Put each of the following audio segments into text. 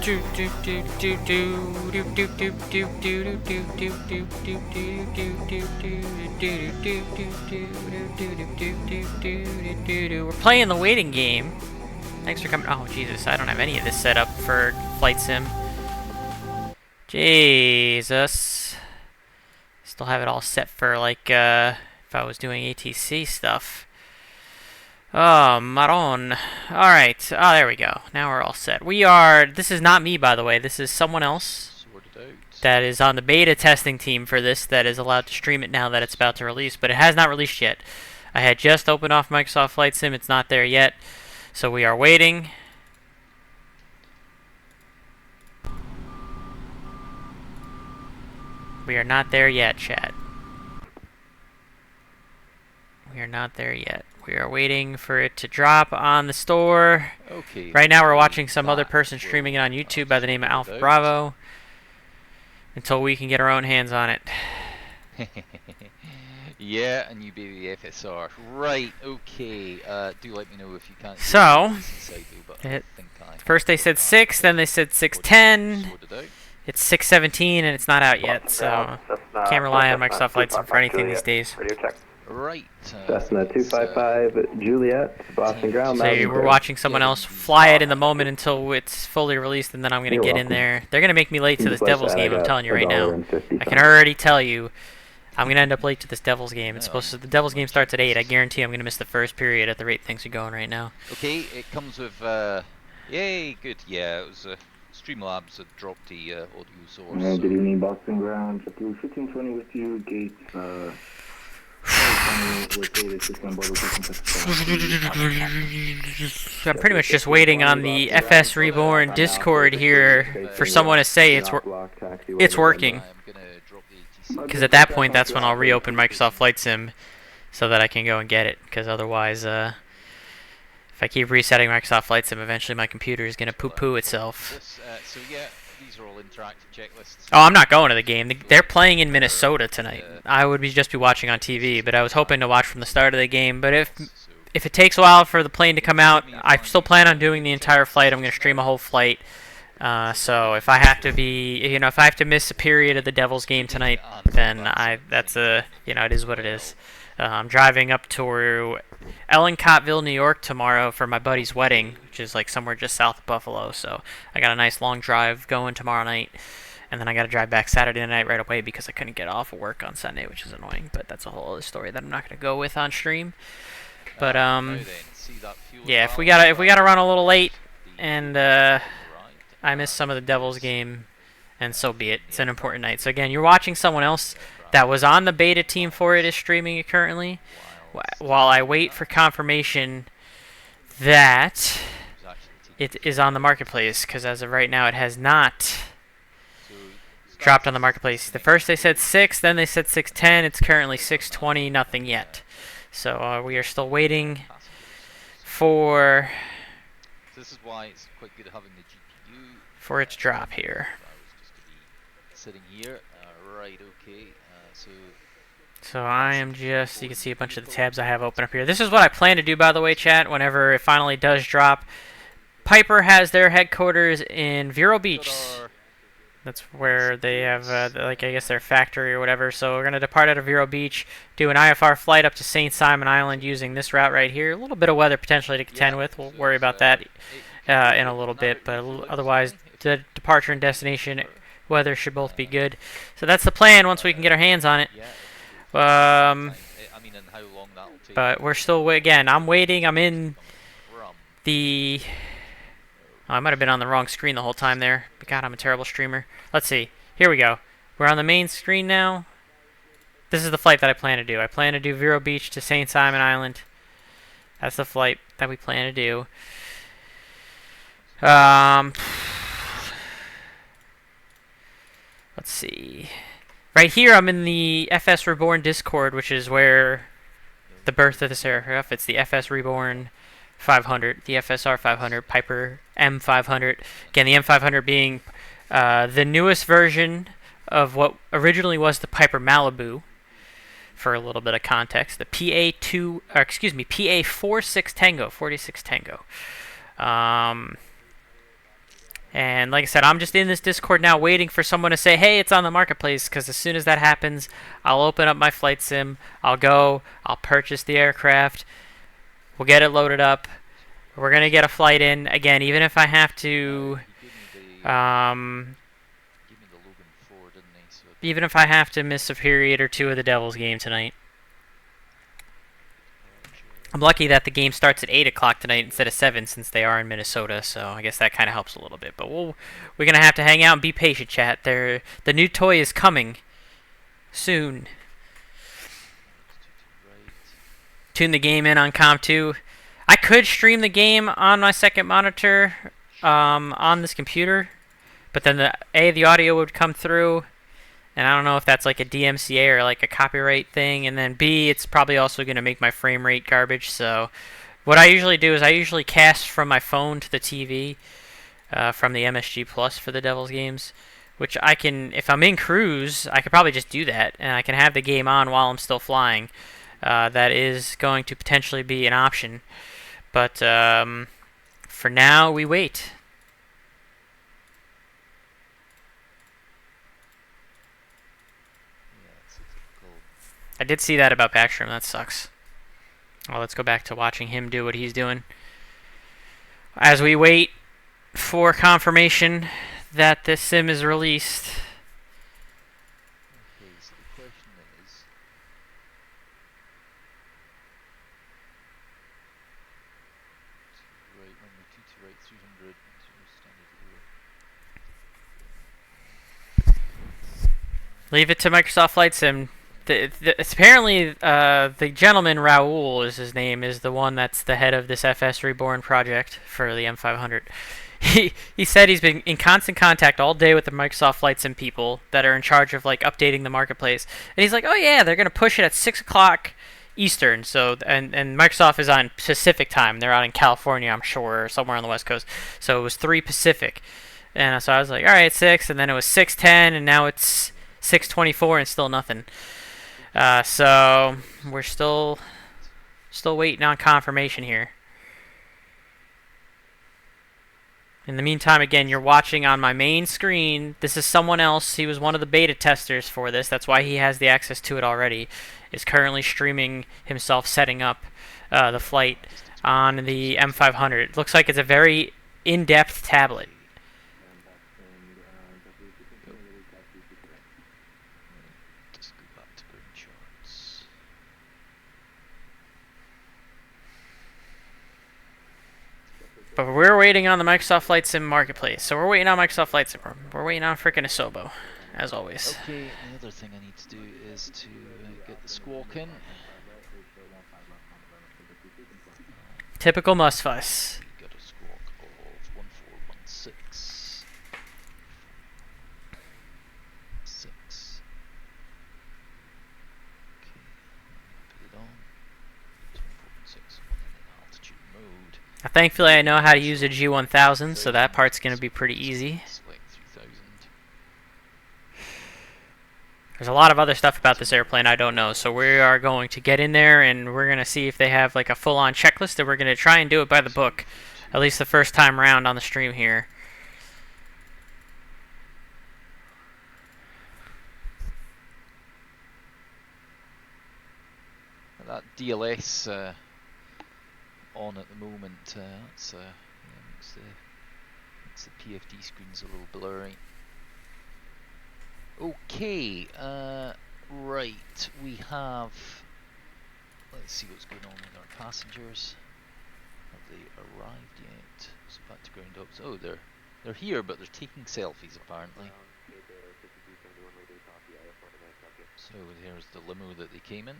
playing the waiting game. Thanks for coming. Oh, Jesus, I don't have any of this set up for Flight Sim. Jesus. Still have it all set for, like, if I was doing ATC stuff. Oh, Maron. Alright. Oh, there we go. Now we're all set. This is not me, by the way. This is someone else that is on the beta testing team for this that is allowed to stream it now that it's about to release, but it has not released yet. I had just opened off Microsoft Flight Sim. It's not there yet. So we are waiting. We are not there yet, chat. We are not there yet. We are waiting for it to drop on the store. Okay. Right now we're watching some other person streaming it on YouTube by the name of Alpha Bravo. Until we can get our own hands on it. Yeah, and you baby FSR. Right, okay. Do let me know if you can't. So, first they said 6, then they said 610. It's 617 and it's not out yet, so can't rely on Microsoft Flight Sim for anything these days. Right. Cessna 255 Juliet, Boston ground. So we're watching someone else fly it in the moment until it's fully released, and then I'm going to get in there. They're going to make me late to this Devils game, I'm telling you right now. I can already tell you I'm going to end up late to this Devils game. It's supposed to, the Devils game starts at 8. I guarantee I'm going to miss the first period at the rate things are going right now. Okay, it comes with, yay, good, yeah, it was, Streamlabs had dropped the audio source. Good evening, Boston ground, 1520 with you, gate, I'm pretty much just waiting on the FS Reborn Discord here for someone to say it's working. Because at that point, that's when I'll reopen Microsoft Flight Sim so that I can go and get it. Because otherwise, if I keep resetting Microsoft Flight Sim, eventually my computer is going to poo-poo itself. So yeah, these are all interactive checklists. Oh, I'm not going to the game. They're playing in Minnesota tonight. I would just be watching on TV, but I was hoping to watch from the start of the game. But if it takes a while for the plane to come out, I still plan on doing the entire flight. I'm going to stream a whole flight. So if I have to if I have to miss a period of the Devils game tonight, then it is what it is. I'm driving up to Ellencottville, New York tomorrow for my buddy's wedding, which is like somewhere just south of Buffalo. So I got a nice long drive going tomorrow night, and then I got to drive back Saturday night right away because I couldn't get off of work on Sunday, which is annoying. But that's a whole other story that I'm not going to go with on stream. But yeah, if we gotta run a little late, and I missed some of the Devils game, and so be it. It's an important night. So again, you're watching someone else that was on the beta team for it is streaming it currently, while I wait for confirmation that it is on the marketplace, because as of right now it has not dropped on the marketplace. The first they said 6, then they said 610. It's currently 620, nothing yet. So we are still waiting for this is why it's quite good having the GPU for its drop here. Sitting here, right? Okay, so I am just, you can see a bunch of the tabs I have open up here. This is what I plan to do, by the way, chat, whenever it finally does drop. Piper has their headquarters in Vero Beach. That's where they have, I guess, their factory or whatever. So we're going to depart out of Vero Beach, do an IFR flight up to St. Simon Island using this route right here. A little bit of weather potentially to contend with. We'll worry about that in a little bit. But otherwise, the departure and destination weather should both be good. So that's the plan once we can get our hands on it. But we're still, again, I'm waiting. I'm in the... Oh, I might have been on the wrong screen the whole time there. But God, I'm a terrible streamer. Let's see. Here we go. We're on the main screen now. This is the flight that I plan to do. I plan to do Vero Beach to St. Simon Island. That's the flight that we plan to do. Let's see. Right here, I'm in the FS Reborn Discord, which is where the birth of this aircraft. It's the FS Reborn 500, the FSR 500, Piper M500. Again, the M500 being the newest version of what originally was the Piper Malibu. For a little bit of context, the PA46 Tango, 46 Tango. And like I said, I'm just in this Discord now waiting for someone to say, hey, it's on the marketplace, because as soon as that happens, I'll open up my flight sim, I'll go, I'll purchase the aircraft, we'll get it loaded up, we're going to get a flight in, again, even if I have to, even if I have to miss a period or two of the Devils game tonight. I'm lucky that the game starts at 8 o'clock tonight instead of 7 since they are in Minnesota, so I guess that kind of helps a little bit. But we're going to have to hang out and be patient, chat. The new toy is coming soon. Tune the game in on Comp 2. I could stream the game on my second monitor on this computer, but then the audio would come through. And I don't know if that's like a DMCA or like a copyright thing. And then B, it's probably also going to make my frame rate garbage. So what I usually do is I usually cast from my phone to the TV from the MSG Plus for the Devils games. Which I can, if I'm in cruise, I could probably just do that. And I can have the game on while I'm still flying. That is going to potentially be an option. But for now, we wait. I did see that about Backstrom. That sucks. Well, let's go back to watching him do what he's doing. As we wait for confirmation that this sim is released. Okay, so the question is... Right, runway 22 right, 300, standard here. Leave it to Microsoft Flight Sim. Apparently, the gentleman, Raul is his name, is the one that's the head of this FS Reborn project for the M500. He said he's been in constant contact all day with the Microsoft Flight Sim people that are in charge of like updating the marketplace. And he's like, oh yeah, they're going to push it at 6 o'clock Eastern. So and Microsoft is on Pacific time. They're out in California, I'm sure, or somewhere on the West Coast. So it was 3 Pacific. And so I was like, all right, 6. And then it was 6:10, and now it's 6:24 and still nothing. So we're still waiting on confirmation here. In the meantime, again, you're watching on my main screen. This is someone else. He was one of the beta testers for this. That's why he has the access to it already. Is currently streaming himself setting up the flight on the M500. It looks like it's a very in-depth tablet. But we're waiting on the Microsoft Flight Sim Marketplace. So we're waiting on Microsoft Flight Sim. We're waiting on frickin' Asobo, as always. Okay, the other thing I need to do is to get the squawk in. Typical must-fuss. Got a squawk of 1416. 6. Okay, put it on. 1416, in altitude mode. Thankfully, I know how to use a G1000, so that part's going to be pretty easy. Select 3000. There's a lot of other stuff about this airplane I don't know, so we are going to get in there and we're going to see if they have like a full-on checklist, and we're going to try and do it by the book, at least the first time round on the stream here. That DLS on at the moment, makes the PFD screen's a little blurry. Okay, right, we have, let's see what's going on with our passengers. Have they arrived yet? So back to ground ops. Oh, they're here, but they're taking selfies apparently. So here's the limo that they came in.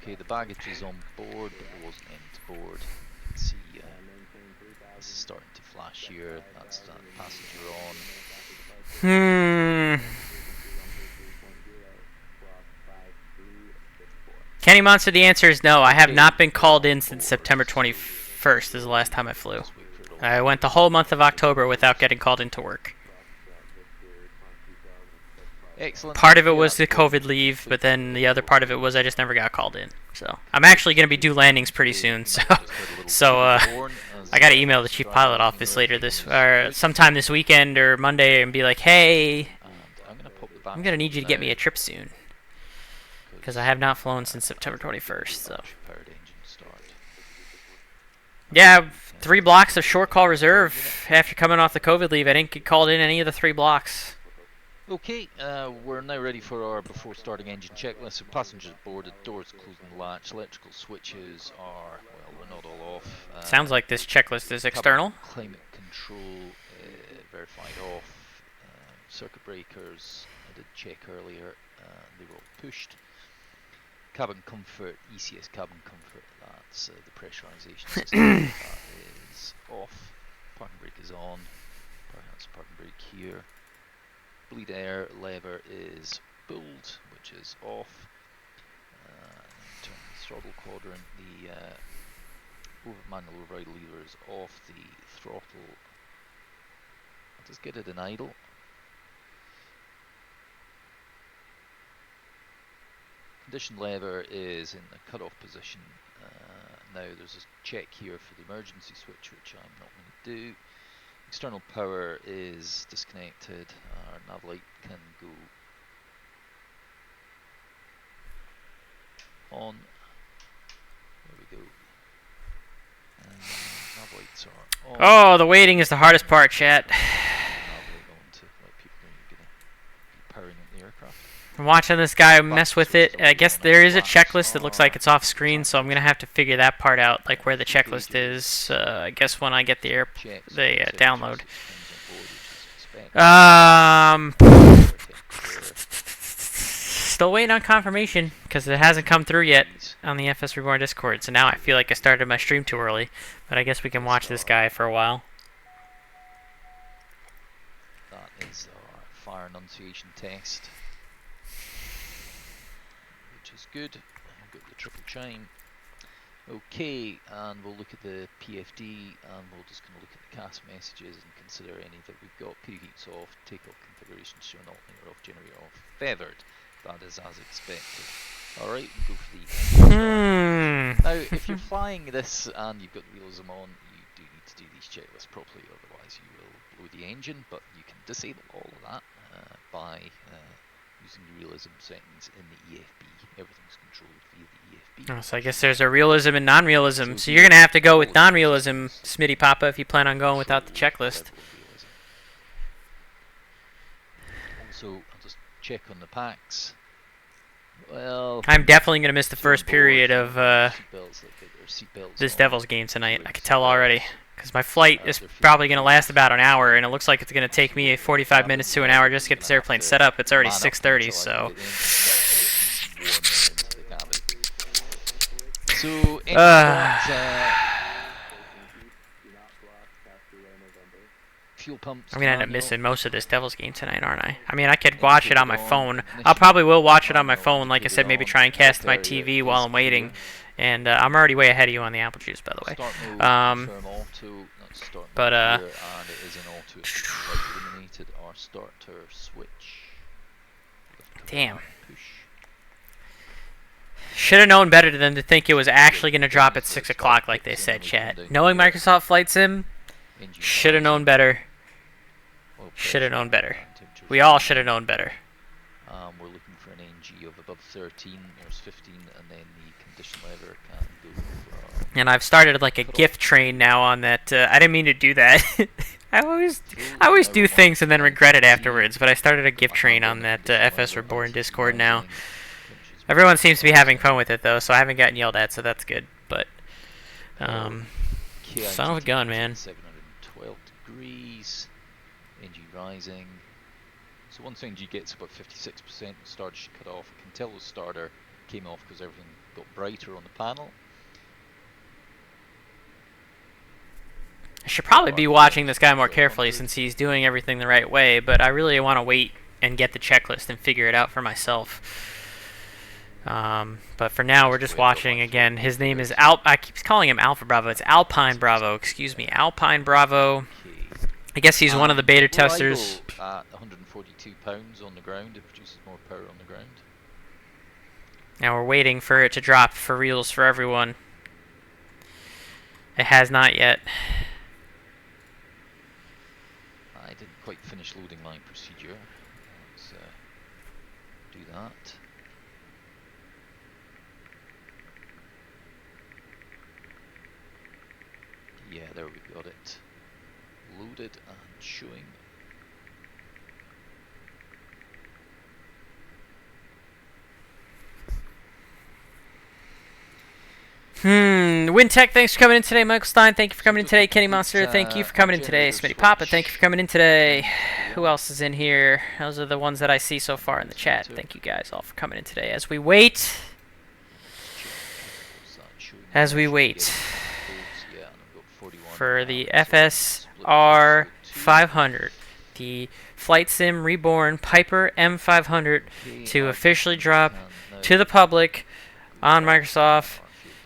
Okay, the baggage is on board, but there wasn't any to board. You can see this is starting to flash here. That's that passenger on. Kenny Monster, the answer is no. I have not been called in since September 21st. This is the last time I flew. I went the whole month of October without getting called into work. Excellent. Part of it Okay, was the that's one. COVID leave, but then the other part of it was I just never got called in. So I'm actually going to be due landings pretty soon. So I got to email the chief pilot office later or sometime this weekend or Monday and be like, hey, I'm going to need you to get me a trip soon, because I have not flown since September 21st. So yeah, 3 blocks of short call reserve after coming off the COVID leave. I didn't get called in any of the 3 blocks. Okay, we're now ready for our before starting engine checklist. So passengers boarded, doors closing latch, electrical switches are, well, we're not all off. Sounds like this checklist is external. Climate control verified off. Circuit breakers, I did check earlier, they were all pushed. Cabin comfort, ECS cabin comfort, that's the pressurization system, that is off. Parking brake is on, that's parking brake here. Bleed air lever is pulled, which is off. Turn the throttle quadrant, the manual override lever is off, the throttle, I'll just get it in idle. Condition lever is in the cutoff position. Now there's a check here for the emergency switch, which I'm not going to do. External power is disconnected. Our nav light can go on. There we go. Nav lights are on. Oh, the waiting is the hardest part, chat. Nav light on to let people know you're going to be powering up the aircraft. I'm watching this guy mess with it. I guess there is a checklist that looks like it's off screen, so I'm gonna have to figure that part out, like where the checklist is. I guess when I get the download. Still waiting on confirmation because it hasn't come through yet on the FS Reborn Discord. So now I feel like I started my stream too early, but I guess we can watch this guy for a while. That is our fire enunciation test, which is good. I've got the triple chime. Okay, and we'll look at the PFD, and we're just going to look at the CAS messages and consider any that we've got. PD heats off, takeoff configuration, show not linear off, generator off, feathered. That is as expected. Alright, we go for the Now, if you're flying this and you've got the realism on, you do need to do these checklists properly, otherwise you will blow the engine, but you can disable all of that by using the realism settings in the EFB. Everything's controlled via the EFB. Oh, so I guess there's a realism and non-realism. So you're going to have to go with non-realism, Smitty Papa, if you plan on going without the checklist. Also, I'll just check on the packs. Well, I'm definitely going to miss the first period of this Devils game tonight. I can tell already. Because my flight is probably going to last about an hour, and it looks like it's going to take me 45 minutes to an hour just to get this airplane set up. It's already 6:30, so... fuel pumps. I'm going to end up missing most of this Devils game tonight, aren't I? I mean, I could watch it on my phone. I probably will watch it on my phone. Like I said, maybe try and cast my TV while I'm waiting. And I'm already way ahead of you on the apple juice, by the way. Damn. Should have known better than to think it was actually going to drop at 6 o'clock like they said, chat. Knowing Microsoft Flight Sim, should have known better. Should have known better. We all should have known better. We're looking for an NG of above 13, there's 15, and then the condition lever can go for... And I've started like a GIF train now on that. I didn't mean to do that. I always do things and then regret it afterwards, but I started a GIF train on that FS Reborn Discord now. Everyone seems to be having fun with it though, so I haven't gotten yelled at, so that's good. But son of a gun, man. 712 degrees, NG rising. So once NG gets about 56%, the starter should cut off. I can tell the starter came off because everything got brighter on the panel. I should probably be watching this guy more carefully since he's doing everything the right way, but I really want to wait and get the checklist and figure it out for myself. But for now, we're just watching again. His name is I keep calling him Alpha Bravo. It's Alpine Bravo. Excuse me, Alpine Bravo. I guess he's one of the beta testers. At 142 £22 on the ground. It produces more power on the ground. Now we're waiting for it to drop for reals for everyone. It has not yet. I didn't quite finish loading my procedure. Let's do that. Yeah, there we got it. Loaded and showing. Wintech, thanks for coming in today. Michael Stein, thank you for coming in today. Kenny Monster, thank you for coming in today. Smitty Papa, thank you for coming in today. Who else is in here? Those are the ones that I see so far in the chat. Thank you guys all for coming in today. As we wait, for the FSR 500, the Flight Sim Reborn Piper M500 to officially drop to the public on Microsoft,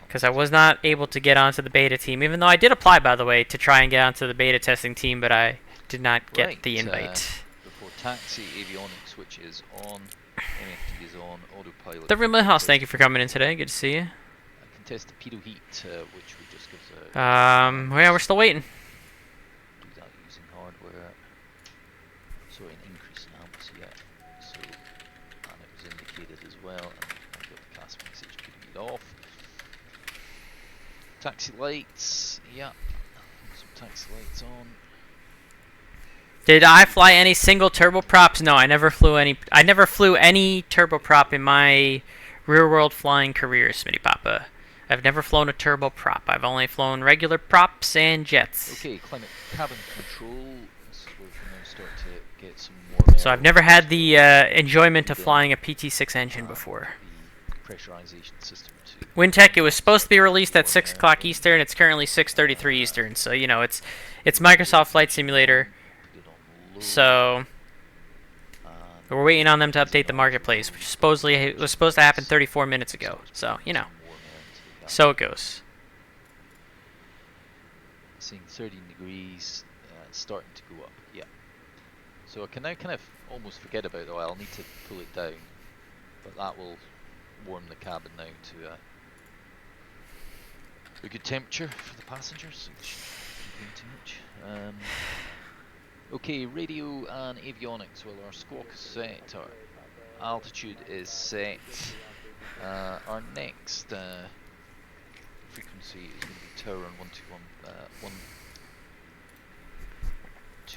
because I was not able to get onto the beta team, even though I did apply, by the way, to try and get onto the beta testing team, but I did not get the invite. Before taxi, avionics switch is on, MFD is on, autopilot. The Rimland House, thank you for coming in today. Good to see you. I can test the pitot heat, which we just gives a... Yeah, we're still waiting. Do that using hardware. Sorry, an increase in amps, yeah. So, and it was indicated as well, and I got the cast message pitot heat off. Taxi lights, yeah. Some taxi lights on. Did I fly any single turboprops? No, I never flew any. I never flew any turboprop in my real-world flying career, Smitty Papa. I've never flown a turboprop. I've only flown regular props and jets. Okay, climate cabin control. This is where we can now start to get some more. So I've never had the enjoyment of flying a PT6 engine before. The pressurization system too. Wintech, it was supposed to be released at 6 o'clock Eastern. It's currently 6:33 Eastern. So you know it's Microsoft Flight Simulator. So we're waiting on them to update the marketplace, which supposedly was supposed to happen 34 minutes ago. So you know, so it goes. Seeing 13 degrees, starting to go up. Yeah. So I can now kind of almost forget about the oil. I'll need to pull it down, but that will warm the cabin now to a good temperature for the passengers. So it shouldn't be too much. Okay, radio and avionics. Well, our squawk is set, our altitude is set. Our next frequency is going to be tower on 121.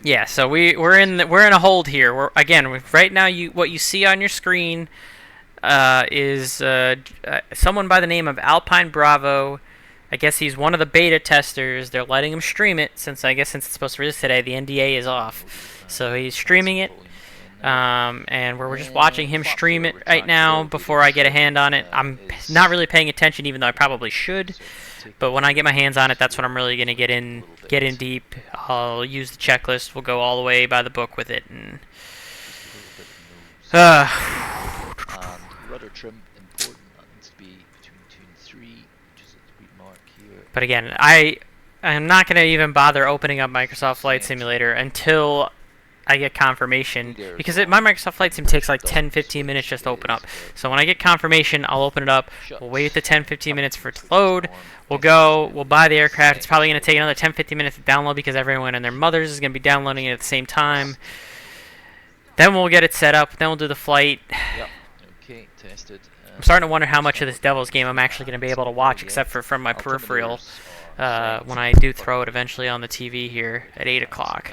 Yeah, so we're in a hold here. Right now what you see on your screen is someone by the name of Alpine Bravo. I guess he's one of the beta testers. They're letting him stream it since it's supposed to release today. The NDA is off, so he's streaming it, and we're just watching him stream it right now before I get a hand on it. I'm not really paying attention, even though I probably should. But when I get my hands on it, that's when I'm really gonna get in deep. I'll use the checklist. We'll go all the way by the book with it. And rudder trim important. That needs to be between 2 and 3, which is a good mark here. But again, I'm not gonna even bother opening up Microsoft Flight Simulator until I get confirmation, because my Microsoft Flight Sim takes like 10-15 minutes just to open up. So when I get confirmation, I'll open it up. We'll wait the 10-15 minutes for it to load. We'll buy the aircraft. It's probably going to take another 10-15 minutes to download because everyone and their mothers is going to be downloading it at the same time. Then we'll get it set up. Then we'll do the flight. Yep. Okay, tested. I'm starting to wonder how much of this Devil's game I'm actually going to be able to watch, except for from my peripheral, when I do throw it eventually on the TV here at 8 o'clock.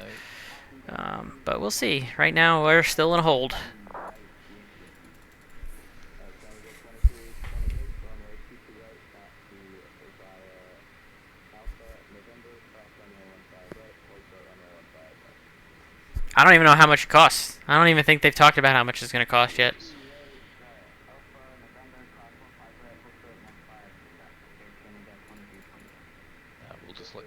But we'll see. Right now, we're still in a hold. I don't even know how much it costs. I don't even think they've talked about how much it's going to cost yet. We'll just look.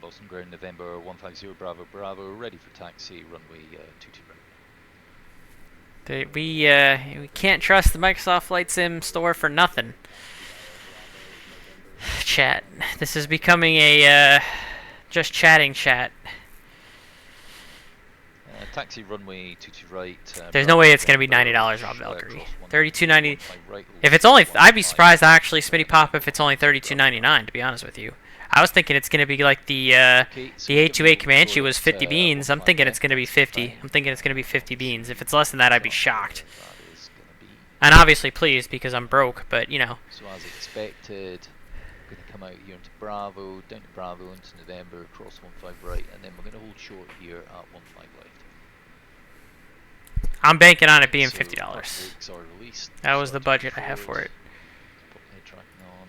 Boston ground November 150 Bravo Bravo, ready for taxi, runway 22 right. We can't trust the Microsoft Flight Sim store for nothing. Chat. This is becoming a just chatting chat. Taxi runway 22 right. There's no way it's gonna be $90, Rob Valkyrie. $32.90. If it's only, I'd be surprised actually, Smitty Pop, if it's only $32.99. To be honest with you, I was thinking it's gonna be like the A28 Comanche was 50 beans. I'm thinking it's gonna be 50. I'm thinking it's gonna be 50 beans. If it's less than that, I'd be shocked. And obviously pleased because I'm broke, but you know. So as expected, going to come out here into Bravo, down to Bravo, into November, across 15 right, and then we're going to hold short here at 15 left. I'm banking on it being $50. Brakes are released. That was the budget I have for it. Put head tracking on.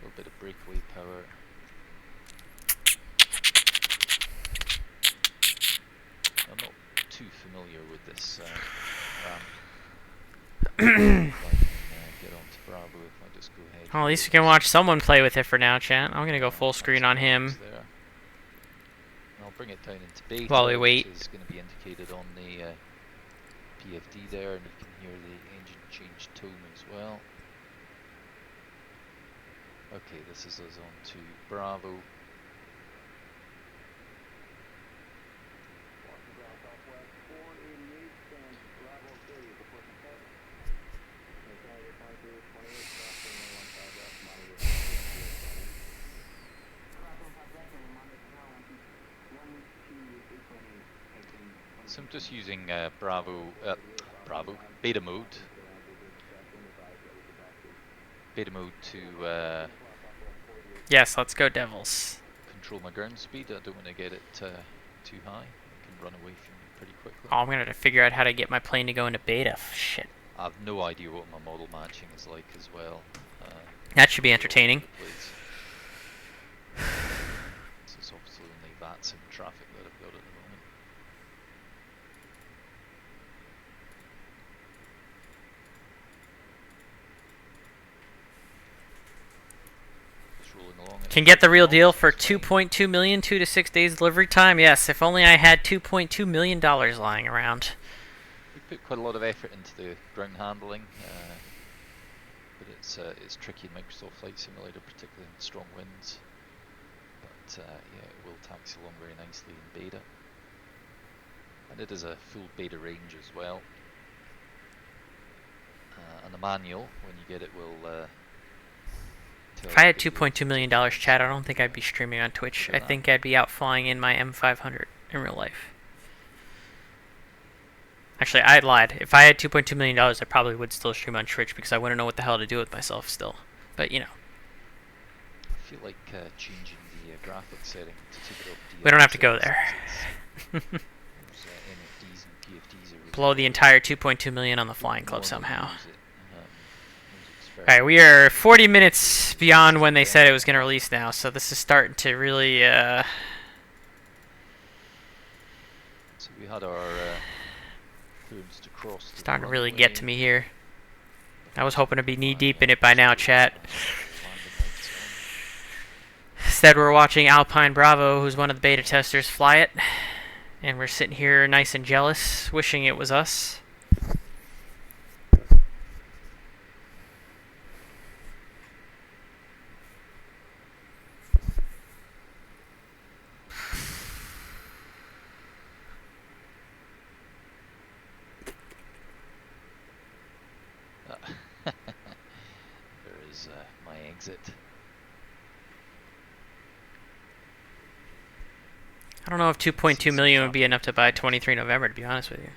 A little bit of breakaway power. I'm not too familiar with this ramp. Get on to Bravo if I just go ahead. Well, at least we can watch someone play with it for now, chat. I'm gonna go full screen on him. There. I'll bring it down into beta, While we wait. which is going to be indicated on the PFD there, and you can hear the engine change tone as well. Okay, this is us on to Bravo. So I'm just using Bravo beta mode to Yes, let's go Devils. control my ground speed. I don't want to get it too high. It can run away from me pretty quickly. Oh, I'm gonna have to figure out how to get my plane to go into beta. Shit. I have no idea what my model matching is like as well. That should be entertaining. This is obviously only VATSIM traffic that I've got at the moment. Just rolling along. Can get the real deal for $2.2 million, 2 to 6 days delivery time. Yes, if only I had $2.2 million lying around. We put quite a lot of effort into the ground handling, but it's tricky in Microsoft Flight Simulator, particularly in strong winds. But yeah, it will taxi along very nicely in beta, and it is a full beta range as well. And the manual, when you get it, will. If I had $2.2 million, chat, I don't think I'd be streaming on Twitch. I think I'd be out flying in my M500 in real life. Actually, I lied. If I had $2.2 million, I probably would still stream on Twitch because I wouldn't know what the hell to do with myself still. But, you know. I feel like changing the graphics setting to take it up. We don't have to go there. NFDs and PFDs are Blow the entire $2.2 million on the flying club somehow. Alright, we are 40 minutes beyond when they said it was going to release now, so this is starting to really, So we had our clearance to cross. starting to really get to me here. I was hoping to be knee-deep in it by now, chat. Instead, we're watching Alpine Bravo, who's one of the beta testers, fly it. And we're sitting here nice and jealous, wishing it was us. There is my exit. I don't know if 2.2 million would be enough to buy 23 November, to be honest with you.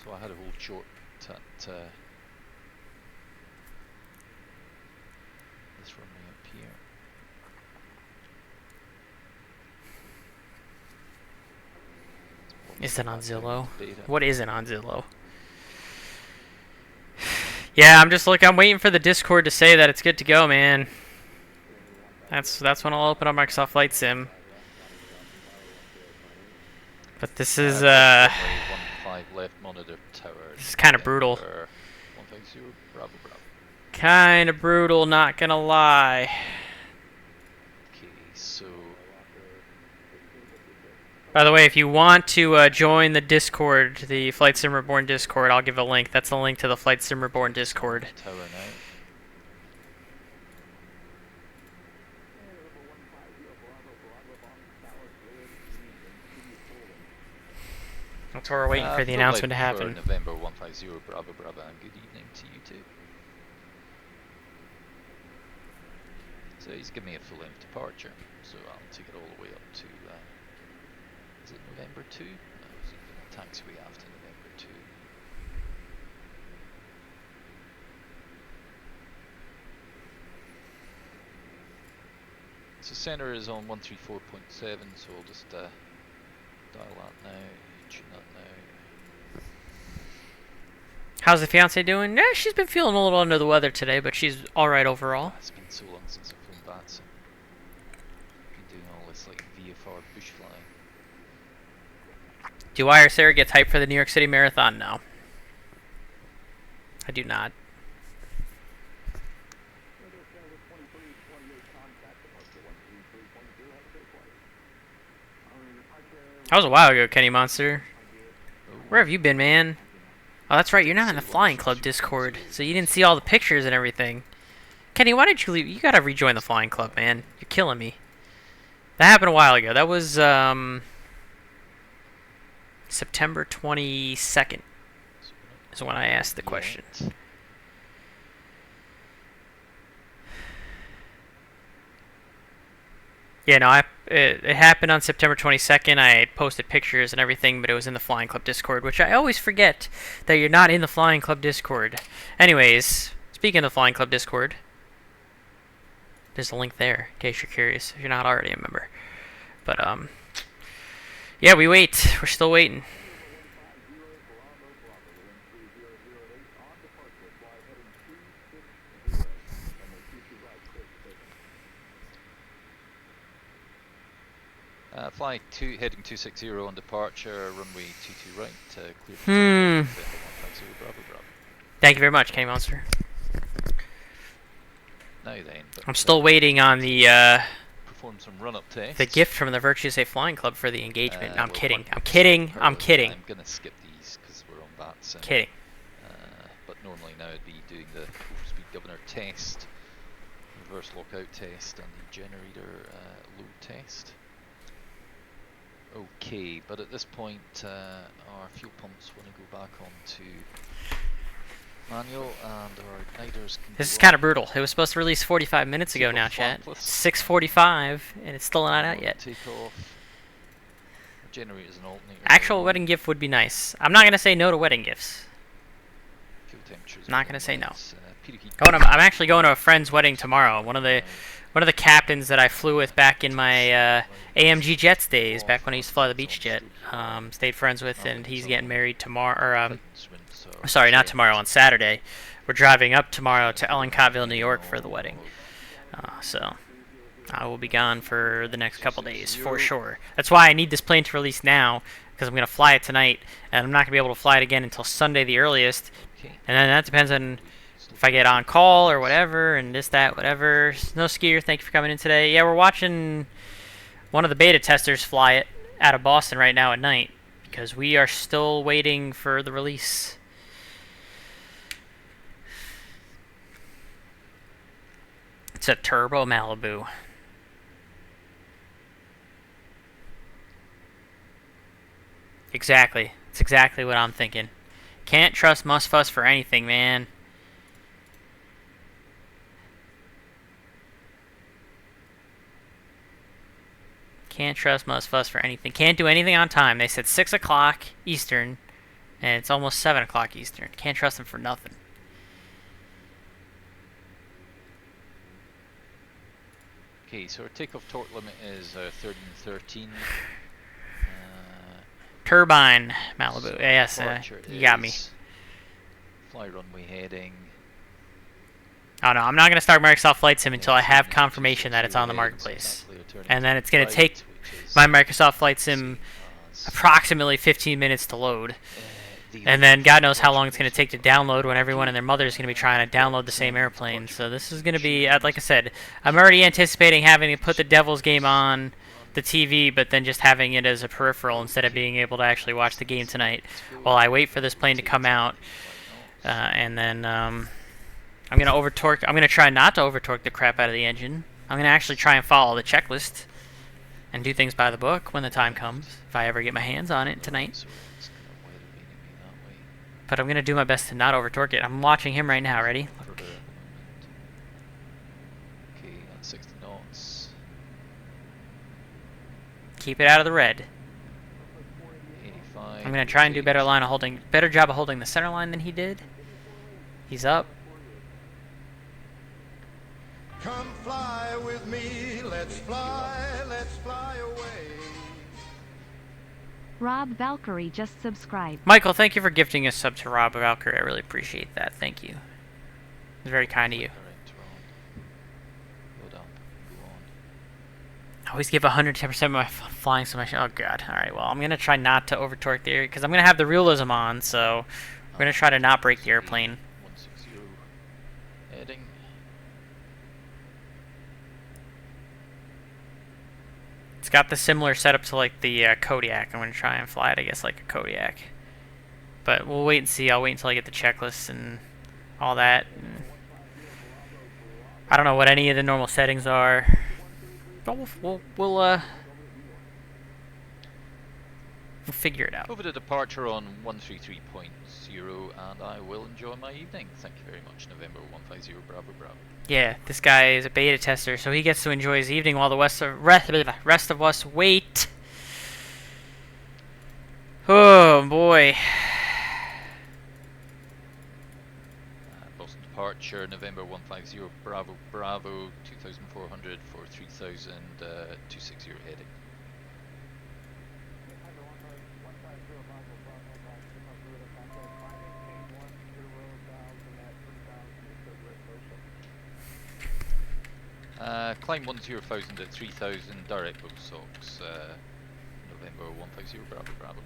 So I had a hold short at this runway up here. Is it on Zillow? Beta. What is it on Zillow? Yeah, I'm waiting for the Discord to say that it's good to go, man. That's when I'll open up Microsoft Flight Sim. But this is runway 15 left monitor tower. this is kind of brutal. 150 Bravo Bravo. Kind of brutal, not gonna lie. Okay, so By the way, if you want to join the Discord, the Flight Sim Reborn Discord, I'll give a link. That's the link to the Flight Sim Reborn Discord. tower now. That's where we're waiting for the announcement to happen. November 150 Bravo Bravo, and good evening to you too. So he's giving me a full-length departure, so I'll take it all the way up to, is it November 2? No, it's even a taxiway after November 2. So center is on 134.7, so I'll just dial that now, tune that now. How's the fiance doing? Yeah, she's been feeling a little under the weather today, but she's all right overall. It's been so long since I've flown VATSIM. Been doing all this like VFR bush flying. Do I or Sarah get hyped for the New York City Marathon? No. I do not. That was a while ago, Kenny Monster. Where have you been, man? Oh, that's right, you're not in the Flying Club Discord, so you didn't see all the pictures and everything. Kenny, why did you leave? You gotta rejoin the Flying Club, man. You're killing me. That happened a while ago. That was, September 22nd is when I asked the question. Yeah, no, it happened on September 22nd. I posted pictures and everything, but it was in the Flying Club Discord, which I always forget that you're not in the Flying Club Discord. Anyways, speaking of the Flying Club Discord, there's a link there, in case you're curious, if you're not already a member. But, yeah, we wait. We're still waiting. Fly heading 260 on departure, runway 22 right, clear. 150 Bravo Bravo. Thank you very much, Kenny Monster. Now then, I'm still waiting on the perform some run-up tests. the gift from the Virtuous A Flying Club for the engagement. No, I'm we're kidding. 1% I'm kidding. I'm early. kidding. I'm gonna skip these because we're on VATSIM. Kidding. But normally now I'd be doing the overspeed governor test, reverse lockout test, and the generator load test. Okay, but at this point our fuel pumps want to go back onto manual, and our igniters can This is go kind of up. brutal. It was supposed to release 45 minutes ago Take now, off chat. flankless. 6:45, and it's still not out yet. Take off. Our generators and alternator. Actual wedding gift would be nice. I'm not going to say no to wedding gifts. Fuel temperatures. Not gonna say no. Peter I'm actually going to a friend's wedding tomorrow. One of the captains that I flew with back in my AMG Jets days, back when I used to fly the beach jet, stayed friends with, and he's getting married tomorrow. Sorry, not tomorrow, on Saturday. We're driving up tomorrow to Ellencotville, New York for the wedding. So I will be gone for the next couple days, for sure. That's why I need this plane to release now, because I'm going to fly it tonight, and I'm not going to be able to fly it again until Sunday the earliest. And then that depends on if I get on call or whatever, and this, that, whatever. No skier, thank you for coming in today. Yeah, we're watching one of the beta testers fly it out of Boston right now at night, because we are still waiting for the release. It's a turbo Malibu. Exactly. It's exactly what I'm thinking. Can't trust MSFS for anything, man. Can't trust MSFS for anything. Can't do anything on time. They said 6 o'clock Eastern, and it's almost 7 o'clock Eastern. Can't trust them for nothing. Okay, so our takeoff torque limit is 1313. Turbine Malibu. So Yes, departure you got me. is fly runway heading. Oh no, I'm not going to start Microsoft Flight Sim until I have confirmation that it's on the marketplace. And then it's going to take my Microsoft Flight Sim approximately 15 minutes to load. And then God knows how long it's going to take to download when everyone and their mother is going to be trying to download the same airplane. So this is going to be, like I said, I'm already anticipating having to put the Devil's game on the TV, but then just having it as a peripheral instead of being able to actually watch the game tonight while I wait for this plane to come out. And then I'm going to over-torque. I'm going to try not to over-torque the crap out of the engine. I'm going to actually try and follow the checklist and do things by the book when the time comes, if I ever get my hands on it tonight. But I'm going to do my best to not over-torque it. I'm watching him right now. Ready? Look. Okay, at 60 knots. Keep it out of the red. 85. I'm going to try and do better job of holding the center line than he did. He's up. Come fly with me, let's fly away. Rob Valkyrie just subscribed. Michael, thank you for gifting a sub to Rob Valkyrie. I really appreciate that. Thank you. It's very kind of you. I always give 110% of my flying submission. Oh god. Alright, well, I'm going to try not to over-torque the area because I'm going to have the realism on, so we're going to try to not break the airplane. 160 heading. It's got the similar setup to like the Kodiak. I'm going to try and fly it, I guess, like a Kodiak. But we'll wait and see. I'll wait until I get the checklist and all that. And I don't know what any of the normal settings are. But we'll figure it out. Over the departure on 133.0, and I will enjoy my evening. Thank you very much, November 150 Bravo Bravo. Yeah, this guy is a beta tester, so he gets to enjoy his evening while the rest of us wait. Oh boy. Boston departure, November 150 Bravo Bravo, 2400 for 3260 heading. Climb 10,000 at 3000, direct both socks, November 150 Bravo Bravo.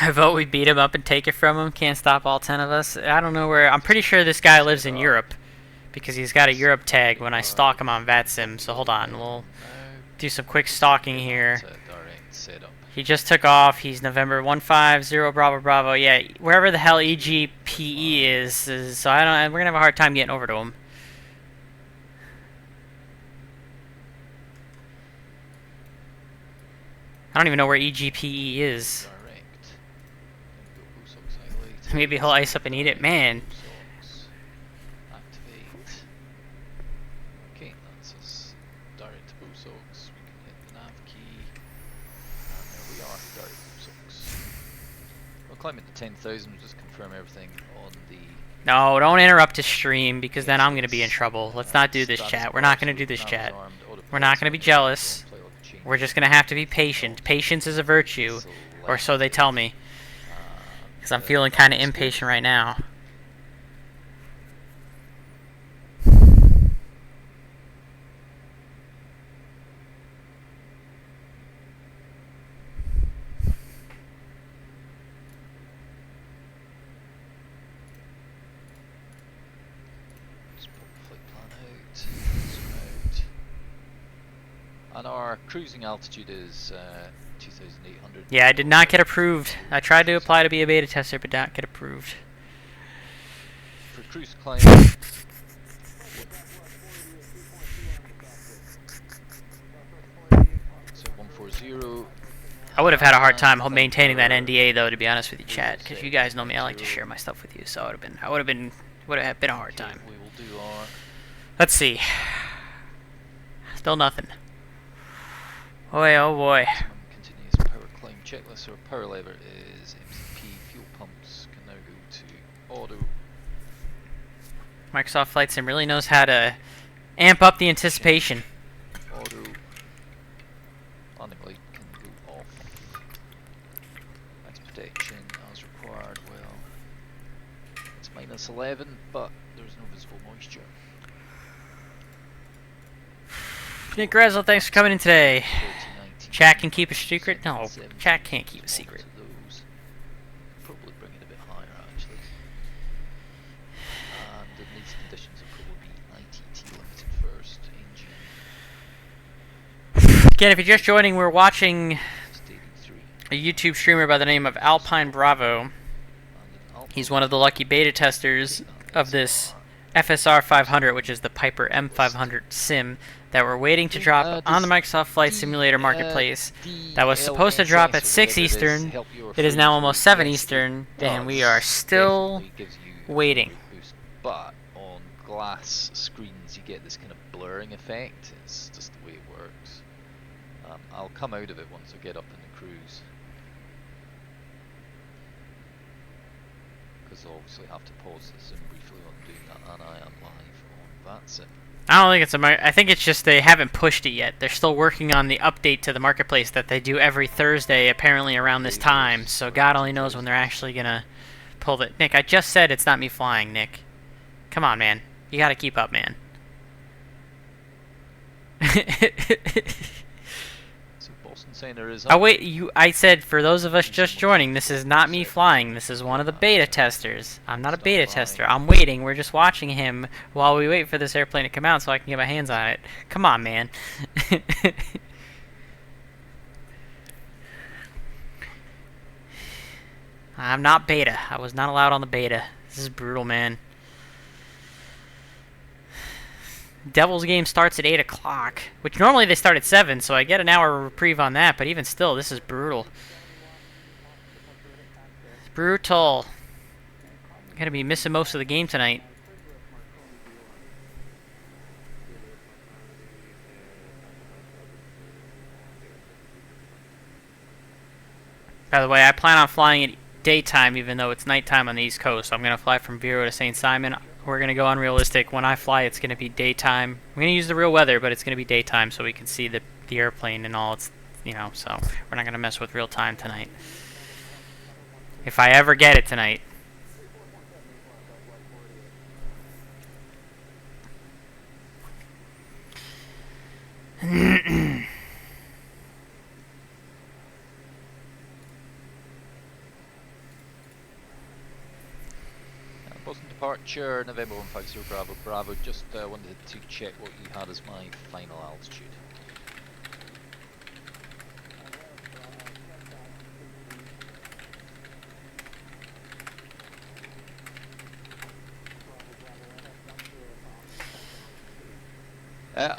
I vote we beat him up and take it from him. Can't stop all 10 of us. I don't know where. I'm pretty sure this guy lives in Europe because he's got a Europe tag when I stalk him on VATSIM. So hold on. We'll do some quick stalking here. He just took off. He's November 150 Bravo Bravo. Yeah, wherever the hell EGPE is so I don't. We're gonna have a hard time getting over to him. I don't even know where EGPE is. Maybe he'll ice up and eat it. Man. Activate. Okay, that's us direct to Bosox. We can hit the nav key. And there we are, direct to Bosox. We'll climb it to 10,000, just confirm everything on the... No, don't interrupt his stream because then I'm going to be in trouble. Let's not do this chat. We're not going to do this chat. We're not going to be jealous. We're just going to have to be patient. Patience is a virtue, or so they tell me. Because I'm feeling kind of impatient right now. And our cruising altitude is 2,800. Yeah, I did not get approved. I tried to apply to be a beta tester, but not get approved. For cruise climb. So 140. I would have had a hard time maintaining that NDA though, to be honest with you, chat, because you guys know me. I like to share my stuff with you, so would have been a hard time. We will do our. Let's see. Still nothing. Boy, oh boy. Continuous power climb checklist. Our power lever is MCP. Fuel pumps can now go to auto. Microsoft Flight Sim really knows how to amp up the anticipation. Auto landing light can go off. Max protection as required. Well, it's -11, but there's no visible moisture. Nick Grezzel, thanks for coming in today. 30, Chat can keep a secret? No, chat can't keep a secret. Those. Probably bring it a bit higher actually. And in these conditions it'll probably be ITT limited first. Engine Again, if you're just joining, we're watching stadium 3. a YouTube streamer by the name of Alpine Bravo. He's one of the lucky beta testers of this FSR500, which is the Piper M500 sim that we're waiting to drop on the Microsoft Flight Simulator Marketplace. That was supposed to drop at 6 Eastern. It is now almost 7 Eastern, and we are still waiting. But on glass screens you get this kind of blurring effect. It's just the way it works. I'll come out of it once I get up in the cruise. Because I'll obviously have to pause the sim briefly while I'm doing that, and I am live on VATSIM. I don't think it's I think it's just they haven't pushed it yet. They're still working on the update to the Marketplace that they do every Thursday, apparently around this time. So God only knows when they're actually gonna pull it. Nick, I just said it's not me flying, Nick. Come on, man. You gotta keep up, man. So Boston Center is Oh up. wait, I said for those of us just joining, this is not me flying. This is one of the beta testers. I'm not a beta tester. I'm waiting. We're just watching him while we wait for this airplane to come out so I can get my hands on it. Come on, man. I'm not beta. I was not allowed on the beta. This is brutal, man. Devil's game starts at 8 o'clock, which normally they start at 7, so I get an hour reprieve on that, but even still, this is brutal. Brutal. I'm gonna be missing most of the game tonight. By the way, I plan on flying at daytime, even though it's nighttime on the East Coast. So I'm gonna fly from Vero to St. Simon. We're gonna go unrealistic. When I fly, it's gonna be daytime. We're gonna use the real weather, but it's gonna be daytime so we can see the airplane and all. It's, you know, so we're not gonna mess with real time tonight. If I ever get it tonight. Boston departure, November 150 Bravo Bravo. Just wanted to check what you had as my final altitude.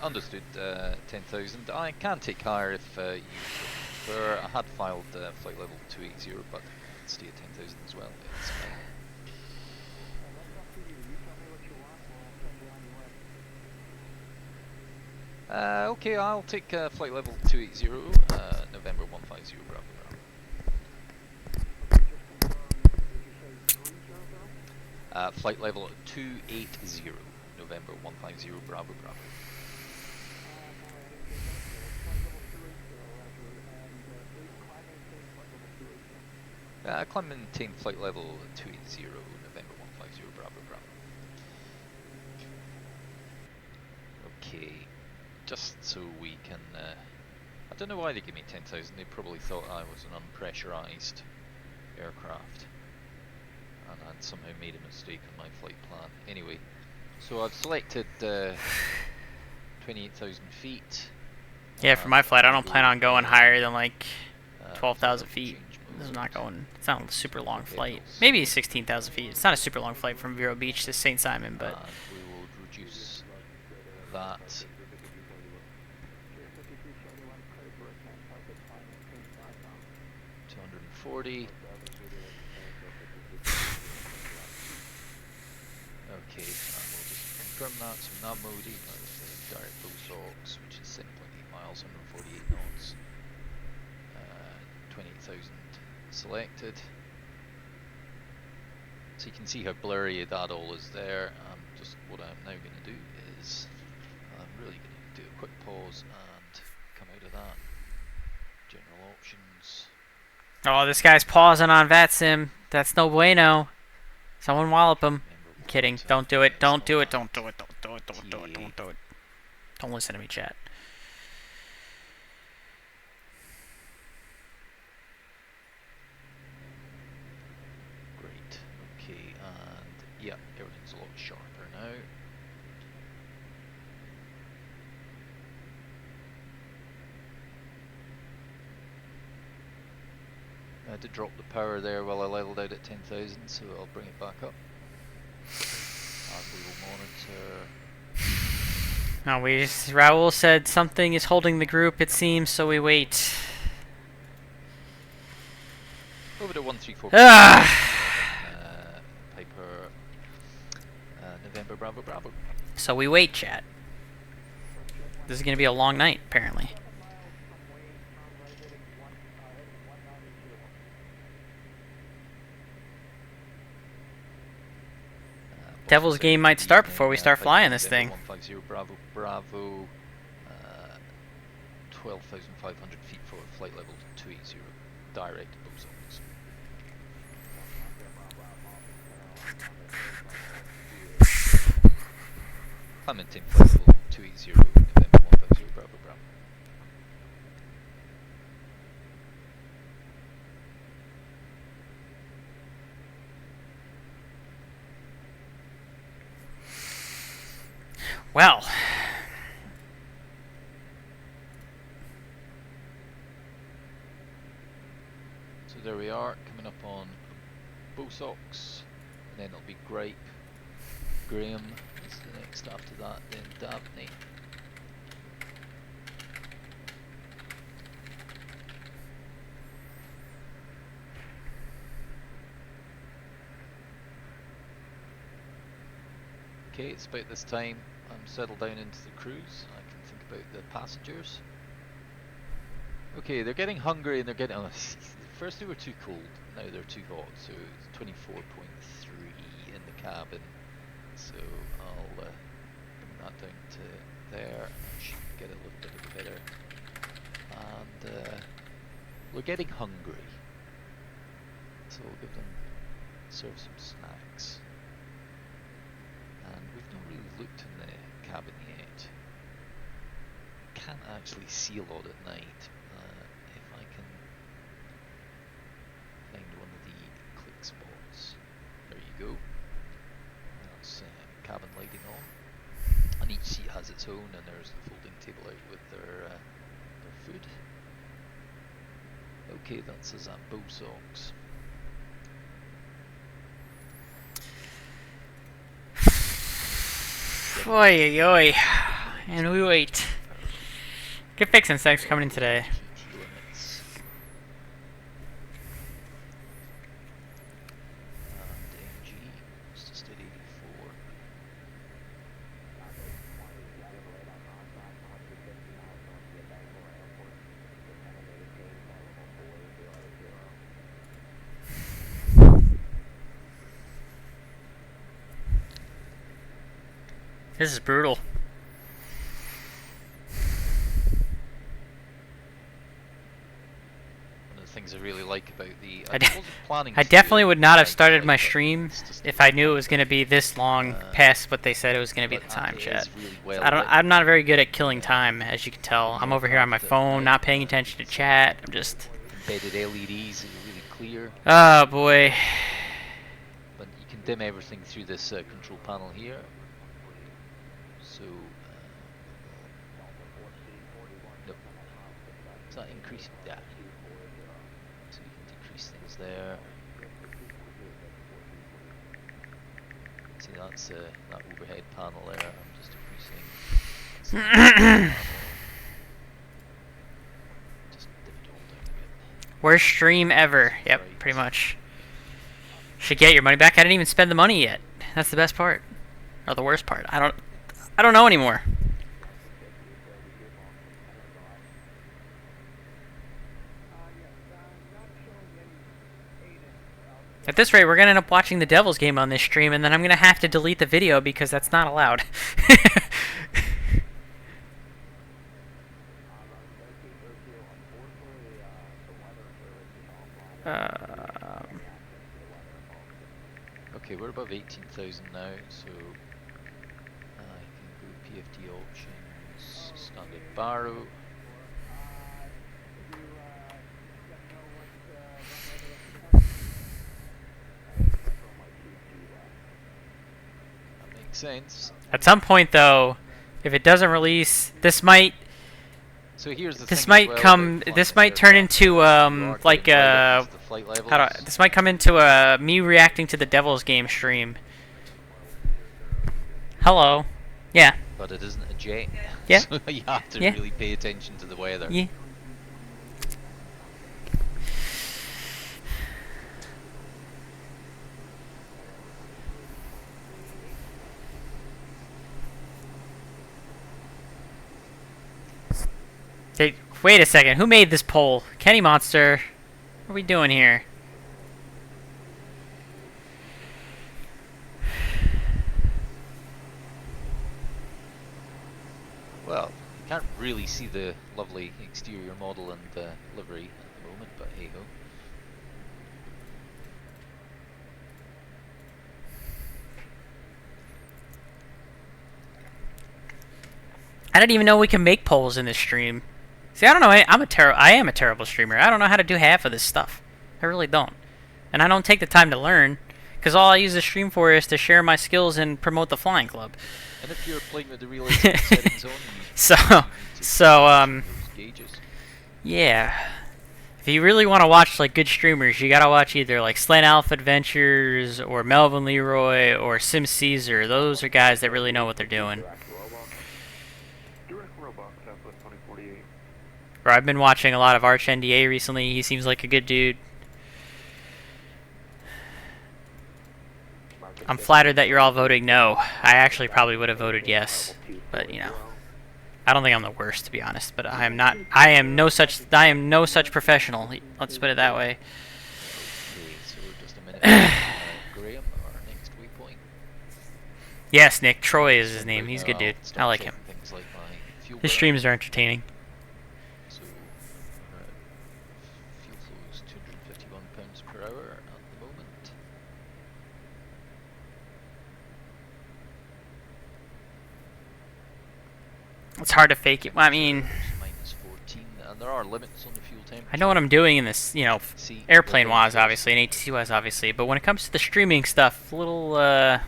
Understood, 10,000. I can take higher if you prefer. I had filed flight level 280, but let's stay at 10,000 as well. It's fine. Okay, I'll take flight level 280, November 150 Bravo Bravo. Flight level 280, November 150 Bravo Bravo. Climb and maintain flight level 280, November 150 Bravo Bravo. Okay, just so we can, I don't know why they gave me 10,000, they probably thought I was an unpressurized aircraft and I'd somehow made a mistake on my flight plan. Anyway, so I've selected 28,000 feet. Yeah, for my flight, I don't plan on going higher than like 12,000 feet. This is not going. It's not a super long flight. Maybe 16,000 feet. It's not a super long flight from Vero Beach to St. Simon, but. And we will reduce that. $240. Okay, and we'll just confirm that. So nav mode, direct Bosox, which is 7.8 miles, 148 knots. 28,000 selected. So you can see how blurry that all is there. I'm just what I'm now going to do is I'm really going to do a quick pause and come out of that. General options. Oh, this guy's pausing on VATSIM. That's no bueno. Someone wallop him. I'm kidding. Don't do it. Don't do it. Don't do it. Don't do it. Don't do it. Don't do it. Don't listen to me, chat. Great. Okay, and yeah, everything's a lot sharper now. I had to drop the power there while I leveled out at 10,000, so I'll bring it back up. And we will monitor. No, Raul said something is holding the group, it seems, so we wait. Over to 134. Ah! Piper. November Bravo Bravo. So we wait, chat. This is going to be a long night, apparently. Devil's game might start before we start flying this thing. 150 Bravo Bravo. 12,500 feet for flight level 280. Direct Bosons. I'm in team flight level 280. November 150 Bravo Bravo. Well, so there we are, coming up on Bosox, and then it'll be Gripe. Graham is the next after that, then Dabney. Okay, it's about this time I'm settled down into the cruise. I can think about the passengers. Okay, they're getting hungry and they're getting... Oh, first they were too cold, now they're too hot. So it's 24.3 in the cabin. So I'll bring that down to there. I should get a little bit of better. And we're getting hungry. So we'll give them... serve some snacks. And we've not really looked in the cabin yet. Can't actually see a lot at night. If I can find one of the click spots. There you go. That's cabin lighting on. And each seat has its own, and there's the folding table out with their food. Okay, that's us at Bosox. Oi, oi, and we wait. Get fixing, thanks for coming in today. This is brutal. One of the things I really like about the... I definitely would not have started my stream if I knew it was going to be this long past what they said it was going to be the time, chat. I'm not very good at killing time, as you can tell. I'm over here on my phone, not paying attention to chat. I'm just... Embedded LEDs are really clear. Oh, boy. But you can dim everything through this control panel here. So, nope. Is that increasing? Yeah. So you can decrease things there. See, that's that overhead panel there. I'm just decreasing. Just dim it all down a bit. Worst stream ever. Yep, pretty much. Should get your money back. I didn't even spend the money yet. That's the best part. Or the worst part. I don't know anymore. At this rate, we're gonna end up watching the Devils game on this stream, and then I'm gonna have to delete the video because that's not allowed. Okay, we're above 18,000 now, so I can go PFD options, standard barrow. That makes sense. At some point, though, if it doesn't release, this might So here's the this thing as might well come about this flying might turn into you are like getting right up to the flight levels. this might come into me reacting to the Devils game stream. Hello. Yeah. But it isn't a jet. Yeah. So you have to Yeah. really pay attention to the weather. Yeah. Hey, wait a second. Who made this poll? Kenny Monster. What are we doing here? Well, you can't really see the lovely exterior model and livery at the moment, but hey ho. I didn't even know we can make polls in this stream. See, I don't know. I am a terrible streamer. I don't know how to do half of this stuff. I really don't. And I don't take the time to learn, because all I use the stream for is to share my skills and promote the flying club. And if you're playing with the realistic settings on, So, those gauges. yeah. If you really want to watch like good streamers, you gotta watch either like Slant Alpha Adventures or Melvin Leroy or Sim Caesar. Those are guys that really know what they're doing. Or I've been watching a lot of Arch NDA recently. He seems like a good dude. I'm flattered that you're all voting no. I actually probably would have voted yes, but you know, I don't think I'm the worst, to be honest. But I am not. I am no such professional. Let's put it that way. Okay, so just a minute. Graham, our next waypoint. Yes, Nick Troy is his name. He's a good dude. I'll I start like him. checking things like my fuel His burn. streams are entertaining. So, fuel flow is 251 pounds per hour at the moment. It's hard to fake it. I mean, Minus 14, and there are limits on the fuel temperature. I know what I'm doing in this, you know, See, airplane-wise, obviously, and ATC-wise, obviously. But when it comes to the streaming stuff, little, eh.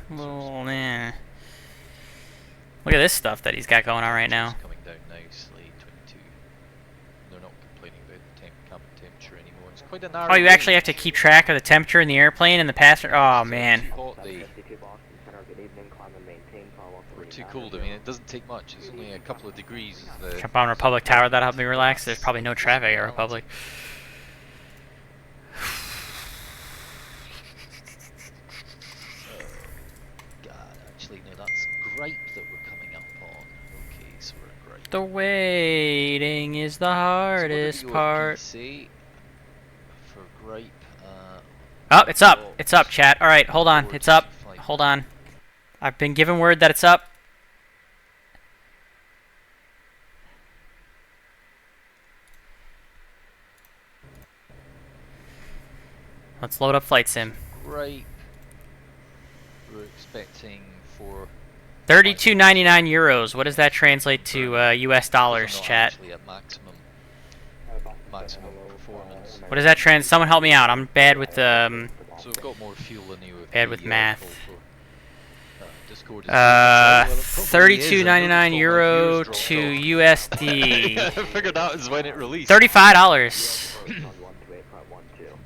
Look at this stuff that he's got going on right now. It's coming down nicely, 22. They're not complaining about the cabin temperature anymore. It's quite a narrow. Oh, you actually have range. to keep track of the temperature in the airplane and the passenger. Oh, man. Too hot, or too cold. I mean, it doesn't take much. It's only a couple of degrees. Jump on Republic Tower. That'll help me relax. There's probably no traffic at Republic. God, actually, no, that's Gripe that we're coming up on. Okay, so we're at Gripe. The waiting is the hardest so what part. say for Gripe? Oh, it's up. It's up, chat. All right, hold on. It's up. Hold on. I've been given word that it's up. Let's load up Flight Sim. Gripe. We're expecting for 32.99 euros. What does that translate to US dollars, not chat? actually at maximum performance. What does that Someone help me out. I'm bad with So we've got more fuel than you. bad with math. Discord is 32.99 euro to USD. I figured that was when it released. $35.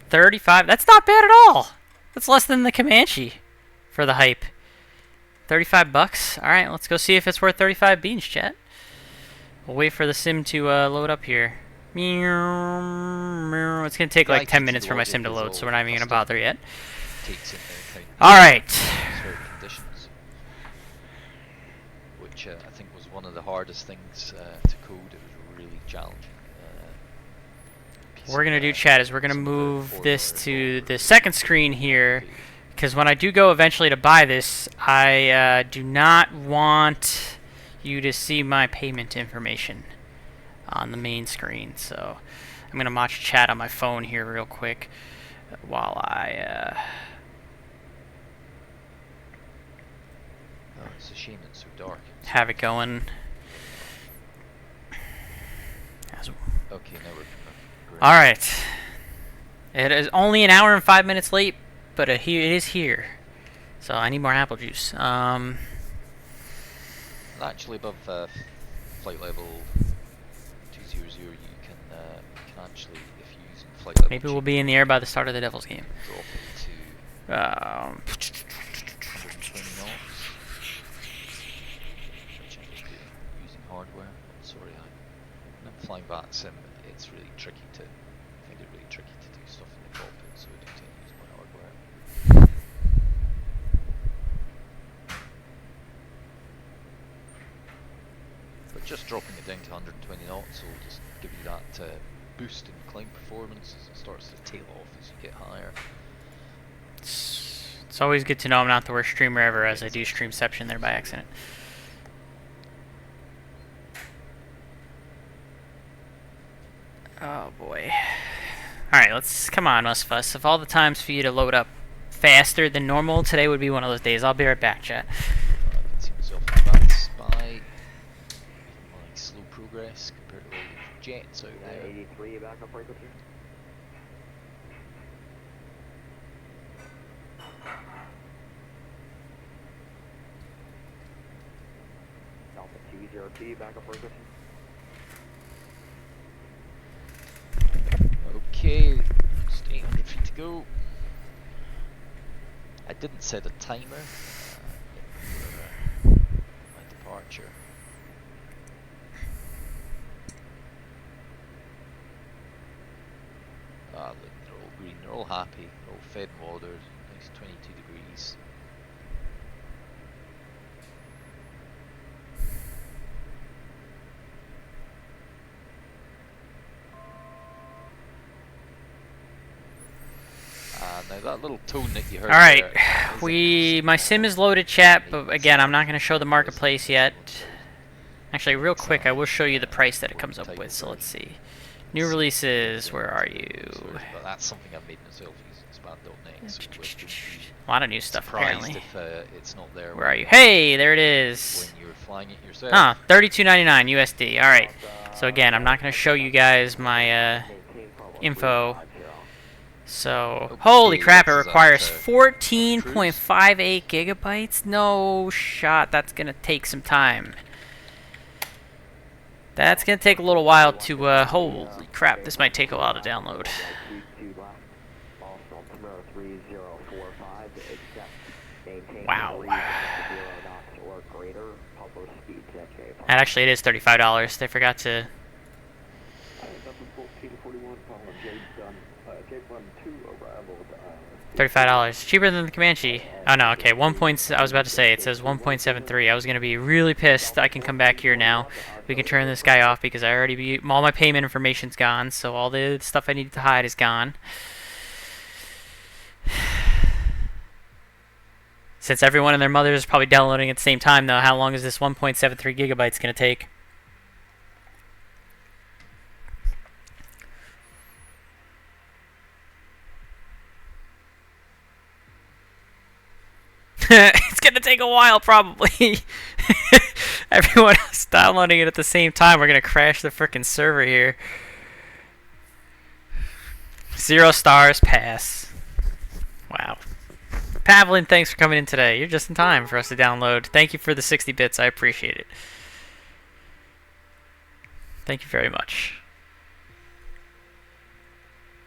35. That's not bad at all. That's less than the Comanche for the hype. 35 bucks. All right, let's go see if it's worth 35 beans, chat. We'll wait for the sim to load up here. It's gonna take like 10 minutes for my sim to load, so we're not even gonna bother yet. All right. Conditions, which I think was one of the hardest things to code. It was really challenging. what we're gonna do, chat, is we're gonna move this to the second screen here, because when I do go eventually to buy this, I do not want you to see my payment information on the main screen. So I'm gonna watch chat on my phone here real quick while I Oh, it's a shame it's so dark. have it going. Okay, now we're great. All right. It is only an hour and 5 minutes late, but it is here. So I need more apple juice. Actually, above flight level 200, you can actually, if you're using flight level, Maybe we'll be in the air by the start of the Devils game. drop it to 120 knots. Which I'm just doing using hardware. Sorry, when I'm flying VATSIM, it's really tricky to. I find it really tricky to do stuff in the cockpit, so I do tend to use my hardware. But just dropping it down to 120 knots will just give you that boost in climb performance as it starts to tail off as you get higher. It's always good to know I'm not the worst streamer ever, as I do streamception there by accident. Oh boy. Alright, come on, MSFS. If all the times for you to load up faster than normal, today would be one of those days. I'll be right back, chat. I can see myself in bad spy. My slow progress compared to all the jets out there. 83 backup frequency. Alpha 20T backup frequency. Okay, just 800 feet to go. I didn't set a timer for my departure. Ah, look, they're all green, they're all happy, they're all fed and watered, nice 22 degrees. Now that little tone that you heard. Alright, there, my sim is loaded, chat, but again, I'm not going to show the marketplace yet. Actually, real quick, I will show you the price that it comes up with, so let's see. New releases, where are you? But that's something I've made myself using Span.net. So A lot of new stuff, apparently. if it's not there. Where are you? Hey, there it is. When you're flying it yourself. Ah, $32.99 USD. Alright. So again, I'm not going to show you guys my info. So, holy crap, it requires 14.58 gigabytes? No shot, that's going to take some time. That's going to take a little while to, holy crap, this might take a while to download. Wow. And actually, it is $35. They forgot to... $35. Cheaper than the Comanche. Oh no, okay. I was about to say, it says 1.73. I was going to be really pissed. I can come back here now. We can turn this guy off because all my payment information's gone, so all the stuff I needed to hide is gone. Since everyone and their mother is probably downloading at the same time, though, how long is this 1.73 gigabytes going to take? It's gonna take a while, probably. Everyone else downloading it at the same time. We're gonna crash the frickin' server here. 0 stars, pass. Wow. Pavlin, thanks for coming in today. You're just in time for us to download. Thank you for the 60 bits. I appreciate it. Thank you very much.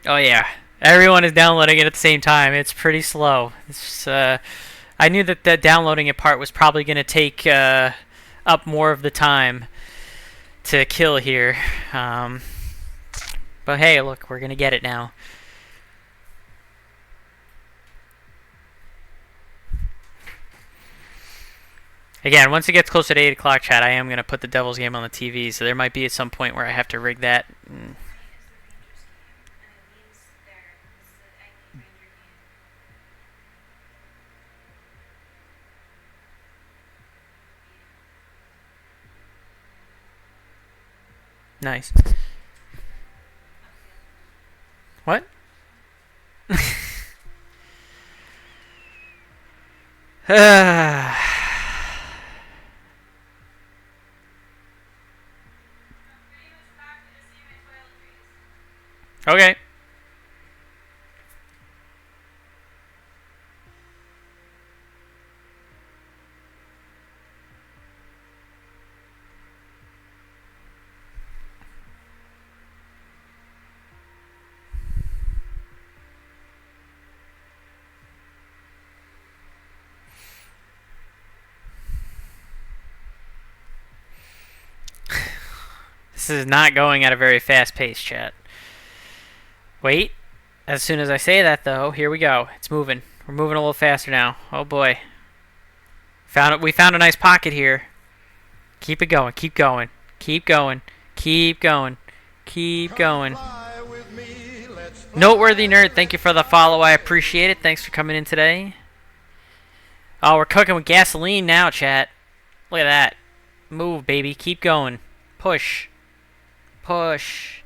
Oh yeah, everyone is downloading it at the same time. It's pretty slow. It's I knew that the downloading it part was probably going to take up more of the time to kill here. But hey, look, we're going to get it now. Again, once it gets closer to 8 o'clock, chat, I am going to put the Devil's game on the TV, so there might be at some point where I have to rig that. Nice. What? Okay. This is not going at a very fast pace, chat. Wait. As soon as I say that, though, here we go. It's moving. We're moving a little faster now. Oh boy. We found a nice pocket here. Keep it going. Keep going. Keep going. Keep going. Keep going. Noteworthy Nerd, thank you for the follow. I appreciate it. Thanks for coming in today. Oh, we're cooking with gasoline now, chat. Look at that. Move, baby. Keep going. Push. Push.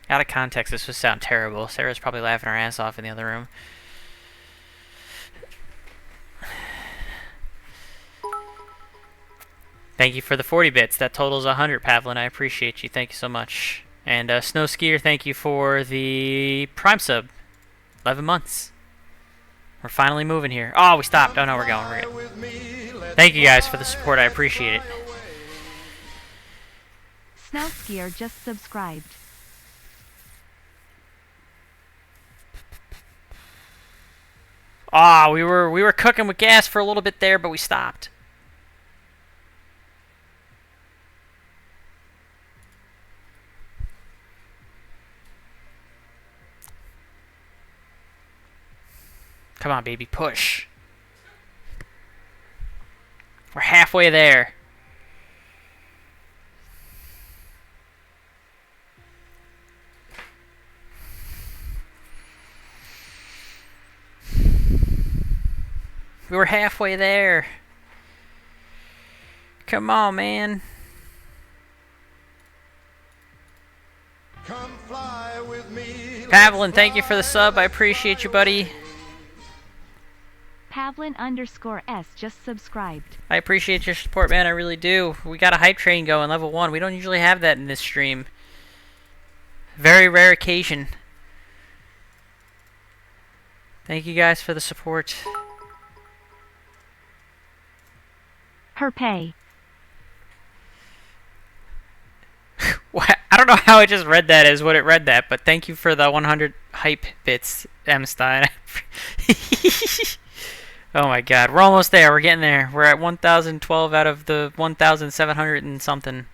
Out of context, this would sound terrible. Sarah's probably laughing her ass off in the other room. Thank you for the 40 bits. That totals 100, Pavlin. I appreciate you. Thank you so much. And Snow Skier, thank you for the Prime sub. 11 months. We're finally moving here. Oh, we stopped. Oh, no, we're going. We're good. Thank you guys for the support. I appreciate it. Snow Skier just subscribed. Ah, we were cooking with gas for a little bit there, but we stopped. Come on, baby, push. We're halfway there. We were halfway there. Come on, man. Come fly with me. Pavlin, thank you for the sub. I appreciate you, buddy. Pavlin_S just subscribed. I appreciate your support, man. I really do. We got a hype train going, level 1. We don't usually have that in this stream. Very rare occasion. Thank you guys for the support. Her pay. I don't know how I just read that as what it read that, but thank you for the 100 hype bits, M. Stein. Oh my god, we're almost there. We're getting there. We're at 1,012 out of the 1,700 and something.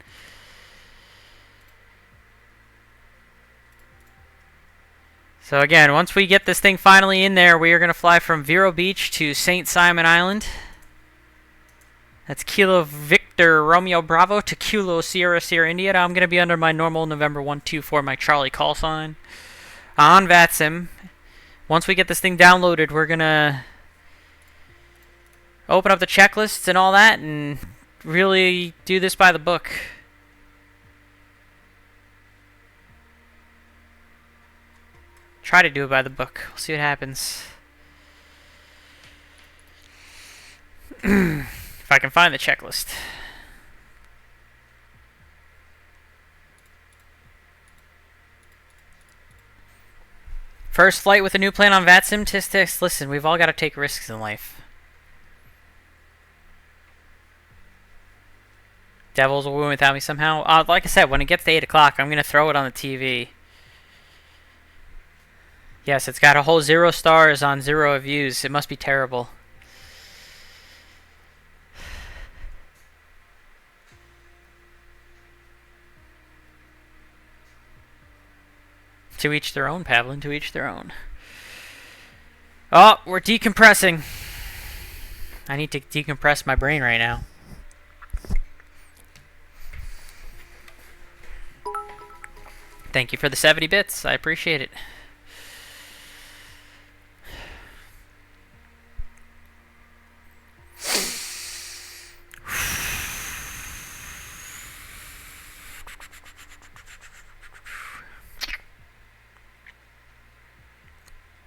So again, once we get this thing finally in there, we are going to fly from Vero Beach to St. Simon Island. That's Kilo Victor Romeo Bravo to Kilo Sierra Sierra India. Now I'm going to be under my normal November 124, my Charlie call sign, on VATSIM. Once we get this thing downloaded, we're going to open up the checklists and all that and really do this by the book. Try to do it by the book. We'll see what happens. If I can find the checklist. First flight with a new plane on VATSIM. Tisk, listen, we've all got to take risks in life. Devils will win without me somehow. Like I said, when it gets to 8 o'clock, I'm going to throw it on the TV. Yes, it's got a whole 0 stars on 0 views. It must be terrible. To each their own, Pavlin. To each their own. Oh, we're decompressing. I need to decompress my brain right now. Thank you for the 70 bits. I appreciate it.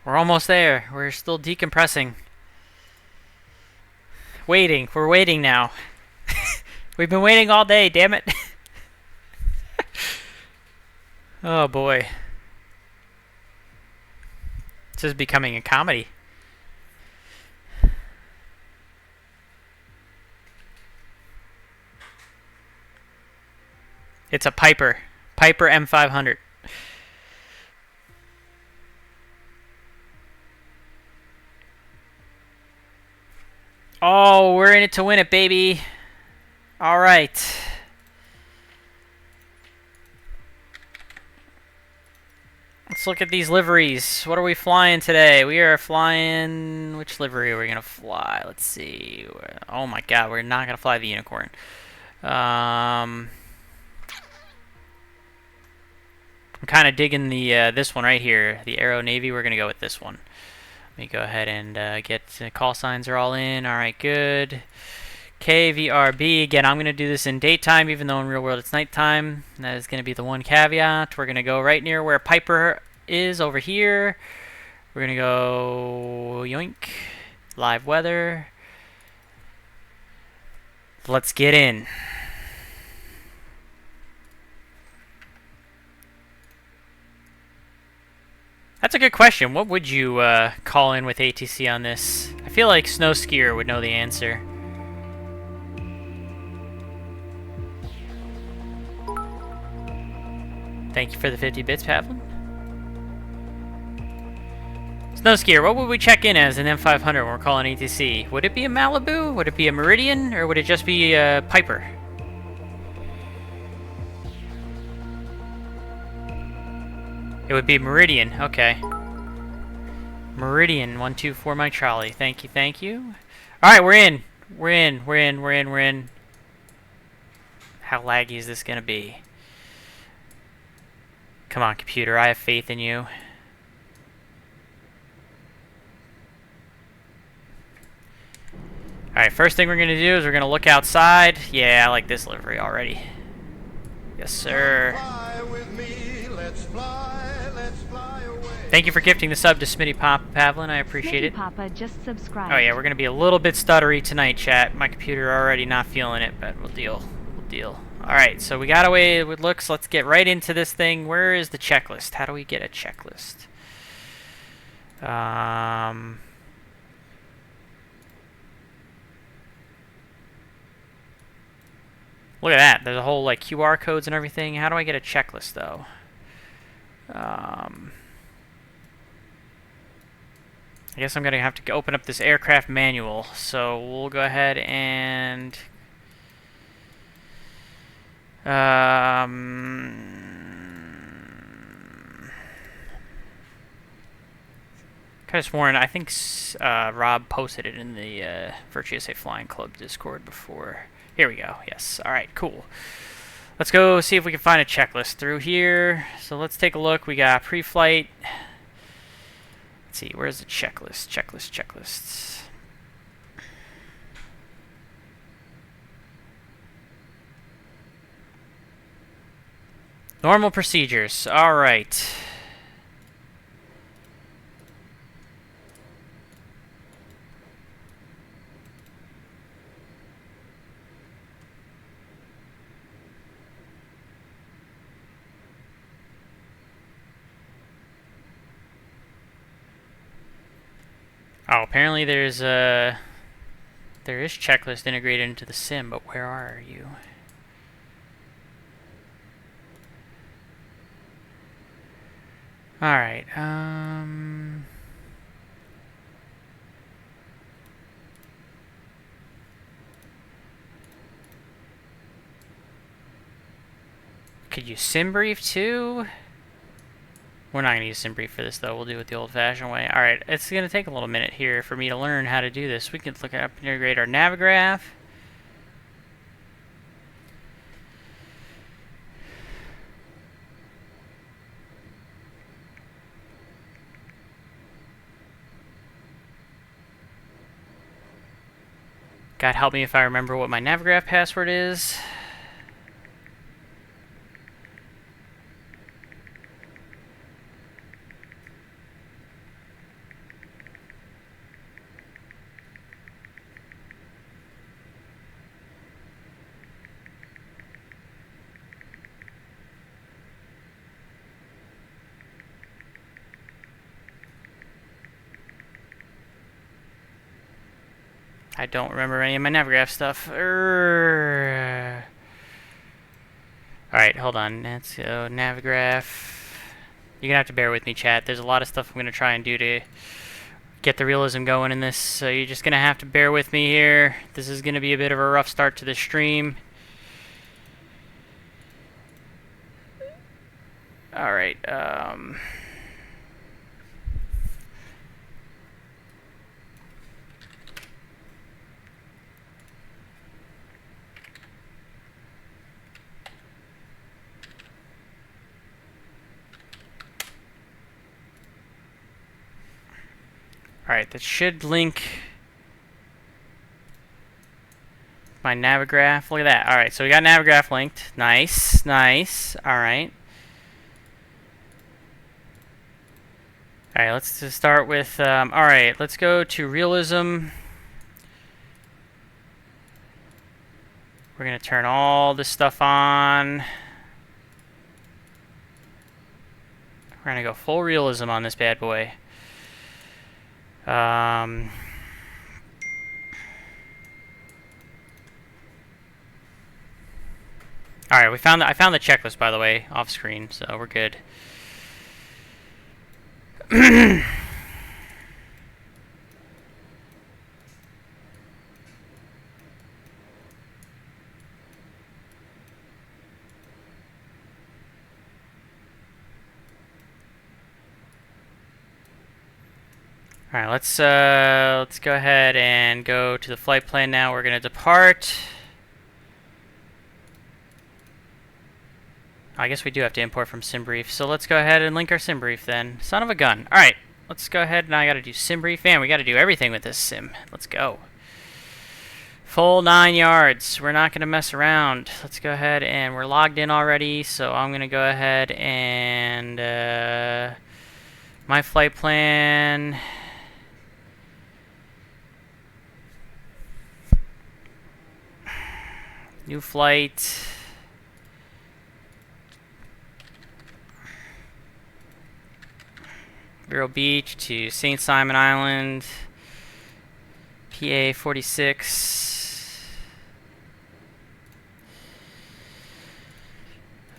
We're almost there. We're still decompressing. Waiting. We're waiting now. We've been waiting all day, damn it. Oh boy. This is becoming a comedy. It's a Piper. Piper M500. Oh, we're in it to win it, baby. All right. Let's look at these liveries. What are we flying today? We are flying... Which livery are we going to fly? Let's see. Oh my god, we're not going to fly the Unicorn. I'm kind of digging the this one right here. The Aero Navy. We're going to go with this one. Let me go ahead and get call signs are all in. All right, good. KVRB. Again, I'm going to do this in daytime, even though in real world it's nighttime. That is going to be the one caveat. We're going to go right near where Piper is over here. We're going to go yoink. Live weather. Let's get in. That's a good question. What would you call in with ATC on this? I feel like Snow Skier would know the answer. Thank you for the 50 bits, Pavlin. Snow Skier, what would we check in as an M500 when we're calling ATC? Would it be a Malibu? Would it be a Meridian? Or would it just be a Piper? It would be Meridian. Okay. Meridian 124 Mike Charlie. Thank you, thank you. Alright, we're in. We're in. How laggy is this gonna be? Come on, computer, I have faith in you. Alright, first thing we're gonna do is we're gonna look outside. Yeah, I like this livery already. Yes, sir. Fly with me, let's fly away. Thank you for gifting the sub to Smitty Pavlin. I appreciate Smitty it. Papa just subscribed. Oh yeah, we're gonna be a little bit stuttery tonight, chat. My computer already not feeling it, but we'll deal. We'll deal. All right, so we got away with looks. Let's get right into this thing. Where is the checklist? How do we get a checklist? Look at that. There's a whole like QR codes and everything. How do I get a checklist though? I guess I'm gonna have to open up this aircraft manual. So we'll go ahead and could have sworn I think Rob posted it in the Virtuous A Flying Club Discord before. Here we go. Yes. All right. Cool. Let's go see if we can find a checklist through here. So let's take a look. We got pre-flight. Let's see. Where's the checklist? Checklists. Normal procedures. All right. Oh, apparently there is checklist integrated into the sim, but where are you? All right. Could you sim brief too? We're not going to use sim brief for this though. We'll do it the old-fashioned way. All right, it's going to take a little minute here for me to learn how to do this. We can look up and integrate our Navigraph. God help me if I remember what my Navigraph password is. I don't remember any of my Navigraph stuff. Alright, hold on. Let's go Navigraph. You're gonna have to bear with me, chat. There's a lot of stuff I'm gonna try and do to get the realism going in this, so you're just gonna have to bear with me here. This is gonna be a bit of a rough start to the stream. Alright, Alright, that should link my Navigraph. Look at that. Alright, so we got Navigraph linked. Nice, nice. Alright. Alright, let's just start with, alright, let's go to realism. We're going to turn all this stuff on. We're going to go full realism on this bad boy. Alright, I found the checklist, by the way, off screen, so we're good. Alright, let's go ahead and go to the flight plan now. We're gonna depart. I guess we do have to import from SimBrief, so let's go ahead and link our SimBrief then. Son of a gun. Alright, let's go ahead and I gotta do SimBrief. Man, we gotta do everything with this sim. Let's go. Full 9 yards. We're not gonna mess around. Let's go ahead and we're logged in already, so I'm gonna go ahead and my flight plan. New flight. Vero Beach to St. Simon Island. PA 46.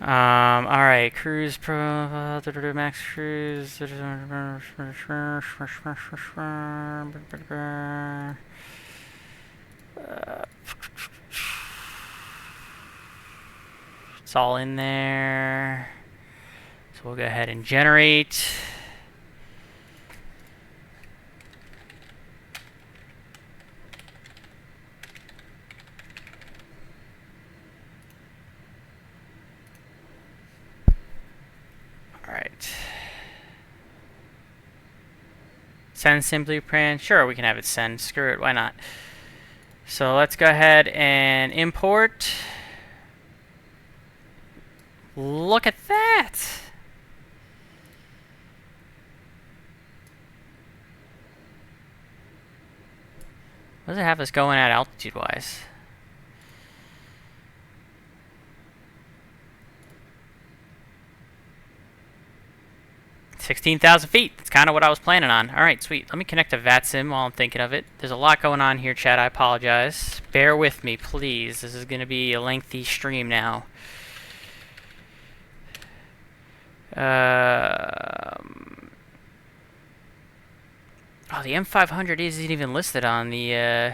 Alright, cruise pro max cruise. It's all in there. So we'll go ahead and generate. Alright. Send simply plan. Sure, we can have it send. Screw it, why not? So let's go ahead and import. Look at that! What does it have us going at altitude-wise? 16,000 feet. That's kind of what I was planning on. Alright, sweet. Let me connect to VATSIM while I'm thinking of it. There's a lot going on here, chat. I apologize. Bear with me, please. This is going to be a lengthy stream now. Oh, the M500 isn't even listed on the...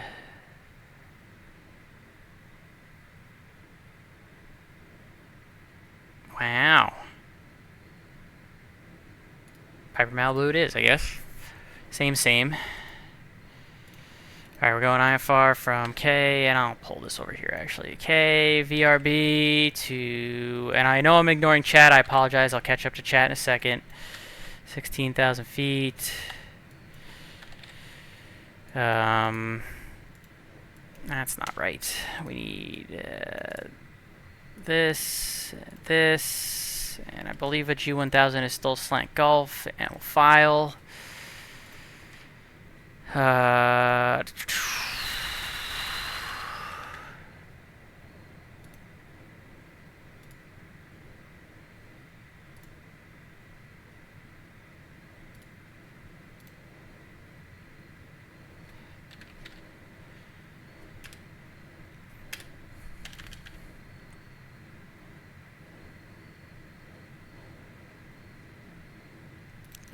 Wow. Piper Malibu it is, I guess. Same. Alright, we're going IFR from K, and I'll pull this over here actually. KVRB to, and I know I'm ignoring chat, I apologize, I'll catch up to chat in a second. 16,000 feet. That's not right. We need this, and I believe a G1000 is still slant Gulf, and we'll file.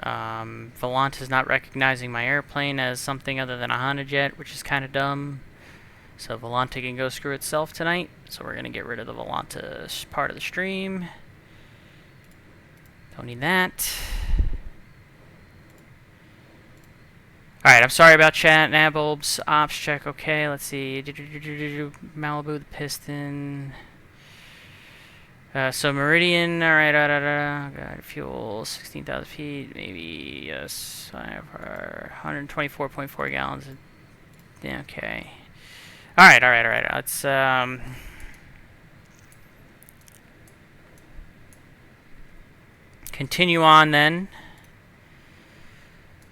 Volant is not recognizing my airplane as something other than a Honda jet, which is kind of dumb. So Volanta can go screw itself tonight. So we're going to get rid of the Volanta part of the stream. Don't need that. Alright, I'm sorry about chat. Nabulbs, ops check, okay. Let's see. Malibu, the piston. So Meridian, alright, got fuel, 16,000 feet, maybe, yes, I have 124.4 gallons. Yeah, okay. Alright, let's, continue on then.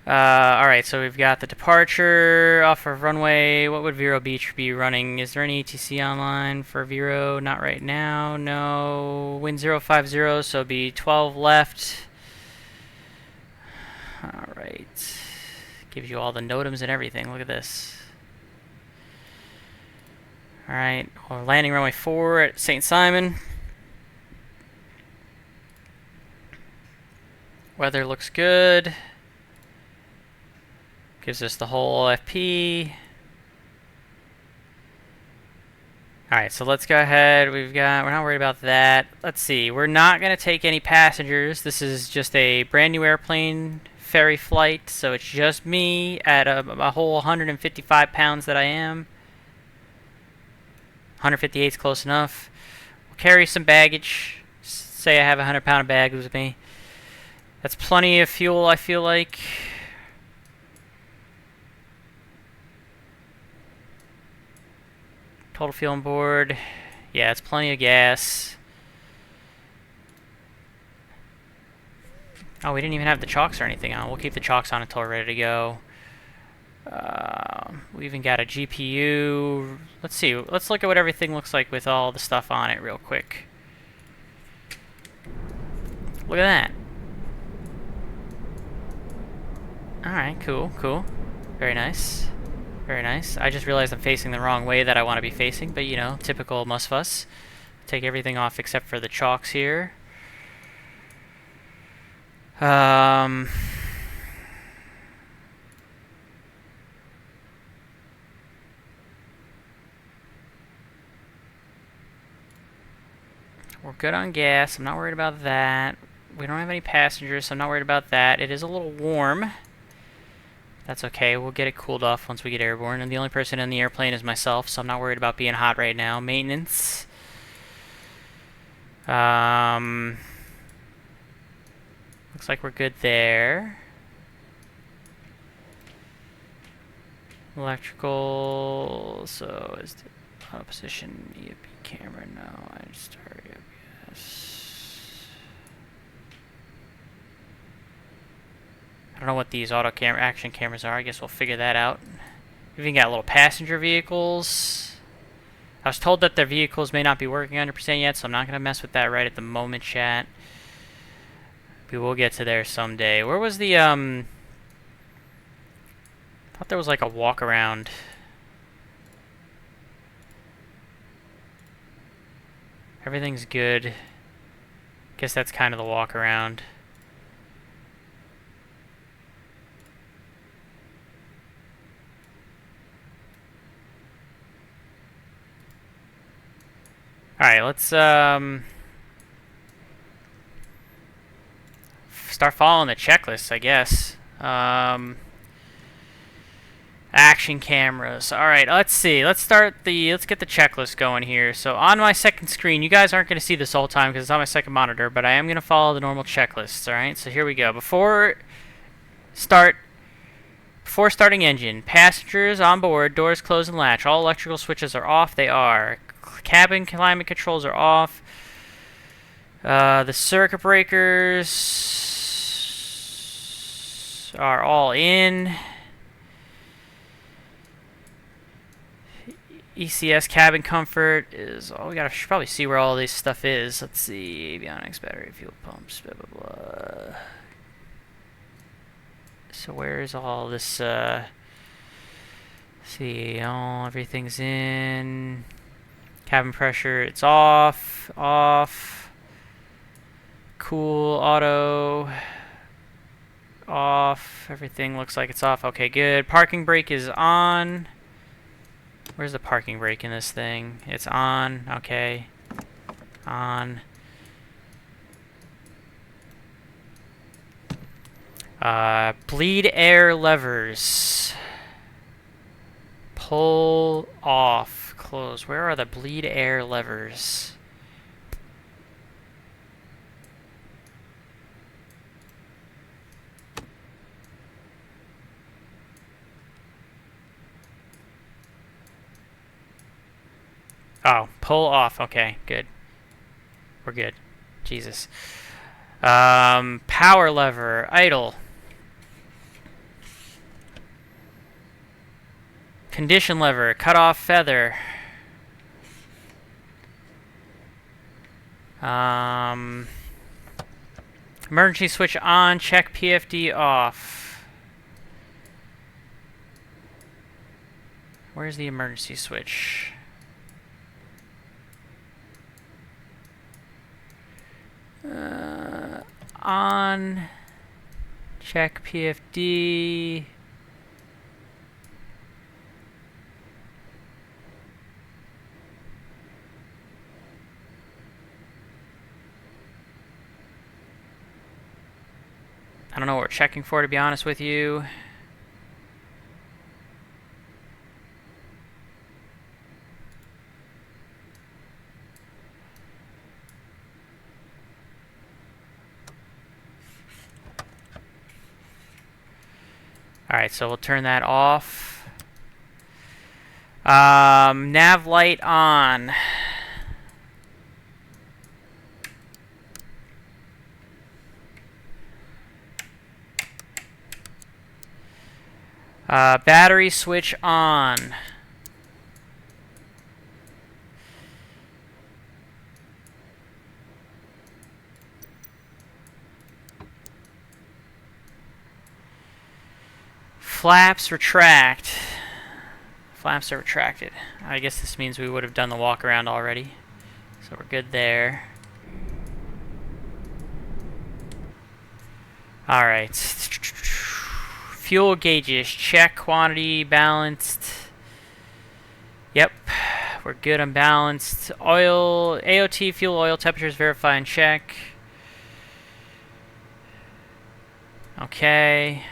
Alright, so we've got the departure off of runway. What would Vero Beach be running? Is there any ETC online for Vero? Not right now, no. Wind 050, so it'll be 12 left. Alright. Gives you all the NOTAMs and everything. Look at this. Alright, we're landing runway 4 at St. Simon. Weather looks good. Gives us the whole FP. Alright, so let's go ahead. We're not worried about that. Let's see, we're not going to take any passengers. This is just a brand new airplane ferry flight, so it's just me at a whole 155 pounds that I am. 158 is close enough. We'll carry some baggage. Say I have a 100-pound bag with me. That's plenty of fuel, I feel like. Total fuel on board. Yeah, it's plenty of gas. Oh, we didn't even have the chocks or anything on. We'll keep the chocks on until we're ready to go. We even got a GPU. Let's see. Let's look at what everything looks like with all the stuff on it real quick. Look at that. Alright, cool, cool. Very nice. Very nice. I just realized I'm facing the wrong way that I want to be facing, but you know, typical MSFS. Take everything off except for the chocks here. We're good on gas. I'm not worried about that. We don't have any passengers, so I'm not worried about that. It is a little warm. That's okay, we'll get it cooled off once we get airborne, and the only person in the airplane is myself, so I'm not worried about being hot right now. Maintenance. Looks like we're good there. Electrical, so is the position EFP camera? No, I just started EFS. I don't know what these auto camera action cameras are. I guess we'll figure that out. We've even got little passenger vehicles. I was told that their vehicles may not be working 100% yet, so I'm not going to mess with that right at the moment, chat. We will get to there someday. Where was the, I thought there was like a walk around. Everything's good. Guess that's kind of the walk around. Alright, let's start following the checklist, I guess. Action cameras. Alright, let's see. Let's get the checklist going here. So on my second screen, you guys aren't going to see this whole time because it's on my second monitor, but I am going to follow the normal checklists, alright? So here we go. Before starting engine, passengers on board, doors close and latch. All electrical switches are off. They are. Cabin climate controls are off. The circuit breakers are all in. ECS cabin comfort is. Oh, should probably see where all this stuff is. Let's see. Avionics, battery, fuel pumps, blah blah blah. So where's all this? See, everything's in. Cabin pressure, it's off. Cool, auto. off. Everything looks like it's off. Okay, good. Parking brake is on. Where's the parking brake in this thing? It's on. Okay. On. Bleed air levers. Pull off. Close. Where are the bleed air levers? Oh, pull off. Okay, good. We're good. Jesus. Power lever. Idle. Condition lever. Cut off feather. Emergency switch on. Check PFD off. Where's the emergency switch? On. Check PFD. I don't know what we're checking for, to be honest with you. Alright, so we'll turn that off. Nav light on. Battery switch on. Flaps retract. Flaps are retracted. I guess this means we would have done the walk around already. So we're good there. Alright. Fuel gauges. Check. Quantity balanced. Yep. We're good on balanced. Oil. AOT fuel oil temperatures verify and check. Okay.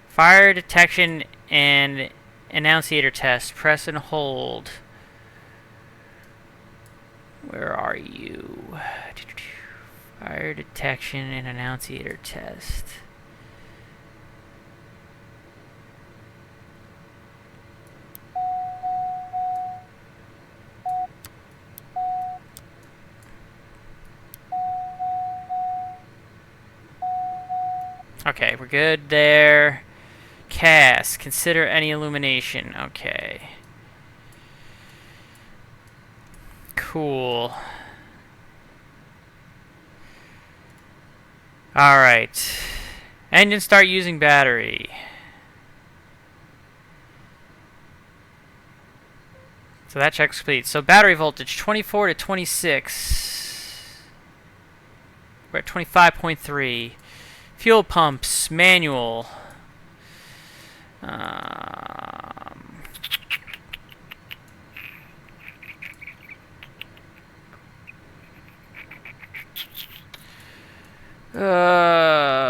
Fire detection and annunciator test. Press and hold. Where are you? Fire detection and annunciator test. Okay, we're good there. Cast. Consider any illumination. Okay. Cool. Alright. Engine start using battery. So that check's complete. So battery voltage 24 to 26. We're at 25.3. Fuel pumps, manual.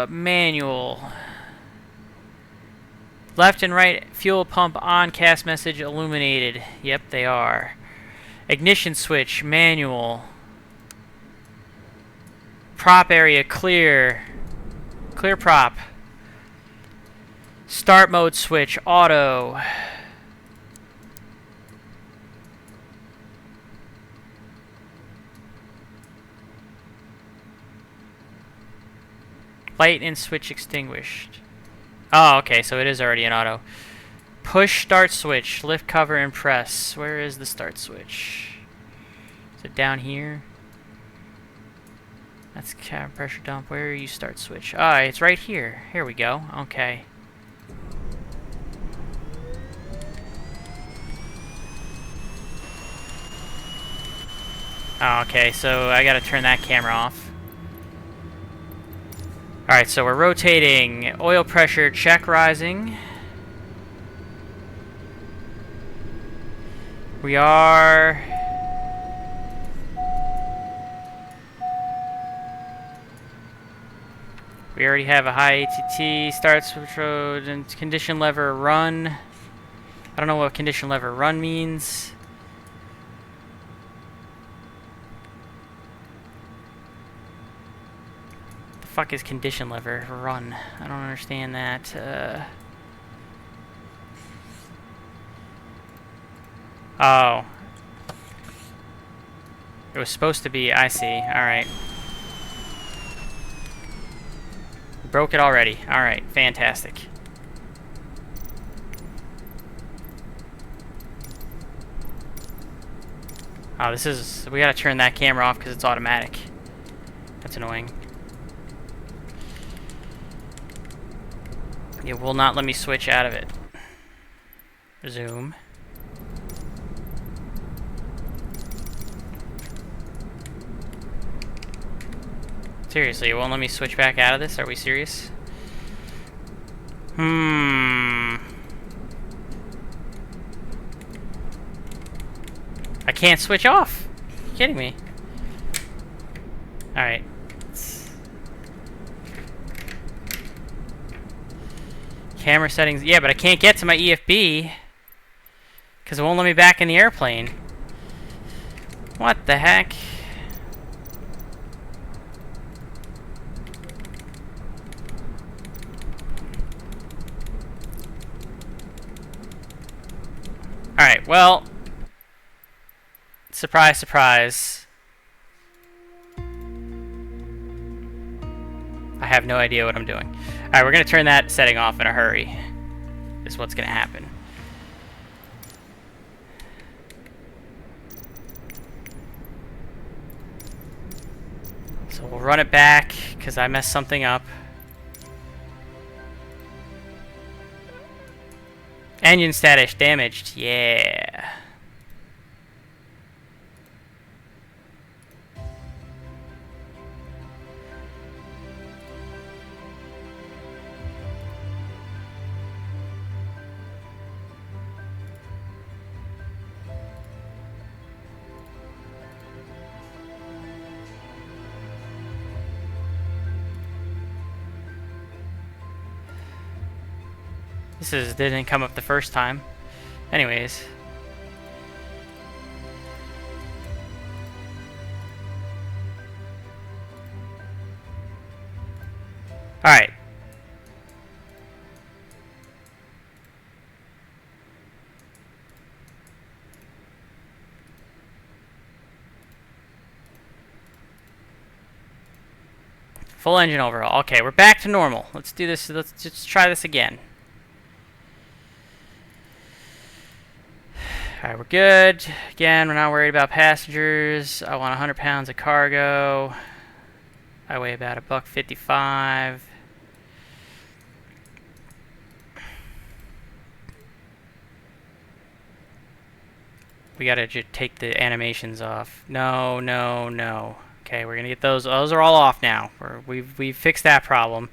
Manual. Left and right fuel pump on, cast message illuminated. Yep, they are. Ignition switch, manual. Prop area clear. Clear prop. Start mode switch, auto. Light and switch extinguished. Oh, okay, so it is already an auto. Push start switch, lift cover and press. Where is the start switch? Is it down here? That's cabin pressure dump. Where are you start switch? Ah, it's right here. Here we go. Okay. Oh, okay, so I gotta turn that camera off. Alright, so we're rotating. Oil pressure check rising. We are... We already have a high ATT. Start switch road and condition lever run. I don't know what condition lever run means. The fuck is condition lever run? I don't understand that. Oh. It was supposed to be, I see. Alright. Broke it already. Alright, fantastic. Oh, this is... We gotta turn that camera off because it's automatic. That's annoying. It will not let me switch out of it. Resume. Seriously, it won't let me switch back out of this? Are we serious? I can't switch off. Are you kidding me? Alright. Camera settings. Yeah, but I can't get to my EFB because it won't let me back in the airplane. What the heck? Alright, well, surprise, surprise. I have no idea what I'm doing. Alright, we're going to turn that setting off in a hurry. Is what's going to happen. So we'll run it back, because I messed something up. Engine status damaged, yeah. Didn't come up the first time. Anyways. Alright. Full engine overhaul. Okay, we're back to normal. Let's do this. Let's just try this again. Alright, we're good. Again, we're not worried about passengers. I want 100 pounds of cargo. I weigh about $1.55. We gotta just take the animations off. No, no, no. Okay, we're gonna get those. Those are all off now. We've fixed that problem.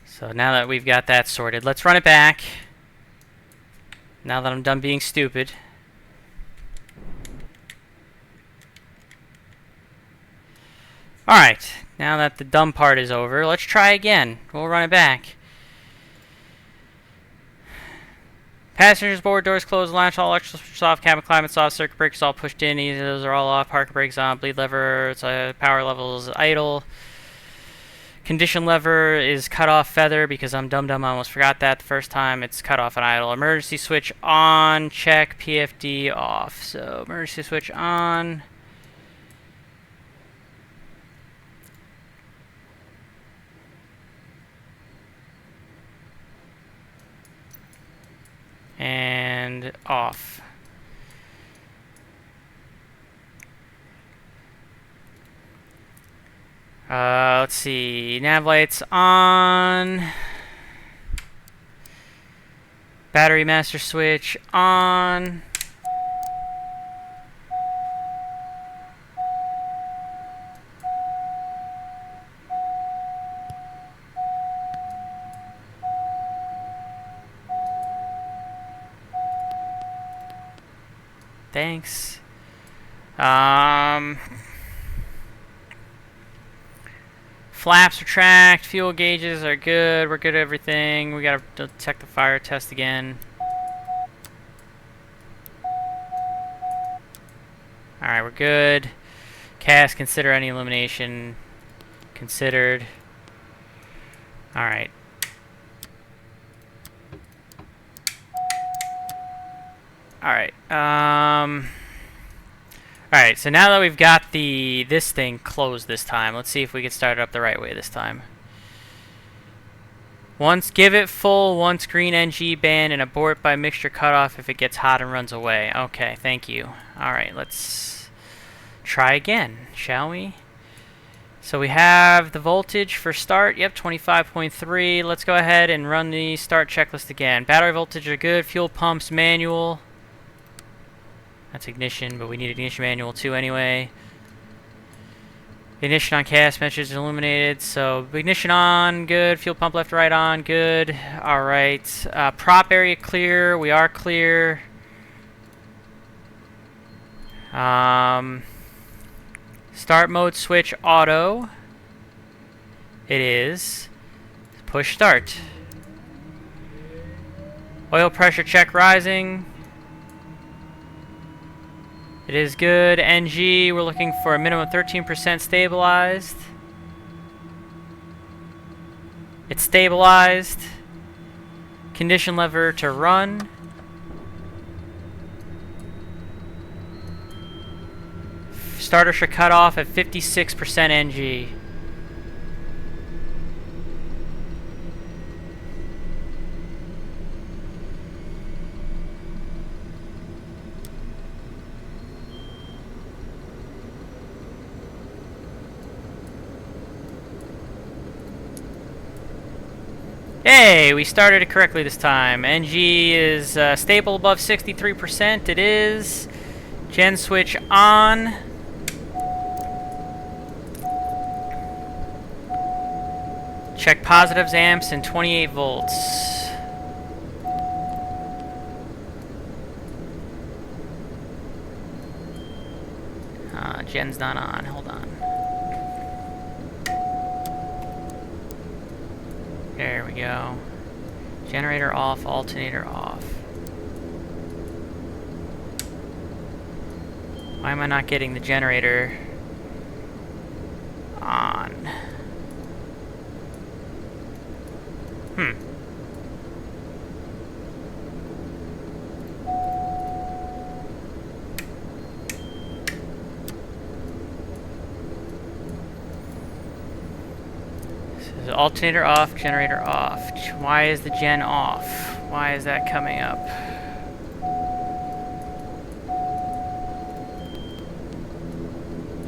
So now that we've got that sorted, let's run it back. Now that I'm done being stupid. Alright, now that the dumb part is over, let's try again. We'll run it back. Passengers board, doors closed, launch, all electrical switches off, cabin climate's off, circuit breakers all pushed in, either of those are all off, parking brakes on, bleed lever, power levels idle. Condition lever is cut off feather because I'm dumb. I almost forgot that the first time. It's cut off and idle. Emergency switch on. Check. PFD off. So emergency switch on. And off. Let's see. Nav lights on. Battery master switch on. Thanks. Flaps are tracked. Fuel gauges are good. We're good at everything. We gotta check the fire test again. Alright, we're good. Cast, consider any elimination. Considered. Alright. Alright. Alright, so now that we've got this thing closed this time, let's see if we can start it up the right way this time. Once give it full, once green NG ban, and abort by mixture cutoff if it gets hot and runs away. Okay, thank you. Alright, let's try again, shall we? So we have the voltage for start, yep, 25.3. Let's go ahead and run the start checklist again. Battery voltage are good, fuel pumps manual. That's ignition, but we need ignition manual too anyway. Ignition on cast, message illuminated, so ignition on, good. Fuel pump left, right on, good. Alright, prop area clear, we are clear. Start mode switch auto. It is. Push start. Oil pressure check rising. It is good. NG, we're looking for a minimum 13% stabilized. It's stabilized. Condition lever to run. Starter should cut off at 56% NG. Hey, we started it correctly this time. NG is stable above 63%. It is. Gen switch on. Check positives, amps, and 28 volts. Gen's not on. Hold on. There we go. Generator off, alternator off. Why am I not getting the generator on? Alternator off, generator off. Why is the gen off? Why is that coming up?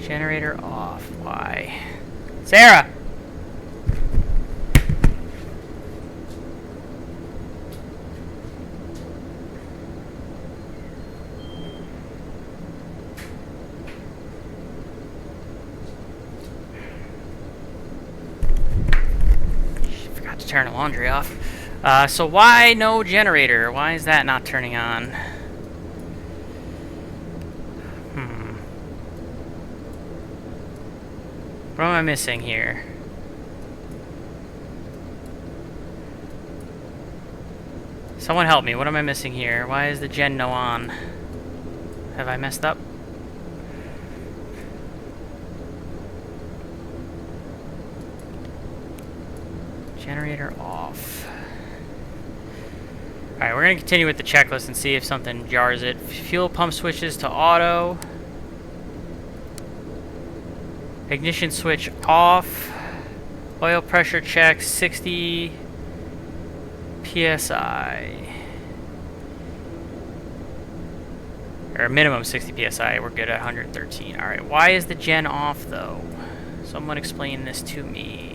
Generator off. Why? Sarah! Turn the laundry off. So why no generator? Why is that not turning on? What am I missing here? Someone help me. What am I missing here? Why is the gen no on? Have I messed up? Generator off. Alright, we're going to continue with the checklist and see if something jars it. Fuel pump switches to auto. Ignition switch off. Oil pressure check 60 PSI. Or minimum 60 PSI. We're good at 113. Alright, why is the gen off though? Someone explain this to me.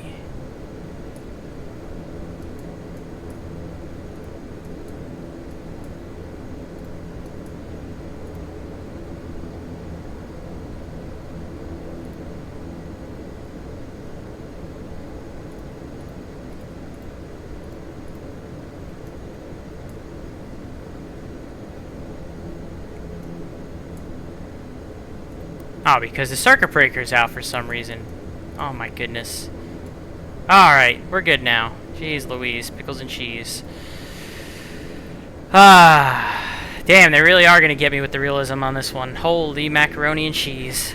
Oh, because the circuit breaker's out for some reason. Oh my goodness. Alright, we're good now. Jeez Louise, pickles and cheese. Ah, damn, they really are going to get me with the realism on this one. Holy macaroni and cheese.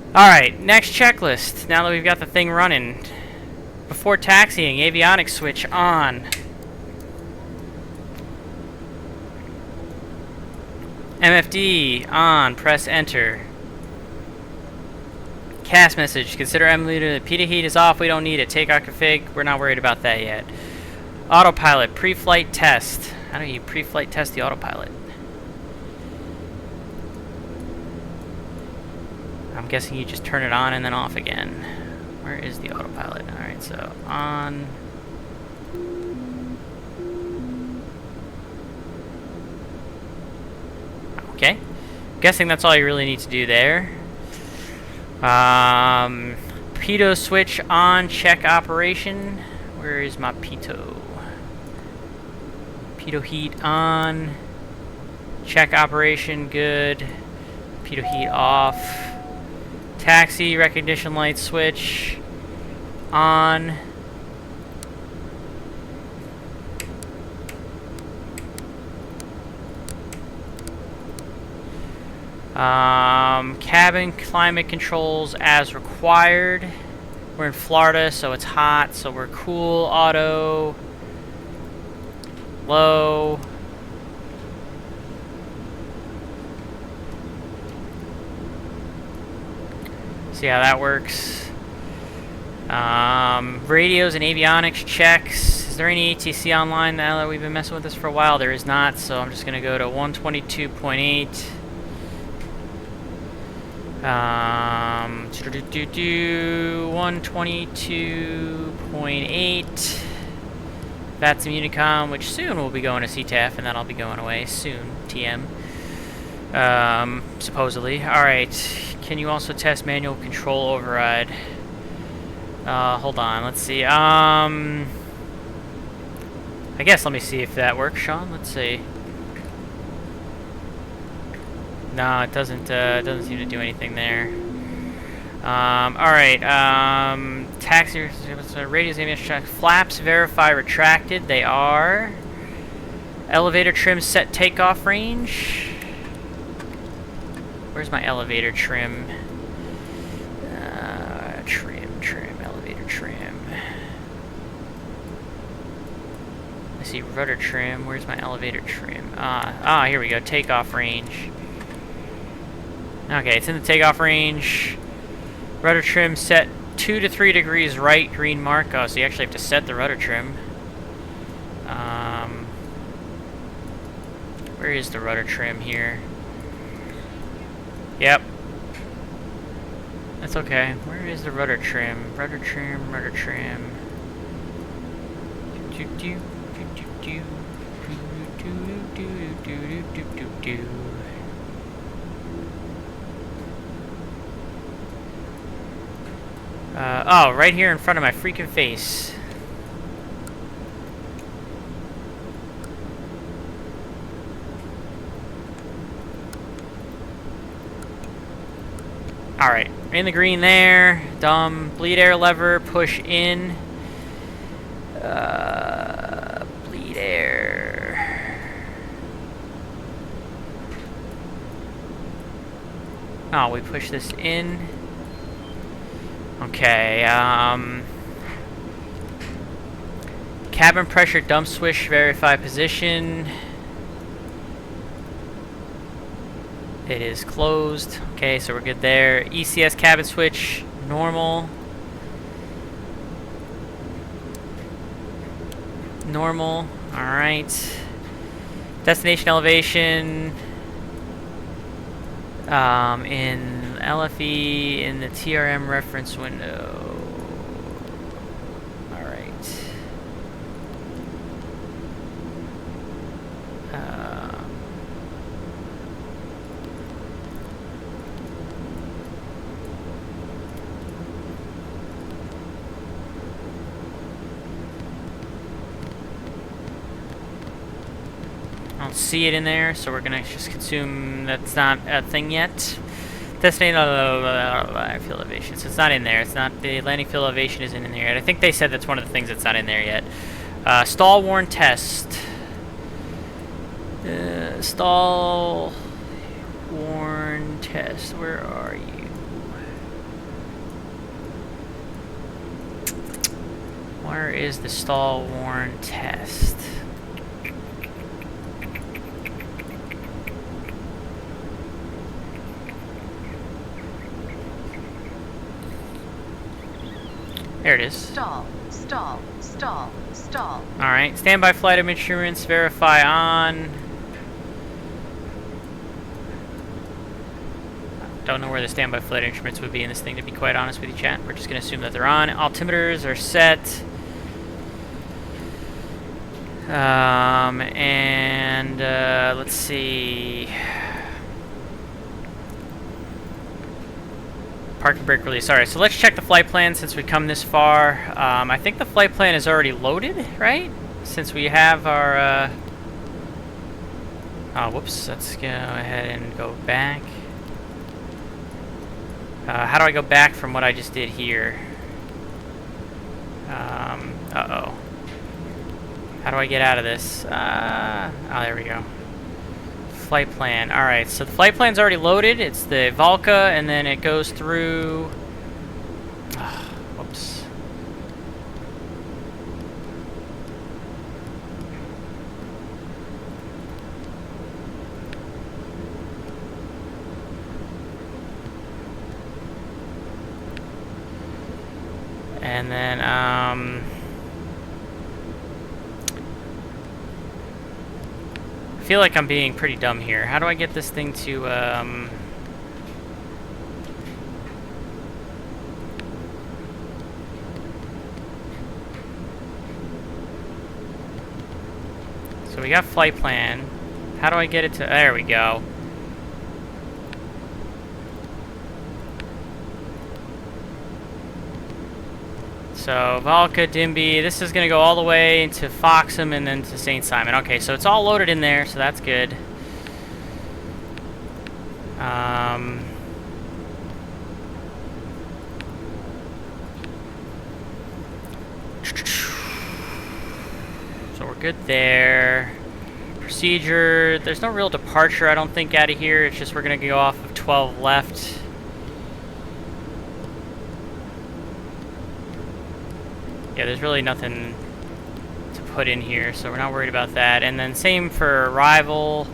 Alright, next checklist. Now that we've got the thing running. Before taxiing, avionics switch on. MFD on, press enter. Cast message, consider emulator. PITA heat is off, we don't need it. Take our config, we're not worried about that yet. Autopilot, pre-flight test. How do you pre-flight test the autopilot? I'm guessing you just turn it on and then off again. Where is the autopilot? Alright, so on. Okay. Guessing that's all you really need to do there. Pitot switch on, check operation. Where is my pitot? Pitot heat on. Check operation, good. Pitot heat off. Taxi recognition light switch on. Cabin climate controls as required. We're in Florida, so it's hot, so we're cool. Auto. Low. See how that works. Radios and avionics checks. Is there any ATC online now that we've been messing with this for a while? There is not, so I'm just going to go to 122.8. 122.8. VATSIM Unicom, which soon will be going to CTF, and then I'll be going away soon. TM. Supposedly. Alright. Can you also test manual control override? Hold on. Let's see. I guess let me see if that works, Sean. Let's see. No, it doesn't seem to do anything there. Alright, taxi, radios, avionics check. Flaps verify retracted. They are. Elevator trim set takeoff range. Where's my elevator trim? Trim, elevator trim. I see rudder trim. Where's my elevator trim? Here we go. Takeoff range. Okay, it's in the takeoff range. Rudder trim set 2 to 3 degrees right, green mark. Oh, so you actually have to set the rudder trim. Where is the rudder trim here? Yep. That's okay. Where is the rudder trim? Rudder trim, rudder trim. Do do do do do do do do do do. Oh, right here in front of my freaking face. Alright, in the green there. Dumb. Bleed air lever, push in. Bleed air. Oh, we push this in. Okay, cabin pressure dump switch, verify position. It is closed. Okay, so we're good there. ECS cabin switch, normal. Normal, alright. Destination elevation. In LFE in the TRM reference window. Alright. I don't see it in there, so we're gonna just assume that's not a thing yet. Destination field elevation. So it's not in there. It's not, the landing field elevation isn't in there yet. I think they said that's one of the things that's not in there yet. Stall worn test. Stall worn test. Where are you? Where is the stall worn test? There it is. Stall. Alright, standby flight of instruments, verify on. Don't know where the standby flight instruments would be in this thing, to be quite honest with you, chat. We're just going to assume that they're on. Altimeters are set. Let's see. Park and brake release. Alright, so let's check the flight plan since we've come this far. I think the flight plan is already loaded, right? Since we have our... Oh, whoops. Let's go ahead and go back. How do I go back from what I just did here? Uh-oh. How do I get out of this? Oh, there we go. Flight plan. Alright, so the flight plan's already loaded. It's the Valka, and then it goes through... whoops. And then, I feel like I'm being pretty dumb here. How do I get this thing to, So we got flight plan. How do I get it to... There we go. So, Valka, Dimby, this is going to go all the way into Foxham and then to St. Simon. Okay, so it's all loaded in there, so that's good. So we're good there. Procedure, there's no real departure, I don't think, out of here. It's just we're going to go off of 12 left. Yeah, there's really nothing to put in here, so we're not worried about that. And then same for arrival.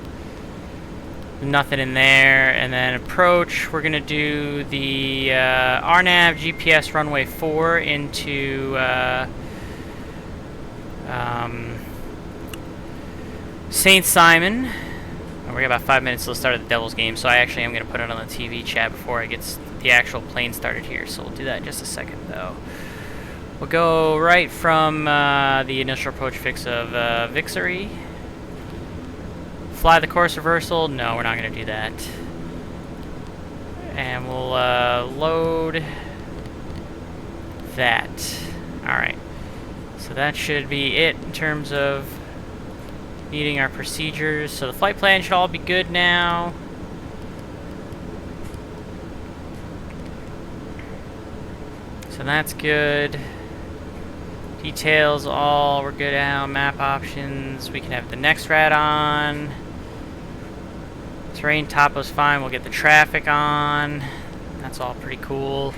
Nothing in there. And then approach, we're going to do the RNAV GPS runway 4 into St. Simon. And we got about 5 minutes till the start of the Devils game, so I actually am going to put it on the TV chat before I get the actual plane started here. So we'll do that in just a second, though. We'll go right from the initial approach fix of Vixery. Fly the course reversal. No, we're not going to do that. And we'll load that. Alright. So that should be it in terms of meeting our procedures. So the flight plan should all be good now. So that's good. Details all, we're good now. Map options, we can have the next rad on. Terrain topo's fine, we'll get the traffic on. That's all pretty cool.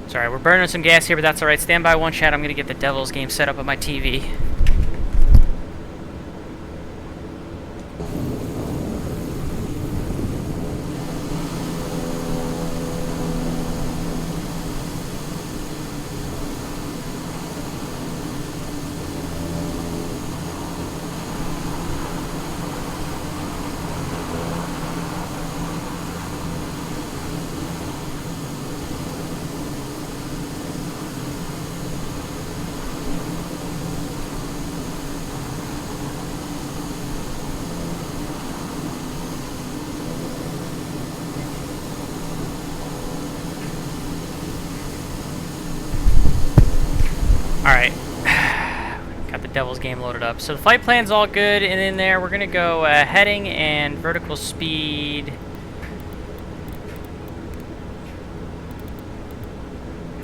Sorry, we're burning some gas here, but that's alright. Stand by one chat, I'm gonna get the Devils game set up on my TV. Devil's game loaded up. So the flight plan's all good, and in there we're gonna go heading and vertical speed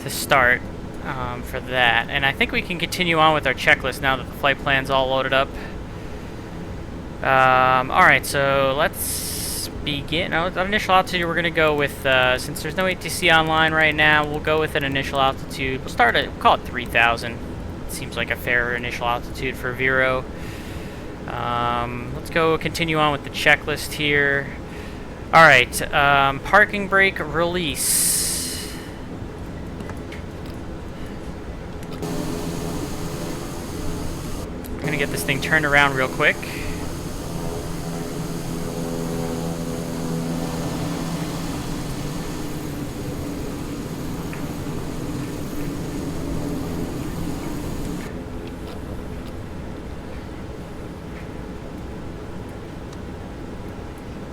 to start for that. And I think we can continue on with our checklist now that the flight plan's all loaded up. Alright, so let's begin. Now, the initial altitude we're gonna go with, since there's no ATC online right now, we'll go with an initial altitude. We'll start at, we'll call it 3,000. Seems like a fair initial altitude for Vero. Let's go continue on with the checklist here. Alright, parking brake release. I'm gonna get this thing turned around real quick.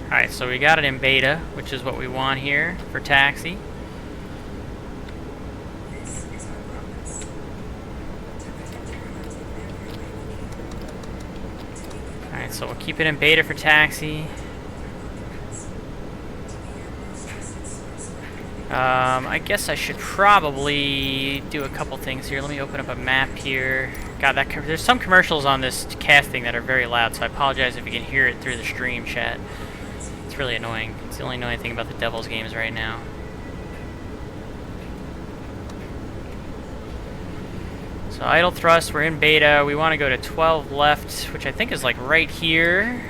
Alright, so we got it in beta, which is what we want here for taxi. Alright, so we'll keep it in beta for taxi. I guess I should probably do a couple things here. Let me open up a map here. God, there's some commercials on this casting that are very loud, so I apologize if you can hear it through the stream chat. It's really annoying. It's the only annoying thing about the Devil's games right now. So idle thrust, we're in beta. We want to go to 12 left, which I think is like right here.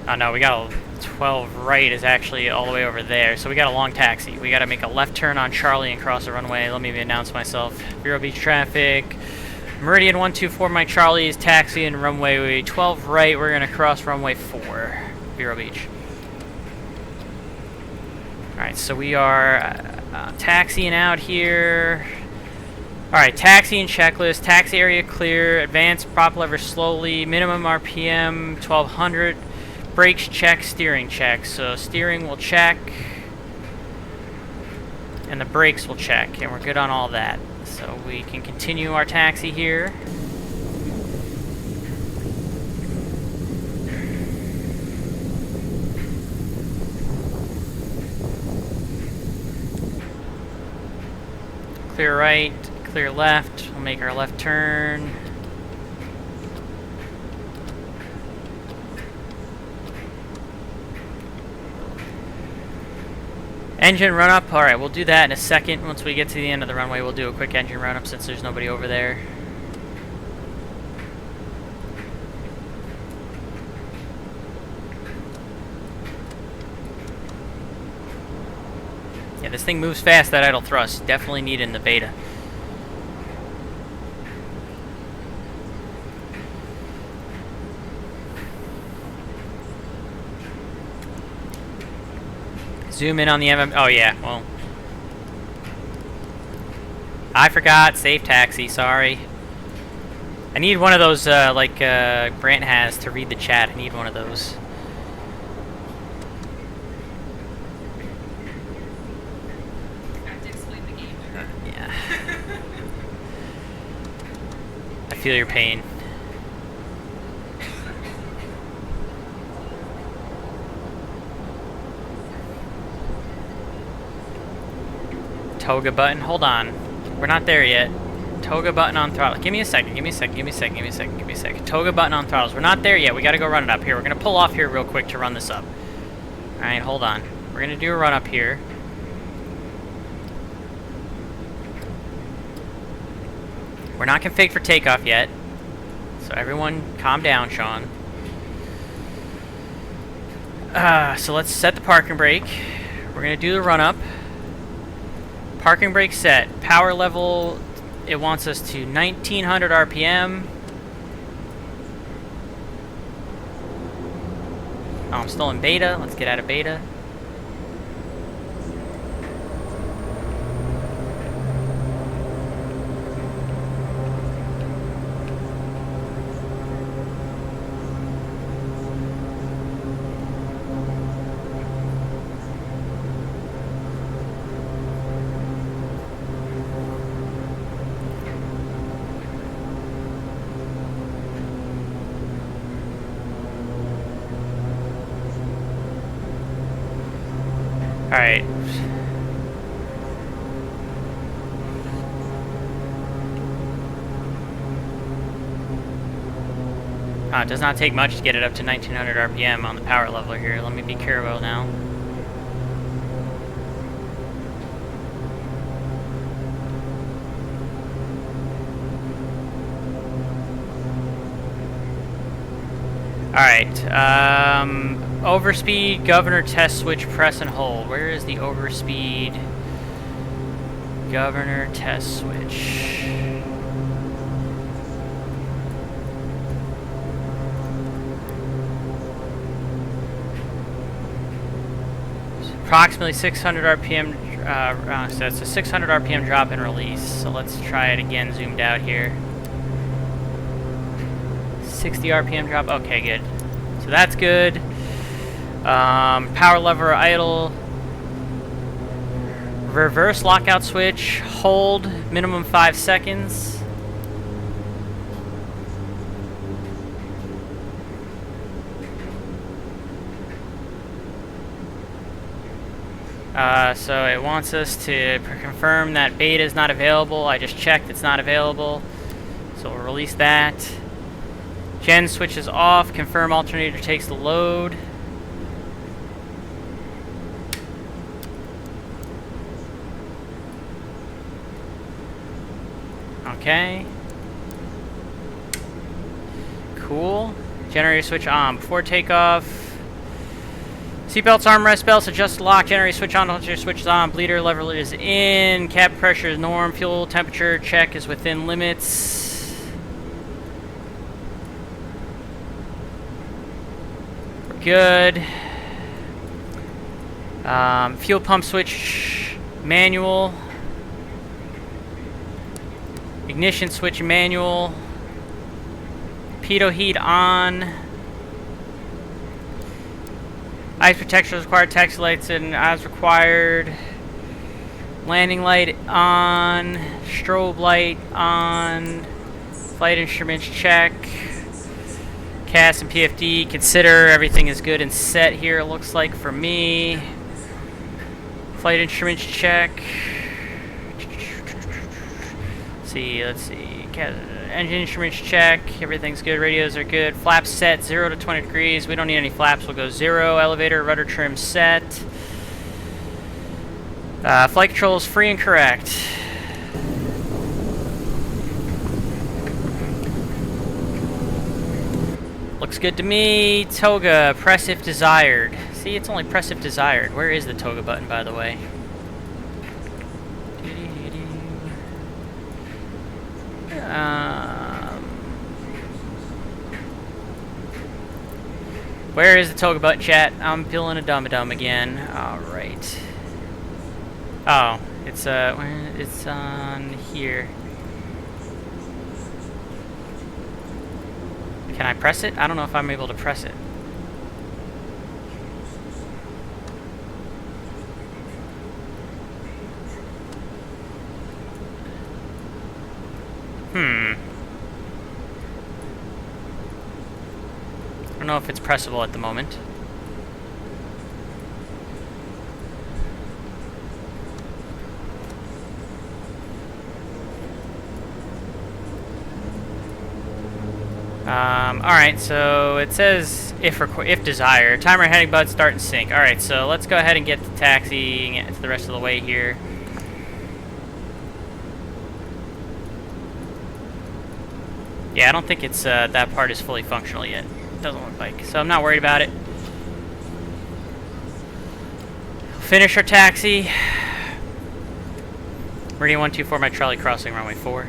Oh no, we got a 12 right is actually all the way over there. So we got a long taxi. We got to make a left turn on Charlie and cross the runway. Let me announce myself. Vero Beach traffic. Meridian 124, Mike Charlie is taxi and runway 12 right. We're going to cross runway 4, Vero Beach. Alright, so we are taxiing out here. Alright, taxi and checklist. Taxi area clear. Advance prop lever slowly. Minimum RPM 1200. Brakes check, steering check. So steering will check. And the brakes will check. And we're good on all that. So we can continue our taxi here. Clear right, clear left. We'll make our left turn. Engine run up. Alright, we'll do that in a second. Once we get to the end of the runway, we'll do a quick engine run up since there's nobody over there. Yeah, this thing moves fast, that idle thrust. Definitely need it in the beta. Zoom in on the MM. Oh yeah, well. I forgot. Safe taxi, sorry. I need one of those, like Brant has to read the chat. I need one of those. Yeah. I feel your pain. Toga button. Hold on. We're not there yet. Toga button on throttle. Give me a second. Give me a second. Give me a second. Give me a second. Give me a second. Toga button on throttles. We're not there yet. We got to go run it up here. We're going to pull off here real quick to run this up. Alright, hold on. We're going to do a run up here. We're not configured for takeoff yet. So everyone calm down, Sean. So let's set the parking brake. We're going to do the run up. Parking brake set. Power level, it wants us to 1900 RPM. Oh, I'm still in beta. Let's get out of beta. It does not take much to get it up to 1900 RPM on the power leveler here. Let me be careful now. Alright, overspeed, governor, test switch, press and hold. Where is the overspeed, governor, test switch? It's approximately 600 RPM, so it's a 600 RPM drop and release. So let's try it again, zoomed out here. 60 RPM drop. Okay, good. So that's good. Power lever idle. Reverse lockout switch. Hold minimum 5 seconds. So it wants us to confirm that beta is not available. I just checked, it's not available. So we'll release that. Gen switch is off. Confirm alternator takes the load. Okay. Cool. Generator switch on before takeoff. Seatbelts, armrest belts, adjust lock. Generator switch on. Alternator switch is on. Bleeder lever is in. Cab pressure is norm. Fuel temperature check is within limits. Good. Fuel pump switch manual. Ignition switch manual. Pitot heat on. Ice protection is required. Taxi lights and as required. Landing light on. Strobe light on. Flight instruments check. CAS and PFD, consider everything is good and set here, it looks like for me. Flight instruments check. Let's see. Engine instruments check, everything's good, radios are good. Flaps set, 0 to 20 degrees. We don't need any flaps, we'll go 0. Elevator, rudder trim set. Flight controls free and correct. Looks good to me. Toga, press if desired. See, it's only press if desired. Where is the toga button, by the way? Where is the toga button, chat? I'm feeling a dum-a-dum again. Alright. Oh, it's on here. Can I press it? I don't know if I'm able to press it. I don't know if it's pressable at the moment. Alright, so it says if desired. Timer, heading bud, start and sync. Alright, so let's go ahead and get the taxi and get the rest of the way here. Yeah, I don't think it's that part is fully functional yet. It doesn't look like. So I'm not worried about it. Finish our taxi. Meridian 124, my trolley crossing runway 4.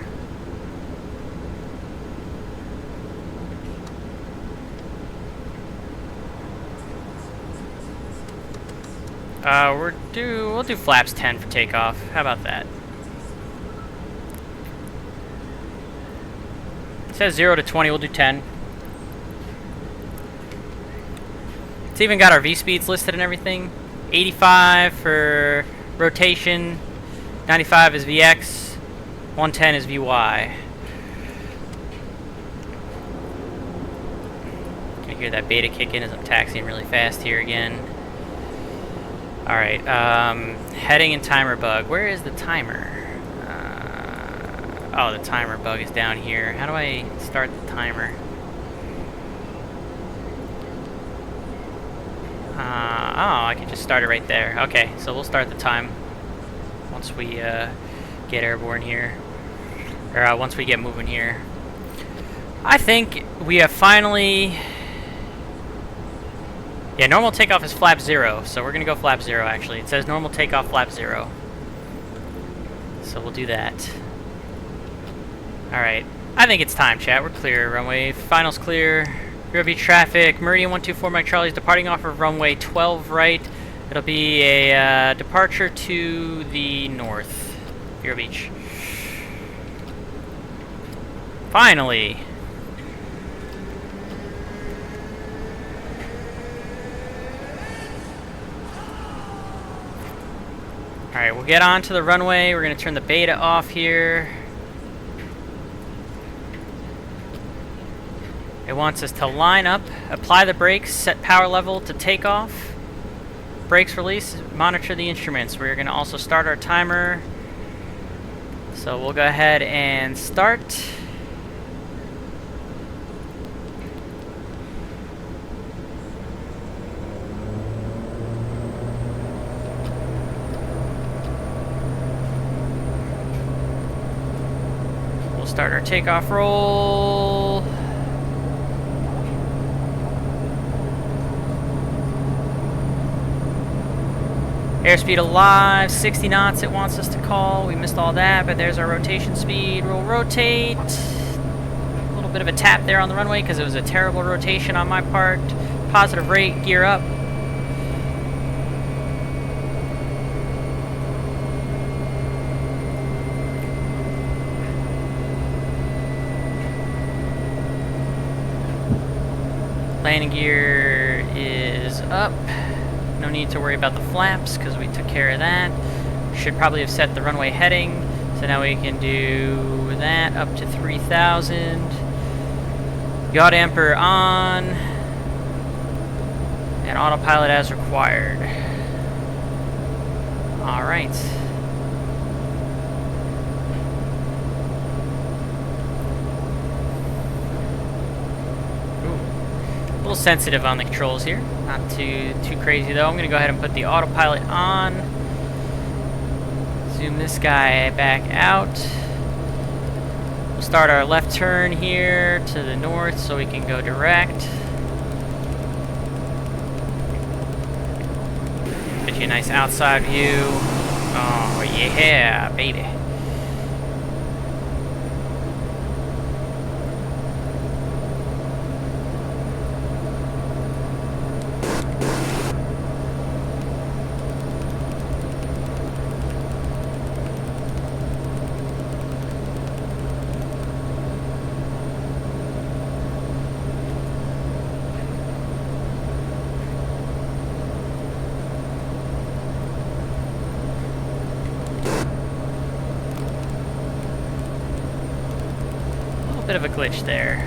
We'll do flaps 10 for takeoff. How about that? It says 0 to 20, we'll do 10. It's even got our V-speeds listed and everything. 85 for rotation, 95 is VX, 110 is VY. Can you hear that beta kick in as I'm taxiing really fast here again? Alright, heading and timer bug. Where is the timer? Oh, the timer bug is down here. How do I start the timer? Oh, I can just start it right there. Okay, so we'll start the time once we get airborne here. Or once we get moving here. I think we have finally... Yeah, normal takeoff is flap 0, so we're going to go flap 0 actually. It says normal takeoff flap 0. So we'll do that. Alright, I think it's time, chat. We're clear. Runway finals clear. VRB traffic, Meridian 124 Mike Charlie's departing off of runway 12 right. It'll be a departure to the north. Vero Beach. Finally! Alright, we'll get on to the runway. We're going to turn the beta off here. It wants us to line up, apply the brakes, set power level to takeoff. Brakes release, monitor the instruments. We're going to also start our timer. So we'll go ahead and start. We'll start our takeoff roll. Airspeed alive, 60 knots it wants us to call. We missed all that, but there's our rotation speed. We'll rotate. A little bit of a tap there on the runway because it was a terrible rotation on my part. Positive rate, gear up. Landing gear is up. No need to worry about the flaps because we took care of that. Should probably have set the runway heading. So now we can do that up to 3,000. Yaw damper on. And autopilot as required. Alright. A little sensitive on the controls here. Not too crazy though. I'm going to go ahead and put the autopilot on. Zoom this guy back out. We'll start our left turn here to the north so we can go direct. Get you a nice outside view. Oh yeah, baby. Bit of a glitch there.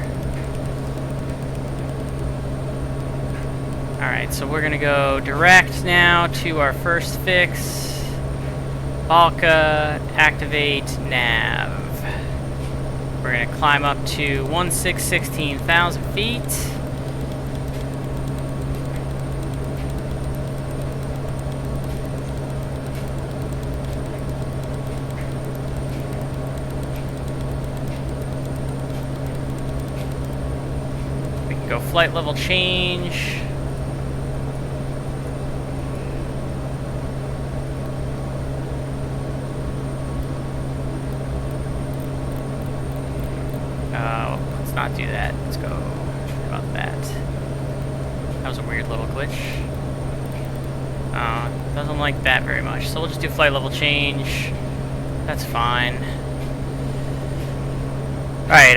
Alright, so we're gonna go direct now to our first fix. Balka, activate nav. We're gonna climb up to 16,000 feet. Go flight level change. Let's not do that. Let's go about that. That was a weird little glitch. Doesn't like that very much. So we'll just do flight level change. That's fine. Alright,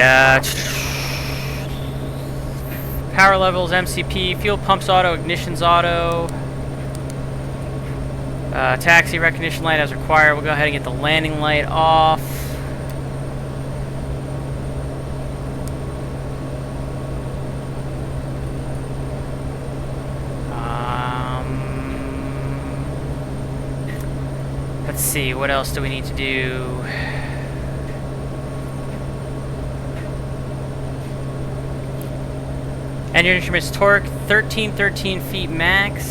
power levels, MCP, fuel pumps auto, ignitions auto. Taxi recognition light as required. We'll go ahead and get the landing light off. Let's see, what else do we need to do? Engine instruments torque 13 feet max.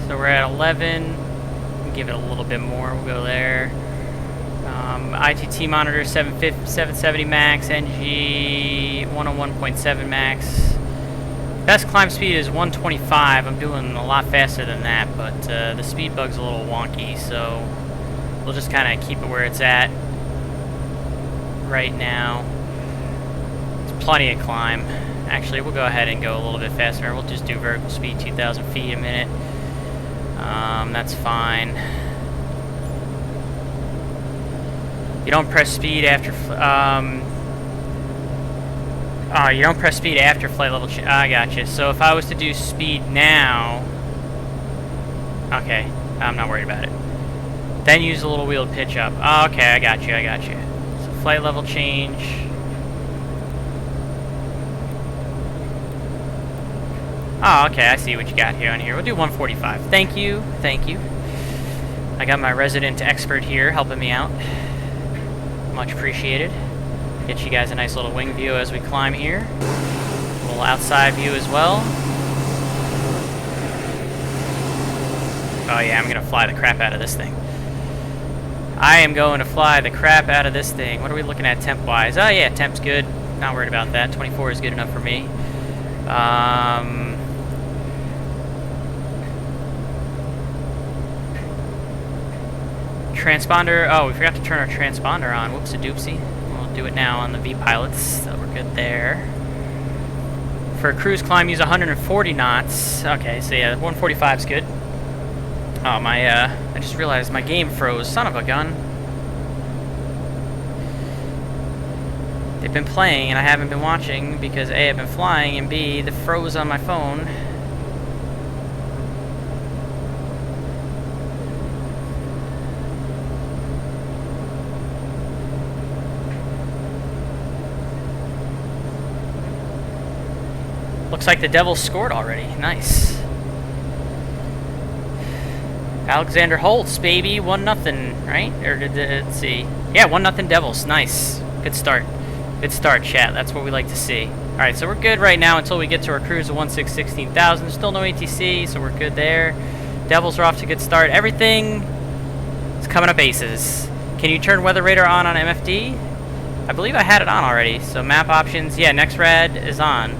So we're at 11. We'll give it a little bit more. We'll go there. ITT monitor 770 max. NG 101.7 max. Best climb speed is 125. I'm doing a lot faster than that, but the speed bug's a little wonky, so we'll just kind of keep it where it's at right now. It's plenty of climb. Actually, we'll go ahead and go a little bit faster. We'll just do vertical speed, 2,000 feet a minute. That's fine. You don't press speed after. You don't press speed after flight level. I gotcha. So if I was to do speed now, okay, I'm not worried about it. Then use a little wheel to pitch up. Oh, okay, I got you. I got you. So flight level change. Oh, okay, I see what you got here on here. We'll do 145. Thank you, thank you. I got my resident expert here helping me out. Much appreciated. Get you guys a nice little wing view as we climb here. A little outside view as well. Oh yeah, I'm gonna fly the crap out of this thing. I am going to fly the crap out of this thing. What are we looking at temp-wise? Oh yeah, temp's good. Not worried about that. 24 is good enough for me. Transponder. Oh, we forgot to turn our transponder on. Whoops-a-doopsie. We'll do it now on the V-pilots, so we're good there. For a cruise climb, use 140 knots. Okay, so yeah, 145 is good. Oh, I just realized my game froze. Son of a gun. They've been playing and I haven't been watching because A, I've been flying, and B, the froze on my phone. Looks like the Devils scored already. Nice. Alexander Holtz, baby. 1-0, right? Or let's see. Yeah, 1-0 Devils. Nice. Good start. Good start, chat. That's what we like to see. Alright, so we're good right now until we get to our cruise of 16,000. Still no ATC, so we're good there. Devils are off to a good start. Everything is coming up aces. Can you turn weather radar on MFD? I believe I had it on already. So map options. Yeah, NextRad is on.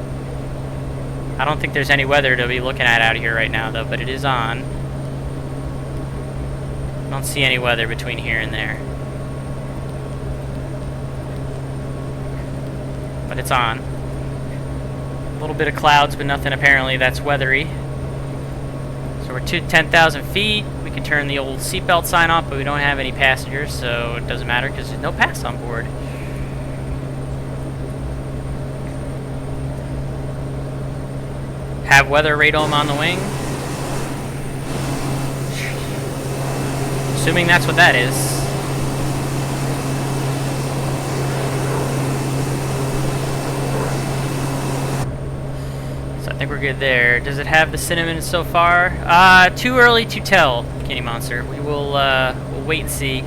I don't think there's any weather to be looking at out here right now, though, but it is on. I don't see any weather between here and there. But it's on. A little bit of clouds, but nothing apparently that's weathery. So we're to 10,000 feet. We can turn the old seatbelt sign off, but we don't have any passengers, so it doesn't matter because there's no pass on board. Have weather radome on the wing. Assuming that's what that is. So I think we're good there. Does it have the cinnamon so far? Too early to tell, Kitty Monster. We will we'll wait and see.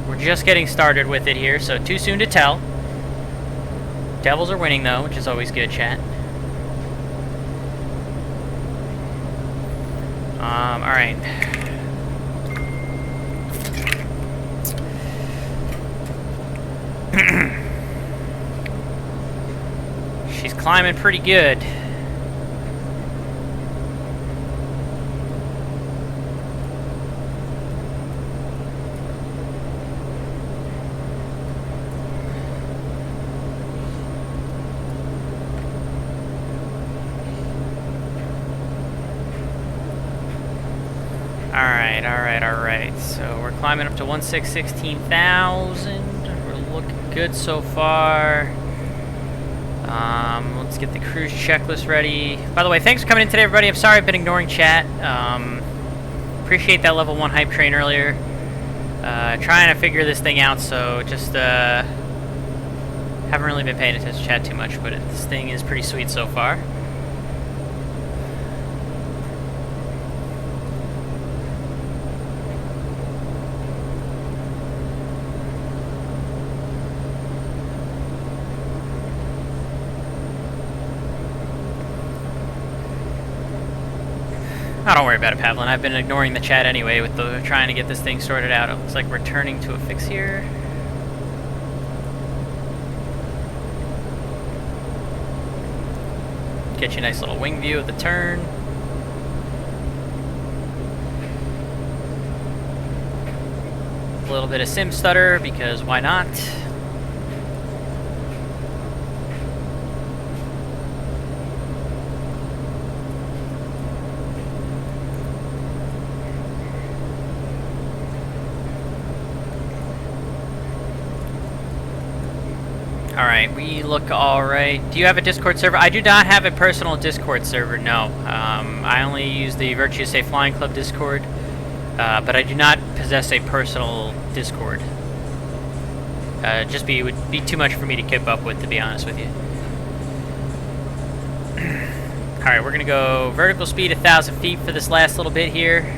We're just getting started with it here, so too soon to tell. Devils are winning though, which is always good, chat. Alright. She's climbing pretty good. Alright. So we're climbing up to 16,000. We're looking good so far. Let's get the cruise checklist ready. By the way, thanks for coming in today, everybody. I'm sorry I've been ignoring chat. Appreciate that level 1 hype train earlier. Trying to figure this thing out, so just haven't really been paying attention to chat too much, but this thing is pretty sweet so far. Oh, don't worry about it, Pavlin. I've been ignoring the chat anyway with the trying to get this thing sorted out. It looks like we're turning to a fix here. Get you a nice little wing view of the turn. A little bit of sim stutter, because why not? Alright, we look alright. Do you have a Discord server? I do not have a personal Discord server, no. I only use the Virtue Say Flying Club Discord, but I do not possess a personal Discord. It would be too much for me to keep up with, to be honest with you. Alright, we're gonna go vertical speed 1,000 feet for this last little bit here.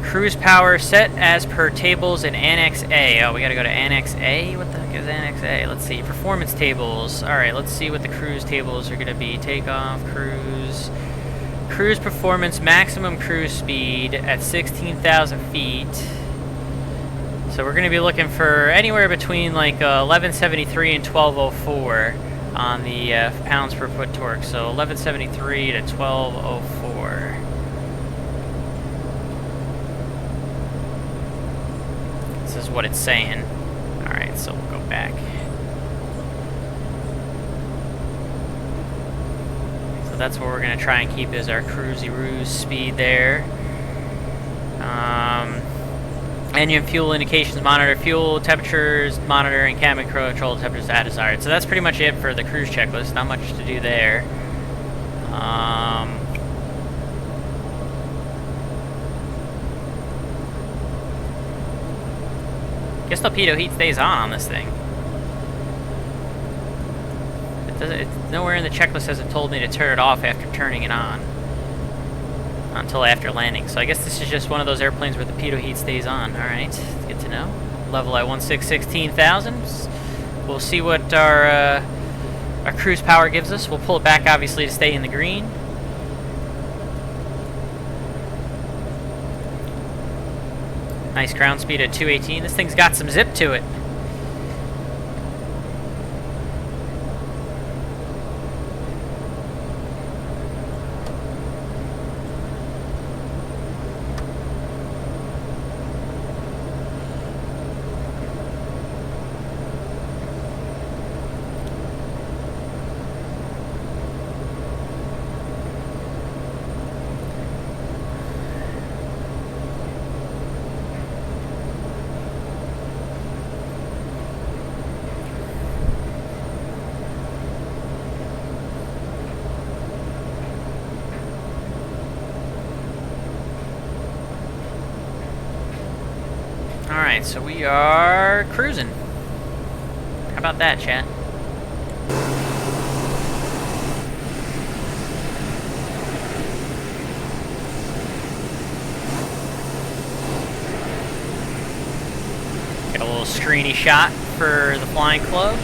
Cruise power set as per tables in Annex A. Oh, we gotta go to Annex A? What the heck is Annex A? Let's see. Performance tables. Alright, let's see what the cruise tables are gonna be. Takeoff, cruise. Cruise performance, maximum cruise speed at 16,000 feet. So we're gonna be looking for anywhere between like 1173 and 1204 on the pounds per foot torque. So 1173 to 1204. This is what it's saying. Alright, so we'll go back. So that's what we're going to try and keep as our cruisy-ruse speed there. Engine fuel indications monitor, fuel temperatures monitor, and cabin control temperatures as desired. So that's pretty much it for the cruise checklist. Not much to do there. Guess the pitot heat stays on this thing. It's nowhere in the checklist has it told me to turn it off after turning it on until after landing. So I guess this is just one of those airplanes where the pitot heat stays on. All right, good to know. Level at 16,000. We'll see what our cruise power gives us. We'll pull it back obviously to stay in the green. Nice ground speed at 218. This thing's got some zip to it. Alright, so we are cruising. How about that, chat? Get a little screeny shot for the Flying Club.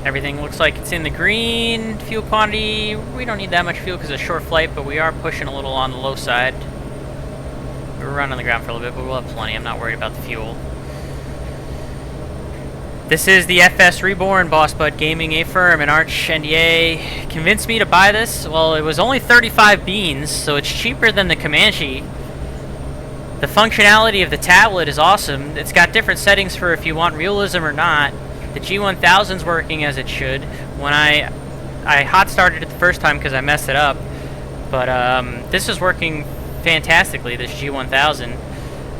Everything looks like it's in the green. Fuel quantity, we don't need that much fuel because it's a short flight, but we are pushing a little on the low side. We're running on the ground for a little bit, but we'll have plenty. I'm not worried about the fuel. This is the FS Reborn, Boss Bud Gaming, a firm, and Arch NDA convinced me to buy this. Well, it was only 35 beans, so it's cheaper than the Comanche. The functionality of the tablet is awesome. It's got different settings for if you want realism or not. The G1000's working as it should. When I hot started it the first time because I messed it up, but this is working fantastically. This G1000.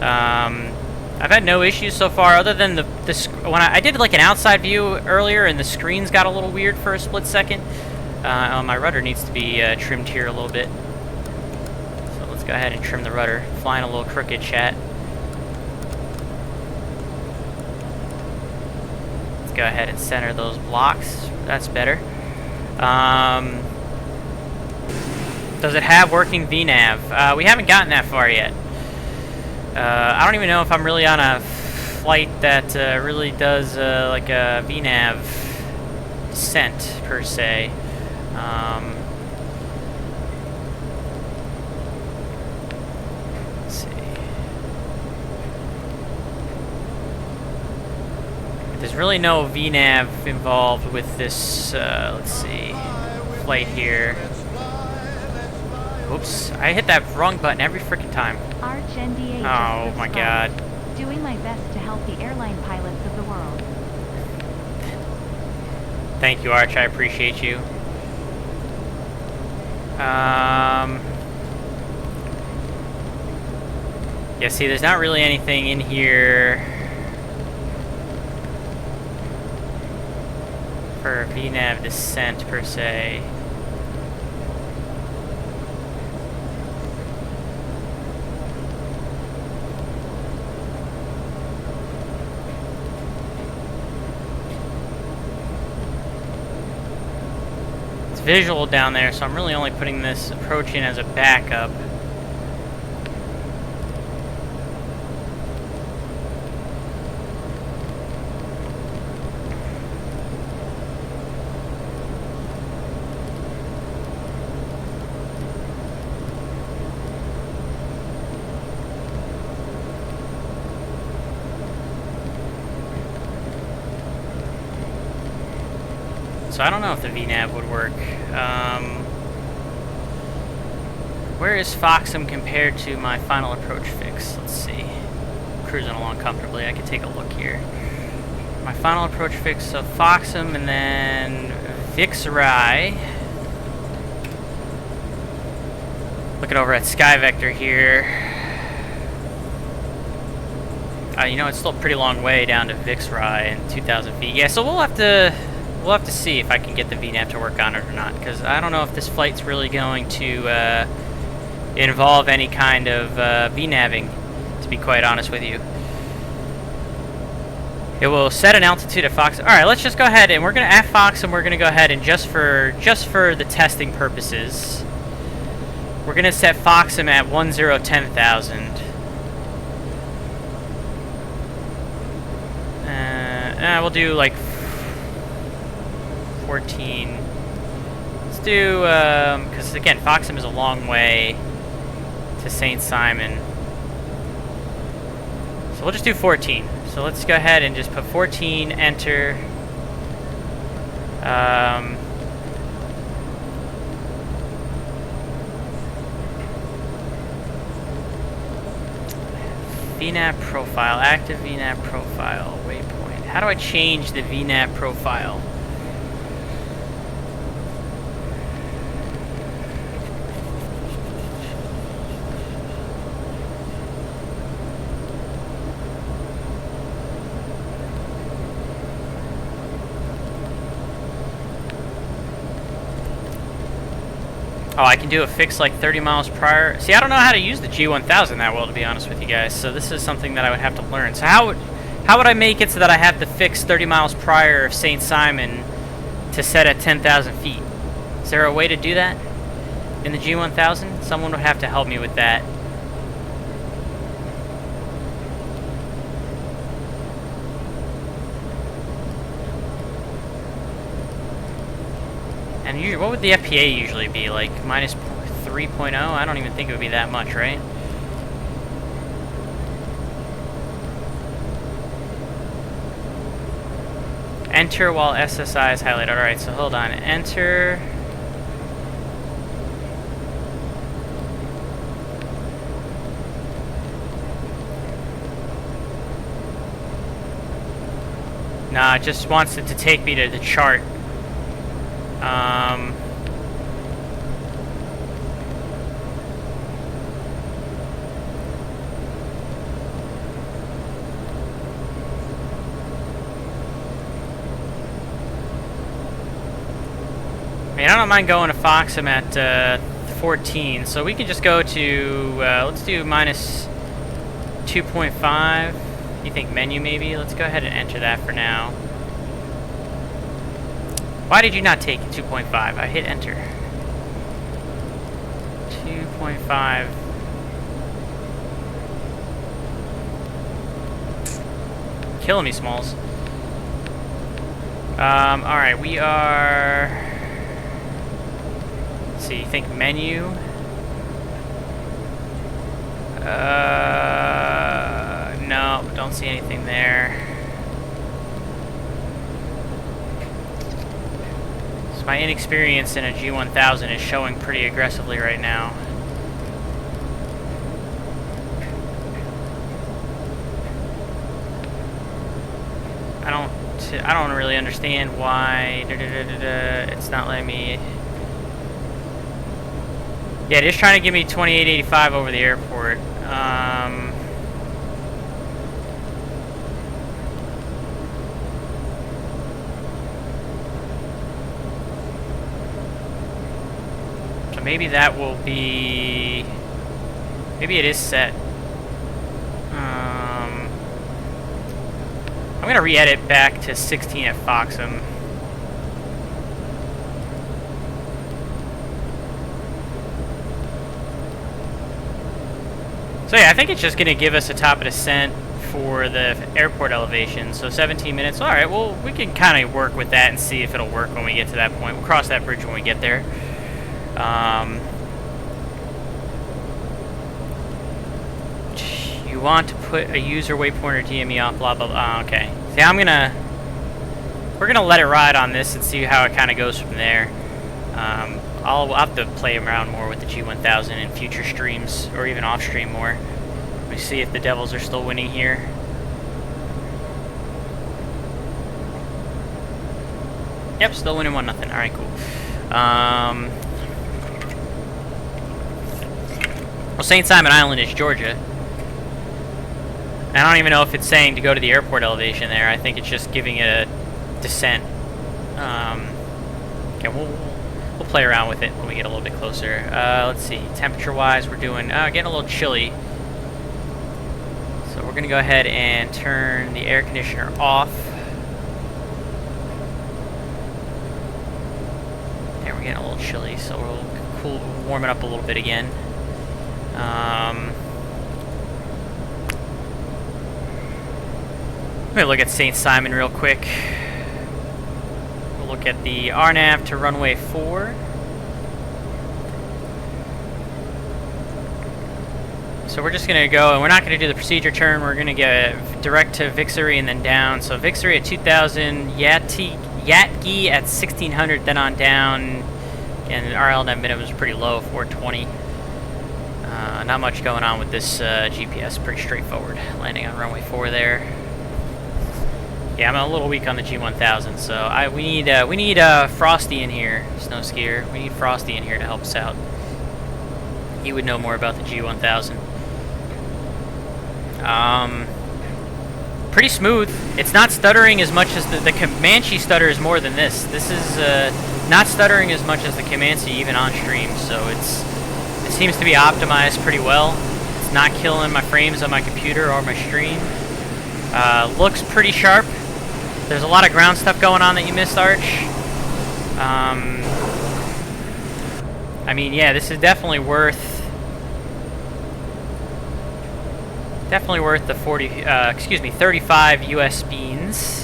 I've had no issues so far, other than when I did like an outside view earlier, and the screens got a little weird for a split second. My rudder needs to be trimmed here a little bit. Let's go ahead and trim the rudder. Flying a little crooked, chat. Let's go ahead and center those blocks. That's better. Does it have working VNav? We haven't gotten that far yet. I don't even know if I'm really on a flight that really does like a VNav descent per se. Let's see. There's really no VNav involved with this. Let's see, flight here. Oops, I hit that wrong button every freaking time. Arch NDA just Oh my god. subscribed. Doing my best to help the airline pilots of the world. Thank you, Arch. I appreciate you. Yeah, see, there's not really anything in here for VNav descent per se. It's visual down there, so I'm really only putting this approach in as a backup. So I don't know if the VNav would work. Where is FOXM compared to my final approach fix? Let's see. Cruising along comfortably. I can take a look here. My final approach fix, so FOXM and then VixRI. Looking over at SkyVector here. You know, it's still a pretty long way down to VixRI and 2,000 feet. Yeah, so we'll have to see if I can get the VNav to work on it or not, because I don't know if this flight's really going to involve any kind of VNaving, to be quite honest with you. It will set an altitude at Fox. All right, let's just go ahead and we're gonna at Fox, and we're gonna go ahead and just for the testing purposes, we're gonna set FOXM at 1010,000. We'll do like 14. Let's do, because again, FOXM is a long way to St. Simon. So we'll just do 14. So let's go ahead and just put 14, enter. VNAV profile, active VNAV profile, waypoint. How do I change the VNAV profile? Oh, I can do a fix like 30 miles prior. See, I don't know how to use the G1000 that well, to be honest with you guys. So this is something that I would have to learn. So how would I make it so that I have the fix 30 miles prior of St. Simon to set at 10,000 feet? Is there a way to do that in the G1000? Someone would have to help me with that. And usually, what would the FPA usually be? Like minus 3.0? I don't even think it would be that much, right? Enter while SSI is highlighted. Alright, so hold on. Enter. Nah, it just wants it to take me to the chart. I mean, I don't mind going to FOXM at 14, so we can just go to, let's do minus 2.5. You think menu maybe? Let's go ahead and enter that for now. Why did you not take 2.5? I hit enter. 2.5. Killing me, Smalls. Alright, we are... Let's see, you think menu? No, don't see anything there. So my inexperience in a G1000 is showing pretty aggressively right now. I don't really understand why it's not letting me. Yeah, it is trying to give me 2885 over the airport. So maybe that will be. Maybe it is set. I'm gonna re-edit back to 16 at VATSIM. So yeah, I think it's just gonna give us a top of descent for the airport elevation. So 17 minutes. All right, well we can kind of work with that and see if it'll work when we get to that point. We'll cross that bridge when we get there. You want to put a user waypoint or DME off, blah blah blah. Okay. See, we're gonna let it ride on this and see how it kind of goes from there. I'll have to play around more with the G1000 in future streams, or even off stream more. Let me see if the Devils are still winning here. Yep, still winning 1-0. All right, cool. Well, St. Simon Island is Georgia. I don't even know if it's saying to go to the airport elevation there. I think it's just giving it a descent. Okay, we'll play around with it when we get a little bit closer. Let's see, temperature-wise, we're doing getting a little chilly. So we're gonna go ahead and turn the air conditioner off. There, we're getting a little chilly, so we'll warm it up a little bit again. Let me look at St. Simon real quick. We'll look at the RNAV to runway 4. So we're just going to go, and we're not going to do the procedure turn. We're going to get direct to Vixery and then down. So Vixery at 2000, Yatgi at 1600, then on down. And our LNAV minimum is pretty low, 420. Not much going on with this GPS, pretty straightforward. Landing on runway 4 there. Yeah, I'm a little weak on the G1000, so we need Frosty in here, snow skier. We need Frosty in here to help us out. He would know more about the G1000. Pretty smooth. It's not stuttering as much as the Comanche stutters more than this. This is not stuttering as much as the Comanche even on stream, so it seems to be optimized pretty well. It's not killing my frames on my computer or my stream. Looks pretty sharp. There's a lot of ground stuff going on that you missed, Arch. I mean, yeah, this is definitely worth the 35 US beans.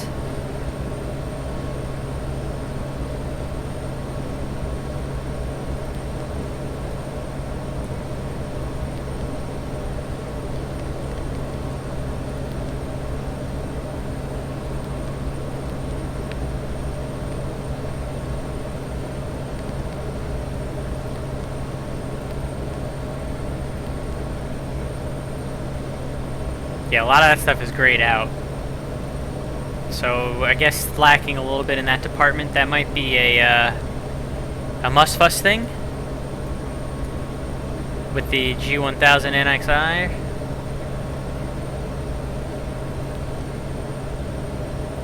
Yeah, a lot of that stuff is grayed out. So I guess lacking a little bit in that department. That might be a must-fuss thing with the G1000 NXI.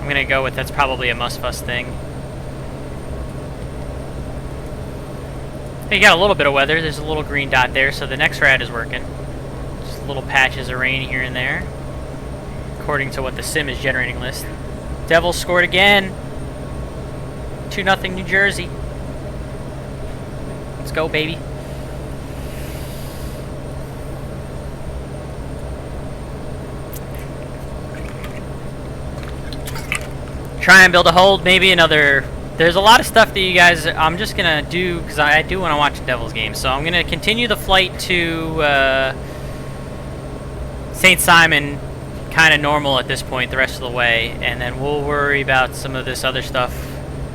I'm gonna go with that's probably a must-fuss thing. You got a little bit of weather. There's a little green dot there, so the next rad is working. Just little patches of rain here and there, according to what the sim is generating list. Devils scored again. 2-0 New Jersey. Let's go, baby. Try and build a hold, maybe another. There's a lot of stuff that you guys, I'm just gonna do because I do want to watch the Devils game. So I'm gonna continue the flight to St. Simon, kind of normal at this point the rest of the way, and then we'll worry about some of this other stuff.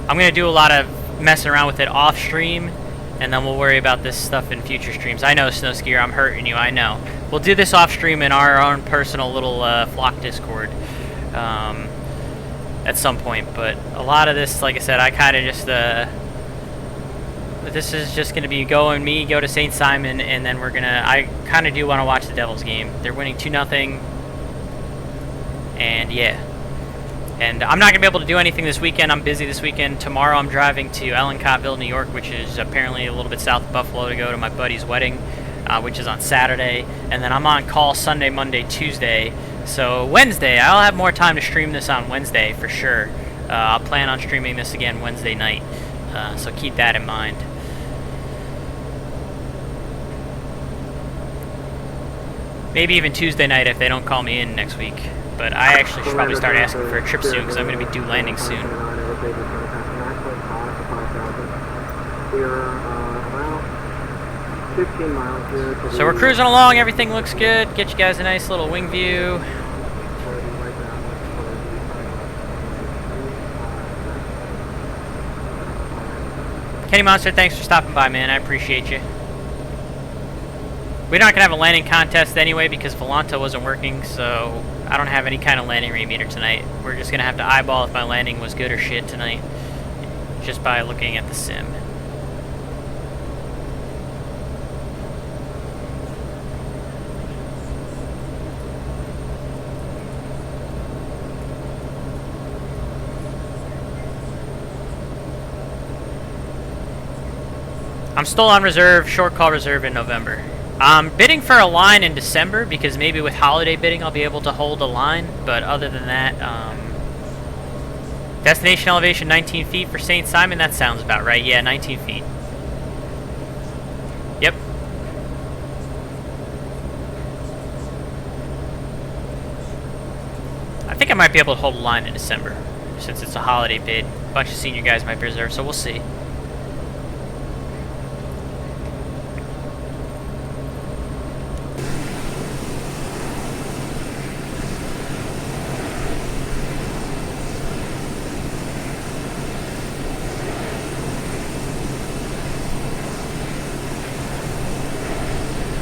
I'm gonna do a lot of messing around with it off stream, and then we'll worry about this stuff in future streams. I know, Snow Skier, I'm hurting you. I know. We'll do this off stream in our own personal little flock Discord. At some point, but a lot of this, like I said, I kind of just this is just gonna be go to St. Simon, and then I kind of do want to watch the Devils game. They're winning 2-0, and yeah, and I'm not gonna be able to do anything this weekend. I'm busy this weekend. Tomorrow I'm driving to Ellicottville, New York, which is apparently a little bit south of Buffalo, to go to my buddy's wedding, which is on Saturday, and then I'm on call Sunday, Monday, Tuesday. So Wednesday, I'll have more time to stream this on Wednesday for sure. I'll plan on streaming this again Wednesday night, so keep that in mind. Maybe even Tuesday night if they don't call me in next week. But I actually should probably start asking for a trip soon because I'm going to be due landing soon. So we're cruising along, everything looks good. Get you guys a nice little wing view. Kenny Monster, thanks for stopping by, man. I appreciate you. We're not going to have a landing contest anyway because Volanta wasn't working, so I don't have any kind of landing rate meter tonight. We're just going to have to eyeball if my landing was good or shit tonight, just by looking at the sim. I'm still on reserve, short call reserve in November. I'm bidding for a line in December because maybe with holiday bidding I'll be able to hold a line, but other than that, destination elevation 19 feet for St. Simon, that sounds about right. Yeah, 19 feet. Yep. I think I might be able to hold a line in December since it's a holiday bid. A bunch of senior guys might be reserved, so we'll see.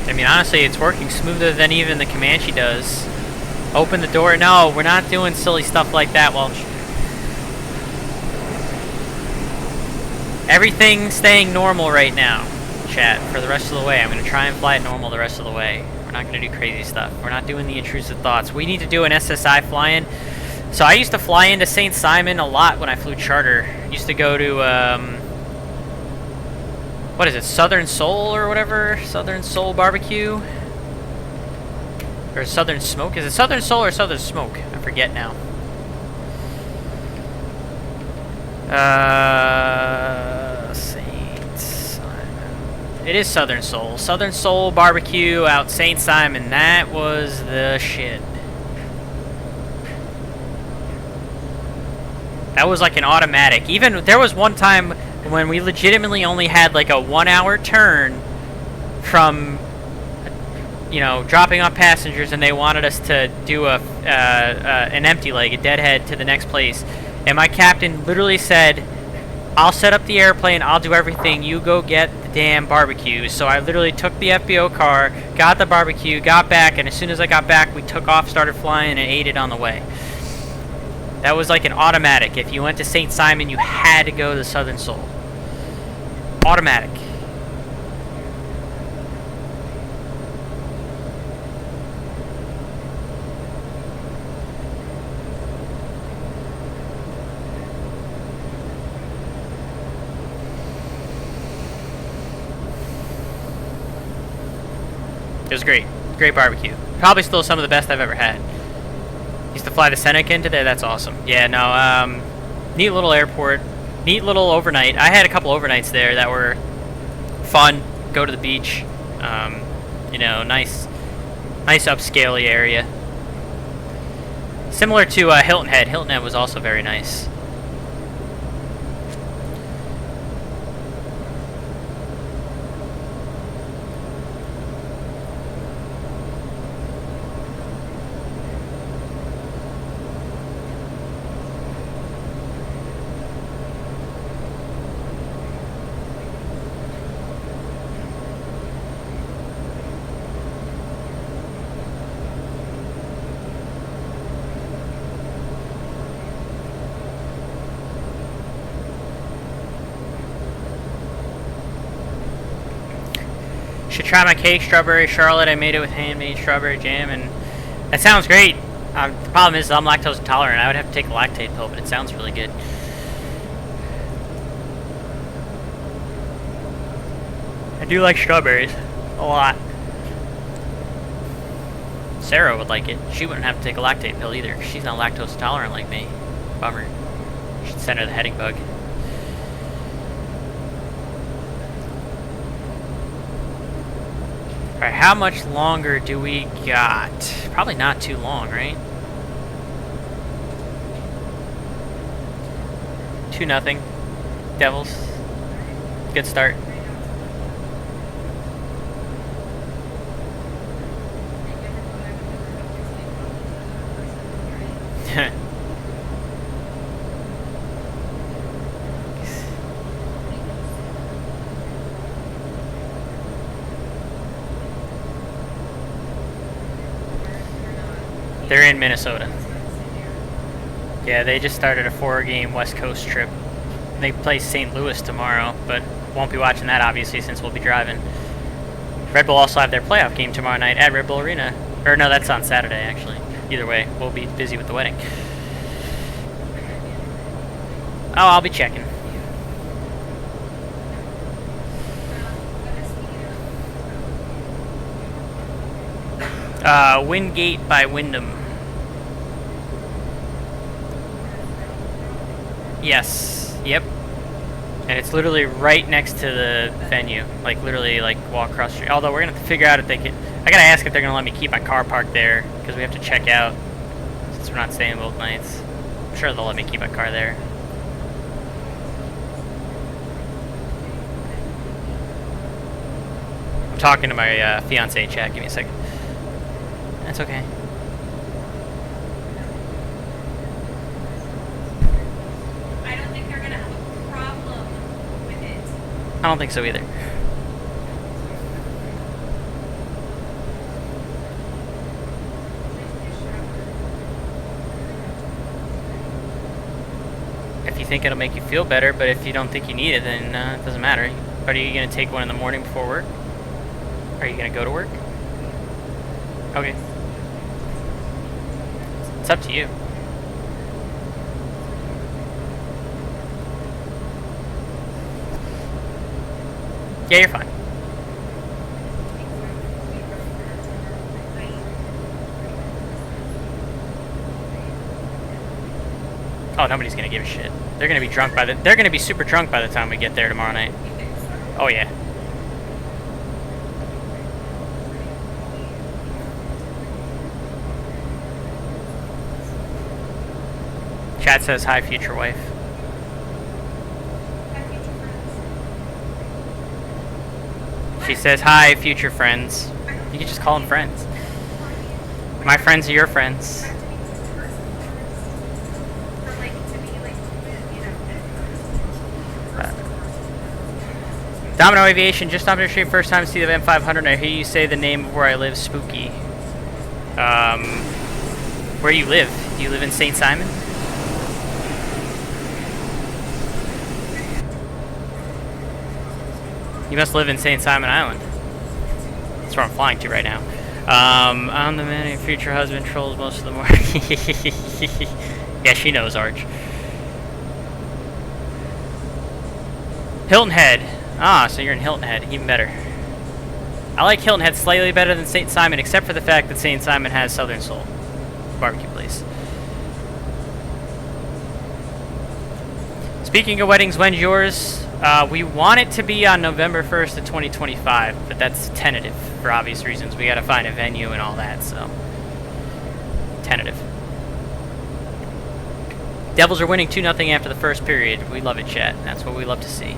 I mean, honestly, it's working smoother than even the Comanche does. Open the door. No, we're not doing silly stuff like that, Welch. Everything's staying normal right now, chat, for the rest of the way. I'm going to try and fly it normal the rest of the way. We're not going to do crazy stuff. We're not doing the intrusive thoughts. We need to do an SSI fly-in. So I used to fly into St. Simon a lot when I flew charter. Used to go to, what is it, Southern Soul or whatever? Southern Soul Barbecue? Or Southern Smoke? Is it Southern Soul or Southern Smoke? I forget now. St. Simon. It is Southern Soul. Southern Soul Barbecue out St. Simon. That was the shit. That was like an automatic. Even, there was one time when we legitimately only had like a 1-hour turn from, you know, dropping off passengers, and they wanted us to do an empty leg, a deadhead to the next place. And my captain literally said, I'll set up the airplane, I'll do everything, you go get the damn barbecue. So I literally took the FBO car, got the barbecue, got back, and as soon as I got back, we took off, started flying, and ate it on the way. That was like an automatic. If you went to St. Simon, you had to go to Southern Soul. Automatic. It was great. Great barbecue. Probably still some of the best I've ever had. Used to fly the Seneca into there. That's awesome. Yeah, no, neat little airport. Neat little overnight. I had a couple overnights there that were fun. Go to the beach. You know, nice upscale area. Similar to Hilton Head. Hilton Head was also very nice. Should try my cake, strawberry Charlotte. I made it with handmade strawberry jam, and that sounds great. The problem is I'm lactose intolerant. I would have to take a lactate pill, but it sounds really good. I do like strawberries a lot. Sarah would like it. She wouldn't have to take a lactate pill either. She's not lactose intolerant like me. Bummer. Should send her the heading bug. Alright, how much longer do we got? Probably not too long, right? 2-0. Devils. Good start. They're in Minnesota. Yeah, they just started a 4-game West Coast trip. They play St. Louis tomorrow, but won't be watching that obviously since we'll be driving. Red Bull also have their playoff game tomorrow night at Red Bull Arena. Or no, that's on Saturday actually. Either way, we'll be busy with the wedding. Oh, I'll be checking. Wingate by Wyndham. Yes. Yep. And it's literally right next to the venue. Like literally like walk across the street. Although we're gonna have to figure out if they can. I gotta ask if they're gonna let me keep my car parked there because we have to check out since we're not staying both nights. I'm sure they'll let me keep my car there. I'm talking to my fiance chat. Give me a second. That's okay. I don't think they're gonna have a problem with it. I don't think so either. If you think it'll make you feel better, but if you don't think you need it, then it doesn't matter. Are you gonna take one in the morning before work? Are you gonna go to work? Okay. It's up to you. Yeah, you're fine. Oh, nobody's gonna give a shit. They're gonna be drunk by the. They're gonna be super drunk by the time we get there tomorrow night. Oh yeah. Chat says hi, future wife. She says hi, future friends. You can just call them friends. My friends are your friends. Domino Aviation, just stopped in the street, first time to see the M500. I hear you say the name of where I live, spooky. Where do you live? Do you live in St. Simon? You must live in St. Simon Island. That's where I'm flying to right now. I'm the man your future husband trolls most of the morning. Yeah, she knows, Arch. Hilton Head. Ah, so you're in Hilton Head. Even better. I like Hilton Head slightly better than St. Simon, except for the fact that St. Simon has Southern Soul barbecue place. Speaking of weddings, when's yours? We want it to be on November 1st of 2025, but that's tentative for obvious reasons. We gotta find a venue and all that, so tentative. Devils are winning 2-0 after the first period. We love it, chat. That's what we love to see.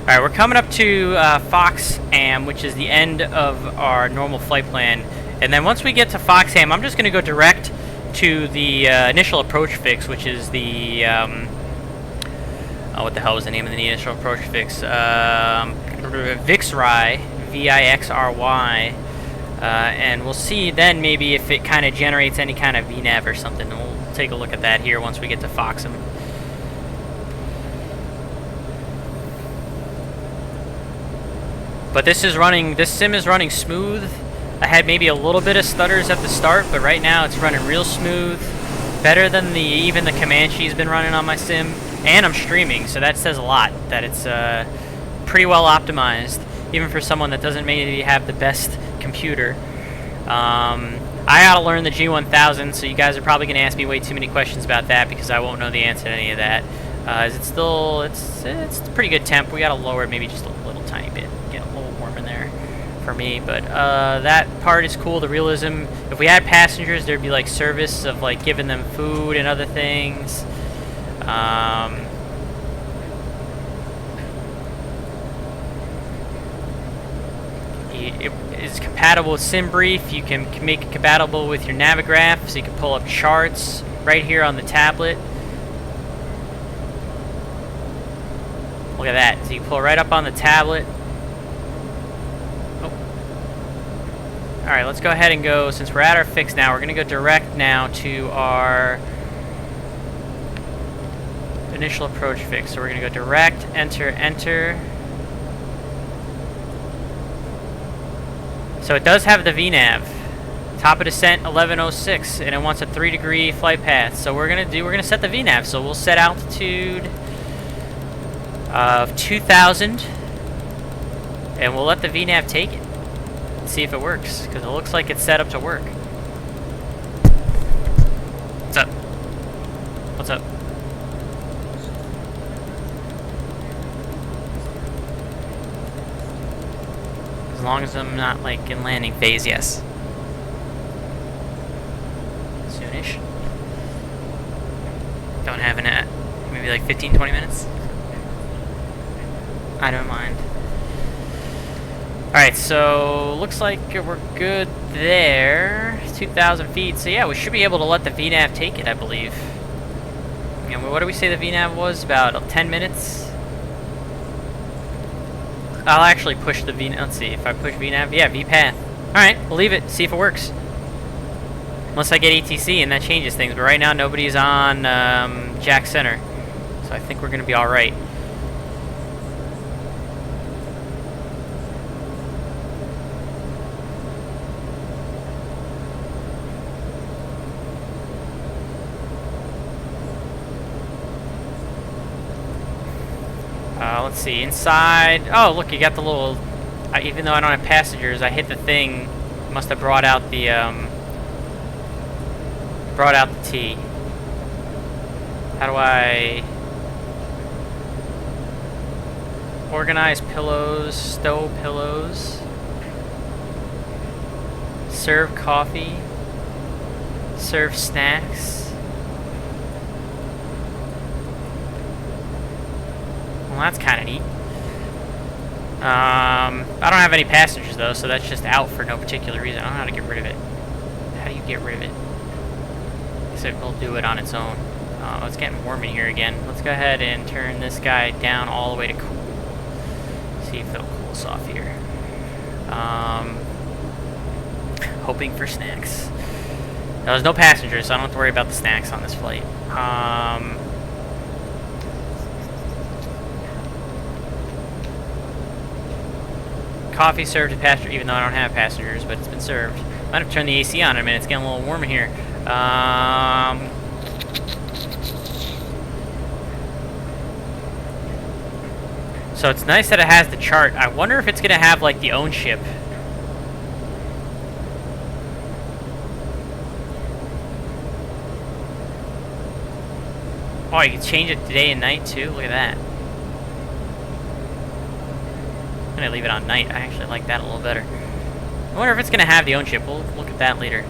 Alright, we're coming up to Foxham, which is the end of our normal flight plan. And then once we get to Foxham, I'm just going to go direct to the initial approach fix, which is the... what the hell was the name of the initial approach fix? Vixry, V-I-X-R-Y. And we'll see then maybe if it kind of generates any kind of VNAV or something. And we'll take a look at that here once we get to Foxham. But this sim is running smooth. I had maybe a little bit of stutters at the start, but right now it's running real smooth. Better than even the Comanche's been running on my sim. And I'm streaming, so that says a lot, that it's pretty well optimized, even for someone that doesn't maybe have the best computer. I gotta learn the G1000, so you guys are probably gonna ask me way too many questions about that because I won't know the answer to any of that. Is it still, it's a pretty good temp. We gotta lower it maybe just a little tiny bit, get a little warm in there for me. But that part is cool, the realism. If we had passengers, there'd be like service of like giving them food and other things. It is compatible with SimBrief. You can make it compatible with your Navigraph, so you can pull up charts right here on the tablet. Look at that. So you pull right up on the tablet. Oh. Alright, let's go ahead and go, since we're at our fix now, we're going to go direct now to our initial approach fix. So we're going to go direct, enter, enter. So it does have the VNAV. Top of descent 1106, and it wants a 3-degree flight path. So we're gonna set the VNAV. So we'll set altitude of 2,000, and we'll let the VNAV take it. See if it works, because it looks like it's set up to work. What's up? What's up? As long as I'm not like in landing phase, yes. Soonish. Don't have an maybe like 15-20 minutes. I don't mind. Alright, so looks like we're good there. 2,000 feet. So yeah, we should be able to let the VNAV take it, I believe. And what do we say the VNAV was? About 10 minutes? I'll actually push the VNAV. Let's see, if I push VNAV, yeah, VPath. Alright, we'll leave it, see if it works. Unless I get ATC and that changes things, but right now nobody's on Jack Center. So I think we're going to be alright. Let's see, inside. Oh, look, you got the little. Even though I don't have passengers, I hit the thing. Must have brought out the T. How do I organize pillows? Stow pillows. Serve coffee. Serve snacks. Well, that's kind of neat. I don't have any passengers though, so that's just out for no particular reason. I don't know how to get rid of it. How do you get rid of it? So it'll do it on its own. It's getting warm in here again. Let's go ahead and turn this guy down all the way to cool. See if it'll cool us off here. Hoping for snacks. Now, there's no passengers, so I don't have to worry about the snacks on this flight. Coffee served to passenger, even though I don't have passengers, but it's been served. I'm gonna turn the AC on in a minute. It's getting a little warm in here. So it's nice that it has the chart. I wonder if it's gonna have like the own ship Oh, you can change it to day and night too. Look at that. I'm gonna leave it on night. I actually like that a little better. I wonder if it's gonna have the own chip. We'll look at that later.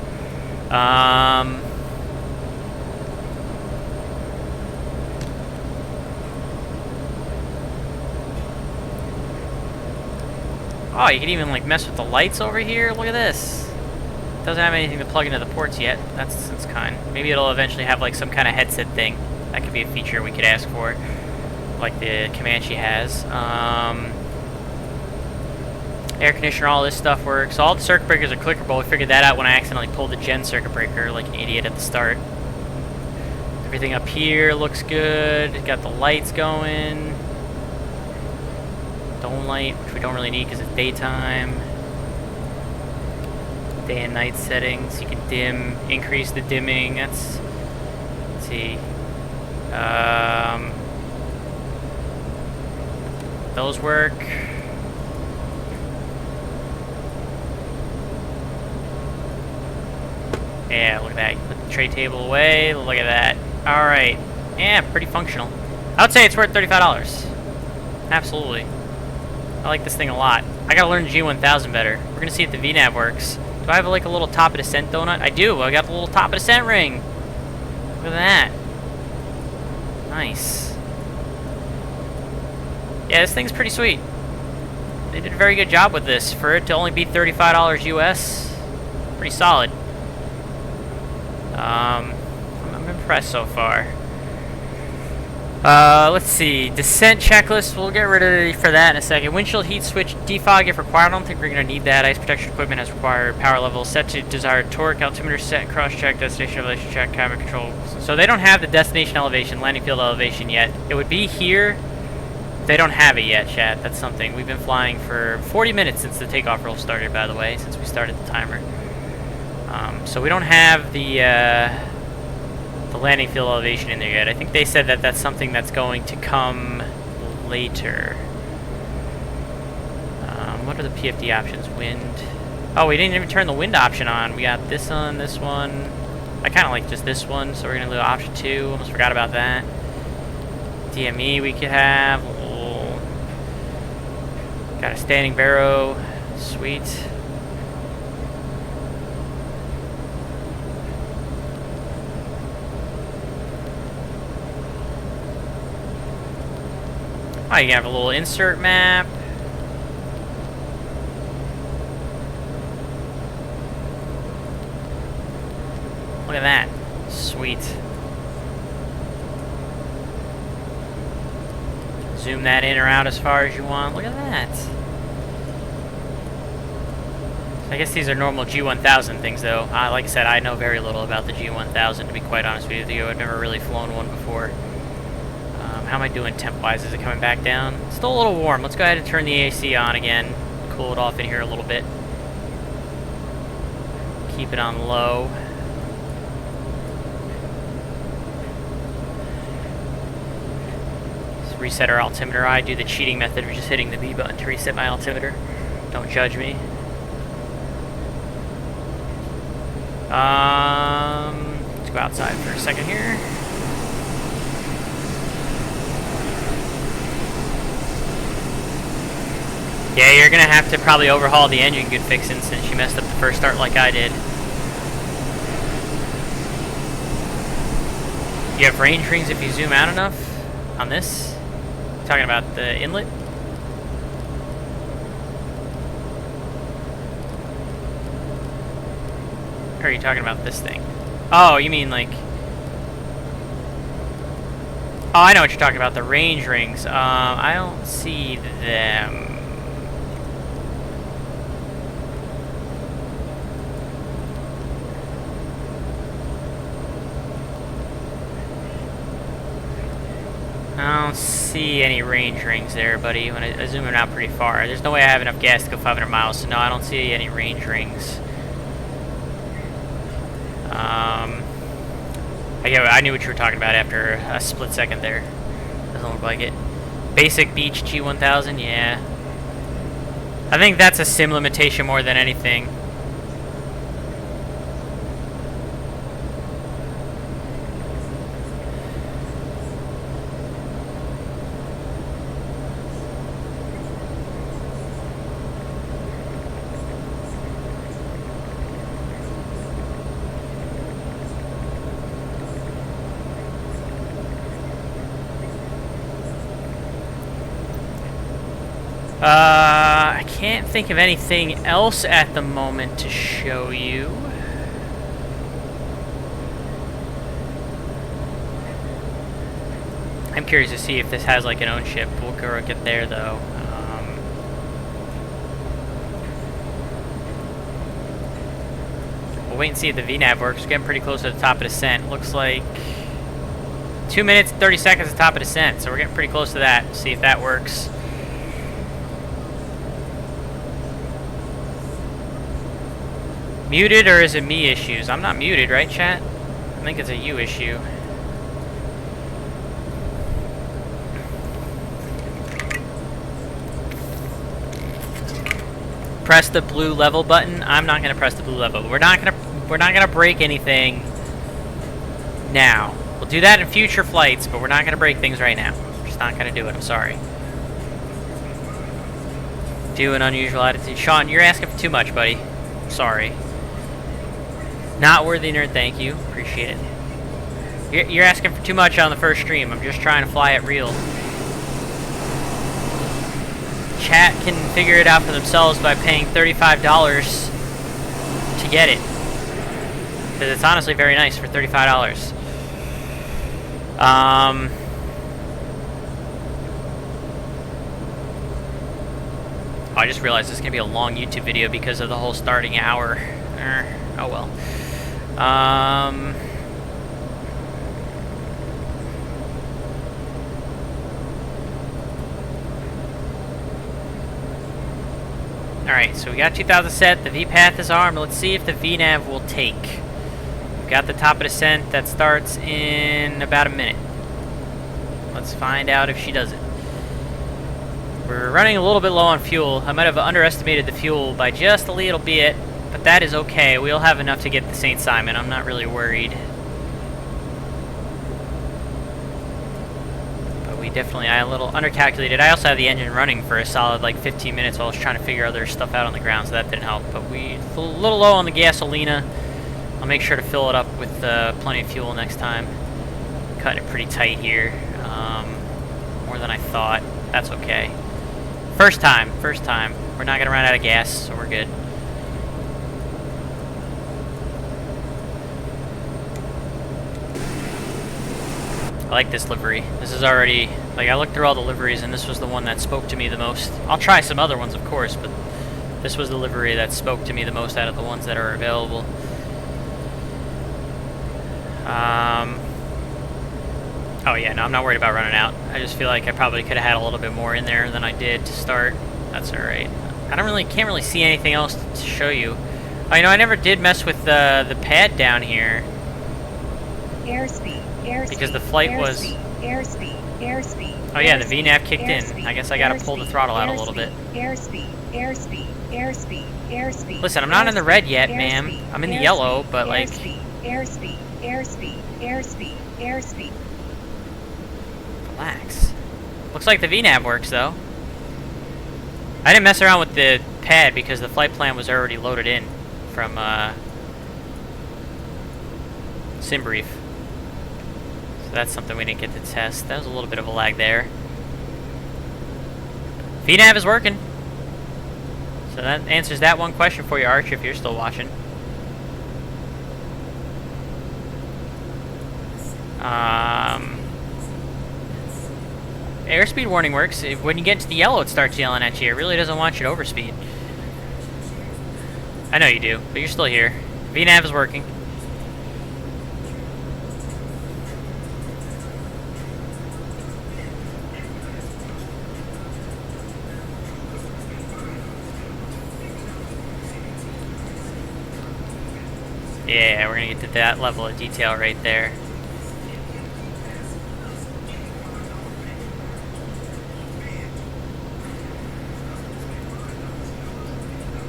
Oh, you can even like mess with the lights over here. Look at this. Doesn't have anything to plug into the ports yet. That's kind. Maybe it'll eventually have like some kind of headset thing. That could be a feature we could ask for, like the Comanche has. Air conditioner, all this stuff works. All the circuit breakers are clickable. We figured that out when I accidentally pulled the gen circuit breaker like an idiot at the start. Everything up here looks good. Got the lights going. Dome light, which we don't really need because it's daytime. Day and night settings. You can dim, increase the dimming. That's, let's see. Those work. Yeah, look at that. You put the tray table away. Look at that. Alright. Yeah, pretty functional. I would say it's worth $35. Absolutely. I like this thing a lot. I gotta learn the G1000 better. We're gonna see if the VNAV works. Do I have like a little top of descent donut? I do. I got the little top of descent ring. Look at that. Nice. Yeah, this thing's pretty sweet. They did a very good job with this. For it to only be $35 US, pretty solid. I'm impressed so far. Let's see. Descent checklist. We'll get rid of it for that in a second. Windshield heat switch defog if required. I don't think we're going to need that. Ice protection equipment as required. Power level set to desired torque. Altimeter set. Cross check. Destination elevation check. Cabin control. So they don't have the destination elevation, landing field elevation yet. It would be here. They don't have it yet, chat. That's something. We've been flying for 40 minutes since the takeoff roll started, by the way, since we started the timer. So we don't have the landing field elevation in there yet. I think they said that that's something that's going to come later. What are the PFD options? Wind. Oh, we didn't even turn the wind option on. We got this on, this one. I kind of like just this one, so we're going to do option 2. Almost forgot about that. DME we could have. Oh. Got a standing baro. Sweet. Oh, you can have a little insert map. Look at that. Sweet. Zoom that in or out as far as you want. Look at that. I guess these are normal G1000 things, though. Like I said, I know very little about the G1000, to be quite honest with you. I've never really flown one before. How am I doing temp-wise? Is it coming back down? Still a little warm. Let's go ahead and turn the AC on again. Cool it off in here a little bit. Keep it on low. Let's reset our altimeter. I do the cheating method of just hitting the B button to reset my altimeter. Don't judge me. Let's go outside for a second here. Yeah, you're gonna have to probably overhaul the engine good fixin' since you messed up the first start like I did. You have range rings if you zoom out enough on this? Talking about the inlet? Or are you talking about this thing? Oh, you mean like... Oh, I know what you're talking about, the range rings. I don't see them. I don't see any range rings there, buddy, when I zoom it out pretty far. There's no way I have enough gas to go 500 miles, so no, I don't see any range rings. I knew what you were talking about after a split second there. Doesn't look like it. Basic beach G1000, yeah. I think that's a sim limitation more than anything. think of anything else at the moment to show you. I'm curious to see if this has like an own ship. We'll go get there though. We'll wait and see if the VNAV works. We're getting pretty close to the top of descent. Looks like 2 minutes, 30 seconds at the top of descent. So we're getting pretty close to that. See if that works. Muted, or is it me issues? I'm not muted, right, chat? I think it's a you issue. Press the blue level button. I'm not gonna press the blue level. We're not gonna break anything now. We'll do that in future flights, but we're not gonna break things right now. We're just not gonna do it. I'm sorry. Do an unusual attitude, Sean. You're asking for too much, buddy. Sorry. Not worthy nerd. Thank you. Appreciate it. You're asking for too much on the first stream. I'm just trying to fly it real. Chat can figure it out for themselves by paying $35 to get it. Because it's honestly very nice for $35. Oh, I just realized this is going to be a long YouTube video because of the whole starting hour. Oh well. Alright, so we got 2000 set, the V-path is armed. Let's see if the VNAV will take. We've got the top of descent that starts in about a minute. Let's find out if she does it. We're running a little bit low on fuel. I might have underestimated the fuel by just a little bit, but that is okay. We'll have enough to get to St. Simon. I'm not really worried. Definitely, I a little undercalculated. I also had the engine running for a solid like 15 minutes while I was trying to figure other stuff out on the ground, so that didn't help. But we a little low on the gasolina. I'll make sure to fill it up with plenty of fuel next time. Cutting it pretty tight here, more than I thought. That's okay. First time. We're not gonna run out of gas, so we're good. I like this livery. This is already, like, I looked through all the liveries and this was the one that spoke to me the most. I'll try some other ones, of course, but this was the livery that spoke to me the most out of the ones that are available. Oh yeah, no, I'm not worried about running out. I just feel like I probably could have had a little bit more in there than I did to start. That's alright. Can't really see anything else to show you. Oh, you know, I never did mess with the pad down here. Airspeed. Because the flight was... Airspeed. Oh yeah, the VNAV kicked in. I guess I gotta pull the throttle out a little bit. Airspeed. Listen, I'm not in the red yet, ma'am. I'm in the yellow, but like... Airspeed. Relax. Looks like the VNAV works, though. I didn't mess around with the pad because the flight plan was already loaded in from SimBrief. So that's something we didn't get to test. That was a little bit of a lag there. VNAV is working. So that answers that one question for you, Arch, if you're still watching. Airspeed warning works. When you get into the yellow, it starts yelling at you. It really doesn't want you to overspeed. I know you do, but you're still here. VNAV is working. Yeah, we're gonna get to that level of detail right there.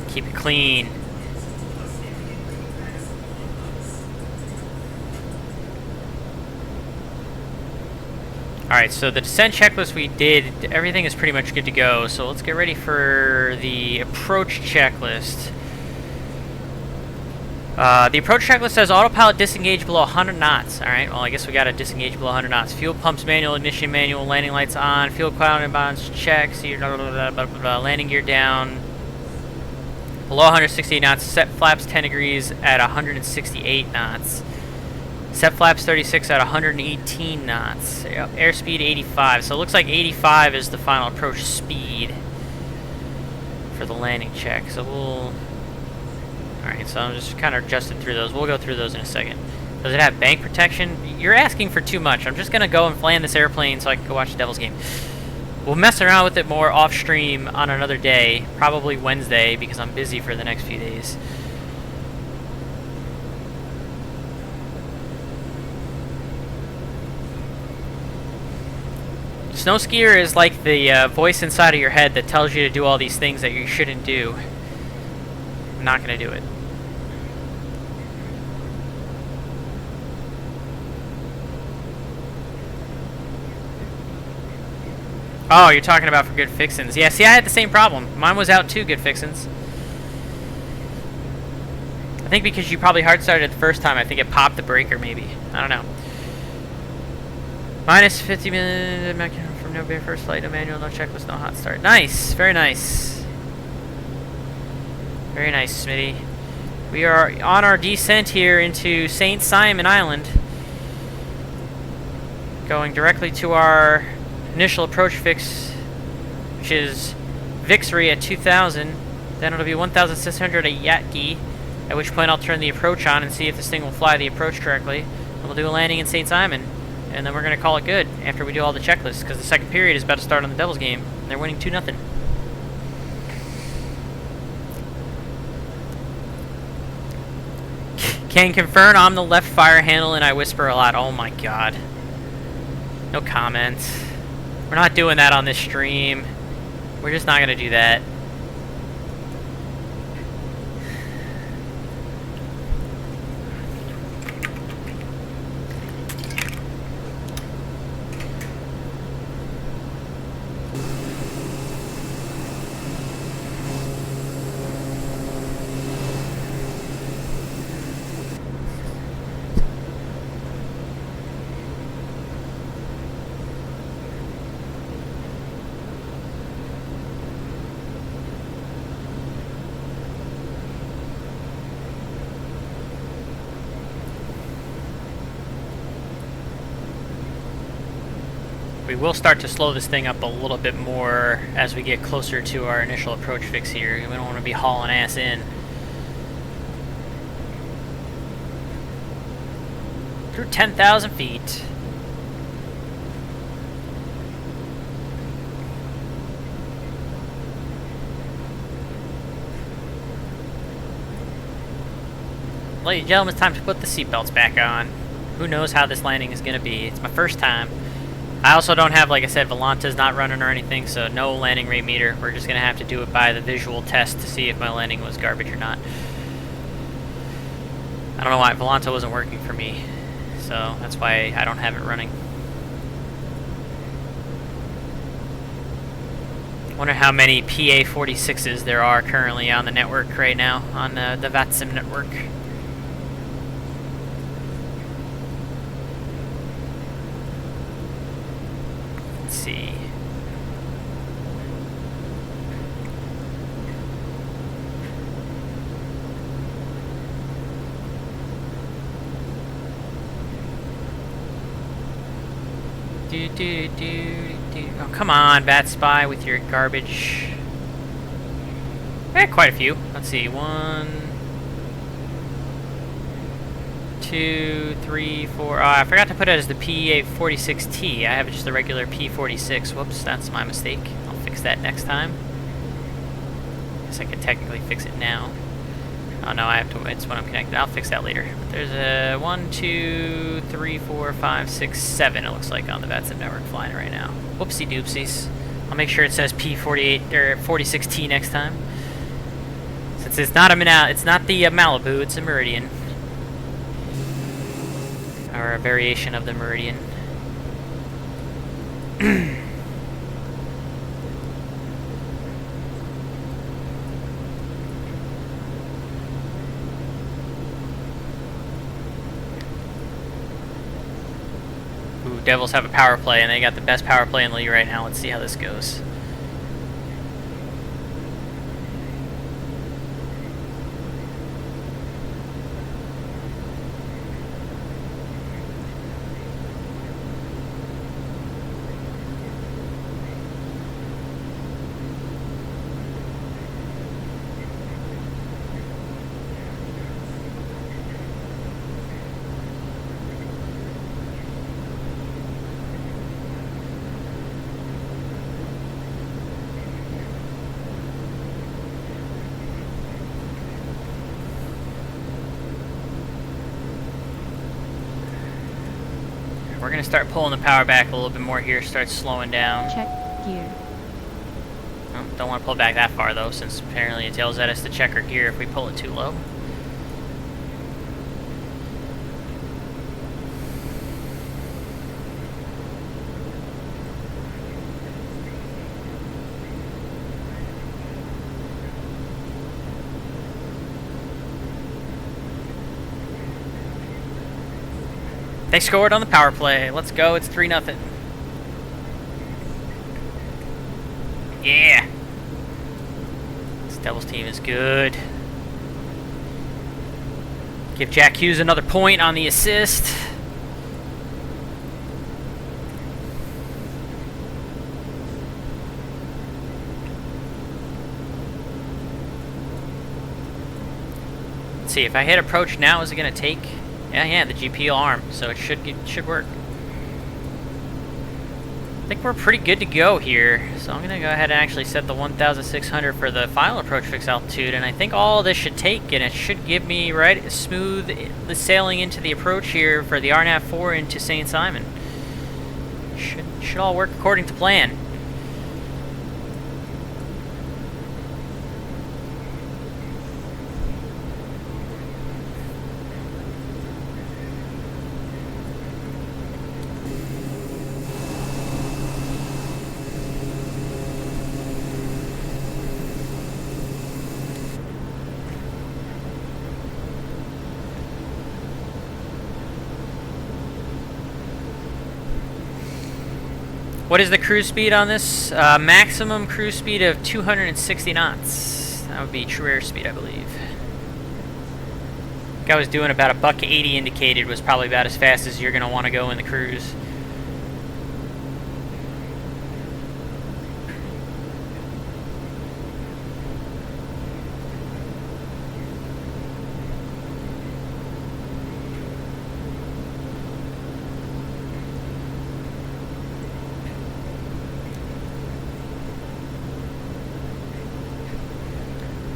Keep it clean. Alright, so the descent checklist we did, everything is pretty much good to go. So let's get ready for the approach checklist. The approach checklist says autopilot disengage below 100 knots. Alright, well I guess we gotta disengage below 100 knots. Fuel pumps manual, ignition manual, landing lights on, fuel cloud and bonds check, landing gear down. Below 168 knots. Set flaps 10 degrees at 168 knots. Set flaps 36 at 118 knots. Airspeed 85. So it looks like 85 is the final approach speed for the landing check. So we'll... Alright, so I'm just kind of adjusting through those. We'll go through those in a second. Does it have bank protection? You're asking for too much. I'm just going to go and land this airplane so I can go watch the Devils game. We'll mess around with it more off stream on another day. Probably Wednesday because I'm busy for the next few days. Snow skier is like the voice inside of your head that tells you to do all these things that you shouldn't do. I'm not going to do it. Oh, you're talking about for good fixins. Yeah, see, I had the same problem. Mine was out too, good fixins. I think because you probably hard started it the first time, I think it popped the breaker maybe. I don't know. Minus 50 minutes from no beer first flight, no manual, no checklist, no hot start. Nice, very nice. Very nice, Smitty. We are on our descent here into St. Simon Island. Going directly to our initial approach fix, which is Victory at 2,000. Then it'll be 1,600 at Yatki, at which point I'll turn the approach on and see if this thing will fly the approach correctly. And we'll do a landing in St. Simon. And then we're going to call it good after we do all the checklists, because the second period is about to start on the Devils game. And they're winning 2-0. Can confirm I'm the left fire handle and I whisper a lot. Oh my god. No comment. We're not doing that on this stream. We're just not going to do that. We will start to slow this thing up a little bit more as we get closer to our initial approach fix here. We don't want to be hauling ass in. Through 10,000 feet. Ladies and gentlemen, it's time to put the seatbelts back on. Who knows how this landing is going to be. It's my first time. I also don't have, like I said, Volanta's not running or anything, so no landing rate meter. We're just going to have to do it by the visual test to see if my landing was garbage or not. I don't know why Volanta wasn't working for me, so that's why I don't have it running. Wonder how many PA-46s there are currently on the network right now, on the VATSIM network. Let's see. Oh, come on, Bat Spy, with your garbage. Quite a few. Let's see. 1, 2, 3, 4. Oh, I forgot to put it as the PA-46T. I have just the regular P-46. Whoops, that's my mistake. I'll fix that next time. Guess I could technically fix it now. Oh no, I have to. It's when I'm connected. I'll fix that later. But there's a 1, 2, 3, 4, 5, 6, 7. It looks like on the VATSIM network flying right now. Whoopsie doopsies. I'll make sure it says P48 or 46T next time. Since it's not it's not the Malibu. It's a Meridian, or a variation of the Meridian. Ooh, Devils have a power play, and they got the best power play in the league right now. Let's see how this goes. We're gonna start pulling the power back a little bit more here, start slowing down. Check gear. Oh, don't want to pull back that far though, since apparently it tells us to check our gear if we pull it too low. They scored on the power play. Let's go. It's 3-0. Yeah. This Devils team is good. Give Jack Hughes another point on the assist. Let's see, if I hit approach now, is it going to take? Yeah, the GPL arm, so it should work. I think we're pretty good to go here, so I'm gonna go ahead and actually set the 1,600 for the final approach fix altitude, and I think all this should take, and it should give me right smooth the sailing into the approach here for the RNAV 4 into St. Simon. Should all work according to plan. What is the cruise speed on this? Maximum cruise speed of 260 knots. That would be true airspeed, I believe. I was doing about $1.80 indicated, was probably about as fast as you're going to want to go in the cruise.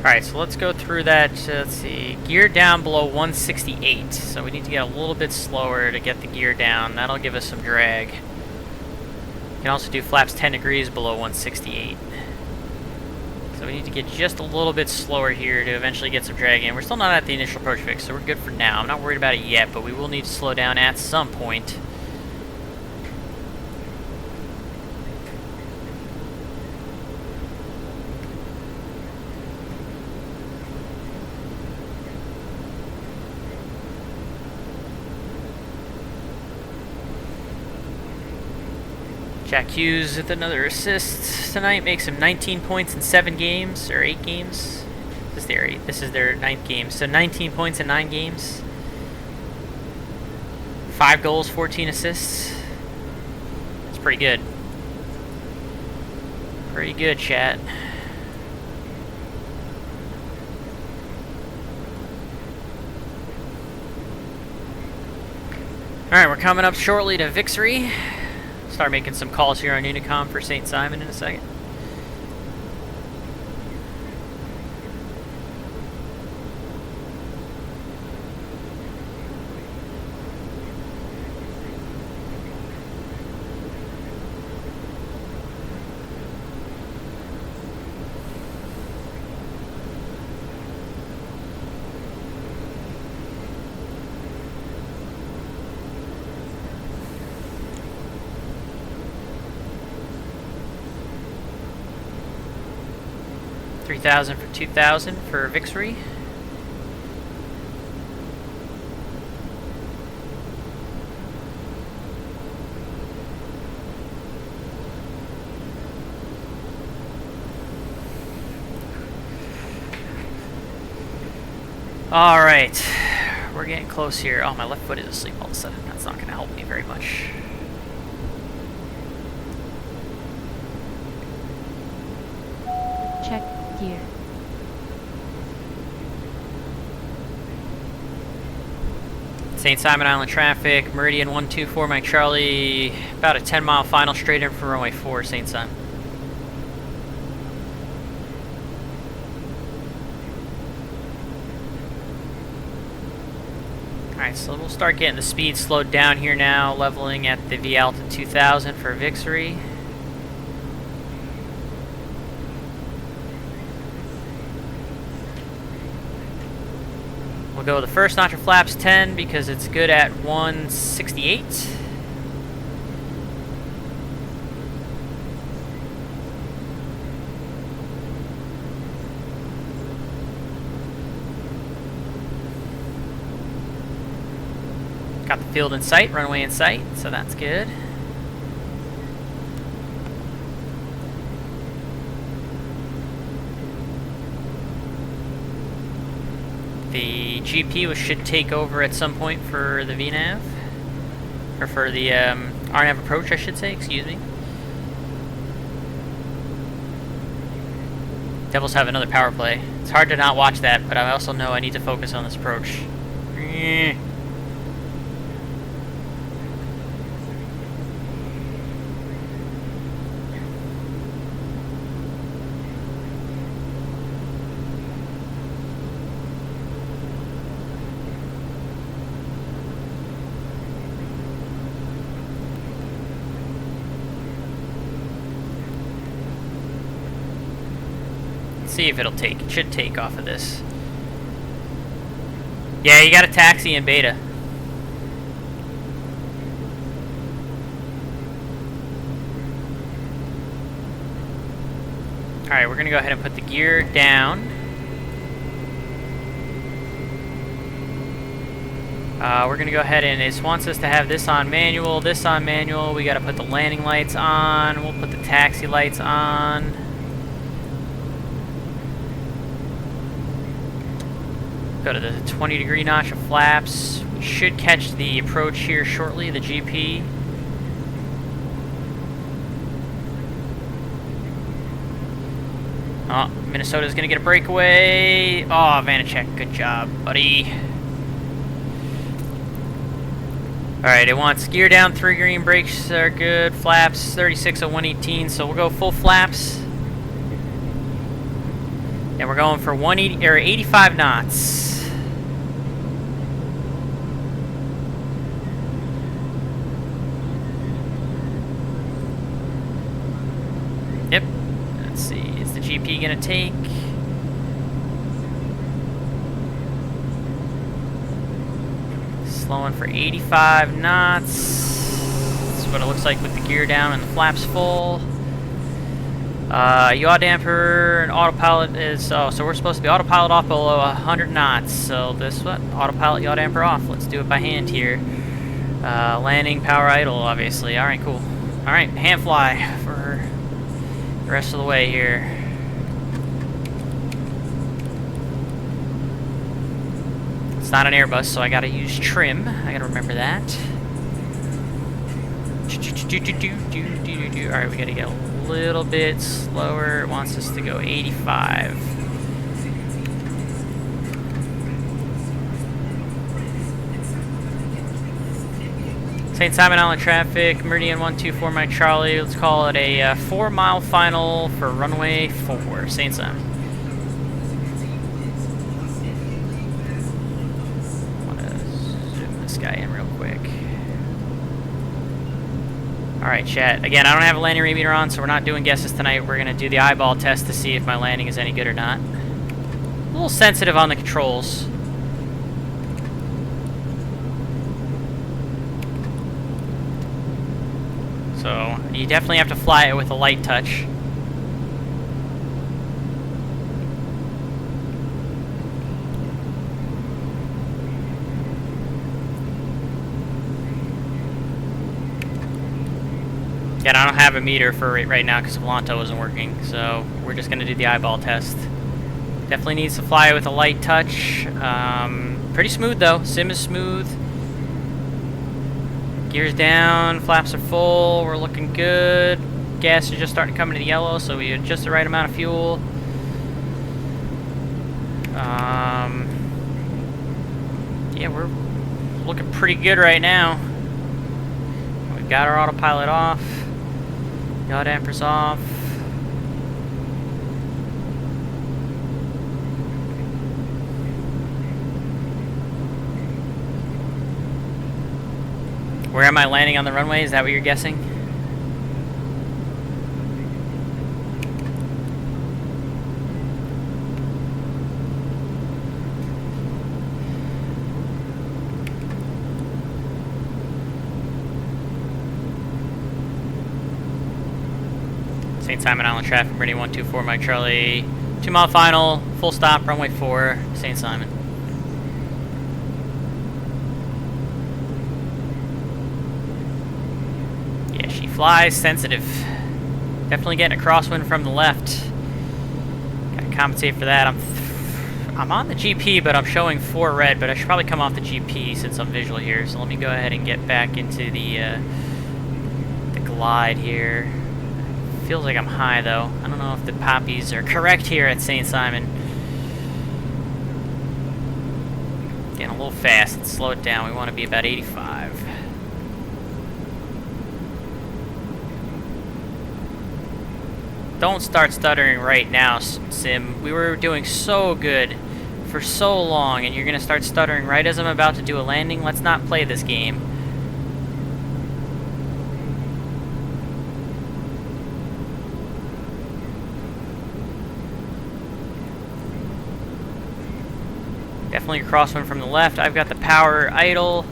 Alright, so let's go through that, let's see, gear down below 168, so we need to get a little bit slower to get the gear down. That'll give us some drag. You can also do flaps 10 degrees below 168. So we need to get just a little bit slower here to eventually get some drag in. We're still not at the initial approach fix, so we're good for now. I'm not worried about it yet, but we will need to slow down at some point. Jack Hughes with another assist tonight, makes him 19 points in 7 games, or 8 games. This is their 9th game, so 19 points in 9 games. 5 goals, 14 assists. That's pretty good. Pretty good, chat. Alright, we're coming up shortly to Victory. Start making some calls here on Unicom for St. Simon in a second. $3,000 for $2,000 for Victory. All right, we're getting close here. Oh, my left foot is asleep all of a sudden. That's not going to help me very much. Check gear. St. Simon Island traffic, Meridian 124 Mike Charlie, about a 10-mile final straight in from runway 4, St. Simon. Alright, Alright, so we'll start getting the speed slowed down here now, leveling at the V Alta 2000 for victory. We'll go with the first notch of flaps 10 because it's good at 168. Got the field in sight, runway in sight, so that's good. The GP should take over at some point for the VNAV, or for the RNAV approach, I should say, excuse me. Devils have another power play. It's hard to not watch that, but I also know I need to focus on this approach. See if it'll take. It should take off of this. Yeah, you got a taxi in beta. Alright, we're gonna go ahead and put the gear down. We're gonna go ahead and it wants us to have this on manual, this on manual. We gotta put the landing lights on. We'll put the taxi lights on. Go to the 20-degree notch of flaps. We should catch the approach here shortly, the GP. Oh, Minnesota's gonna get a breakaway. Oh, Vanacek, good job, buddy. Alright, it wants gear down, 3 green, brakes are good, flaps, 36 at 118, so we'll go full flaps. And we're going for 180 or 85 knots. Yep. Let's see. Is the GP gonna take? Slowing for 85 knots. This is what it looks like with the gear down and the flaps full. Yaw damper and autopilot is, oh, so we're supposed to be autopilot off below 100 knots. So this what? Autopilot yaw damper off. Let's do it by hand here. Landing power idle, obviously. Alright, cool. Alright, hand fly for the rest of the way here. It's not an Airbus, so I gotta use trim. I gotta remember that. Alright, we gotta get a little bit slower. It wants us to go 85. St. Simon Island traffic, Meridian 124 Mike Charlie. Let's call it a 4-mile final for runway 4, St. Simon. I want to zoom this guy in real quick. Alright, chat. Again, I don't have a landing rate meter on, so we're not doing guesses tonight. We're going to do the eyeball test to see if my landing is any good or not. A little sensitive on the controls. So, you definitely have to fly it with a light touch. Yeah, I don't have a meter for it right now because Volanto isn't working, so we're just going to do the eyeball test. Definitely needs to fly with a light touch. Pretty smooth though. Sim is smooth. Gears down, flaps are full, we're looking good. Gas is just starting to come into the yellow, so we had just the right amount of fuel. Yeah, we're looking pretty good right now. We've got our autopilot off. Yaw dampers off. Where am I landing on the runway? Is that what you're guessing? St. Simon Island traffic, ready 124, Mike Charlie. 2 mile final, full stop, runway 4, St. Simon. Yeah, she flies sensitive. Definitely getting a crosswind from the left. Gotta compensate for that. I'm on the GP, but I'm showing 4 red, but I should probably come off the GP since I'm visual here. So let me go ahead and get back into the glide here. Feels like I'm high though. I don't know if the poppies are correct here at St. Simon. Getting a little fast. Let's slow it down. We want to be about 85. Don't start stuttering right now, Sim. We were doing so good for so long, and you're going to start stuttering right as I'm about to do a landing? Let's not play this game. Definitely a crosswind from the left. I've got the power idle.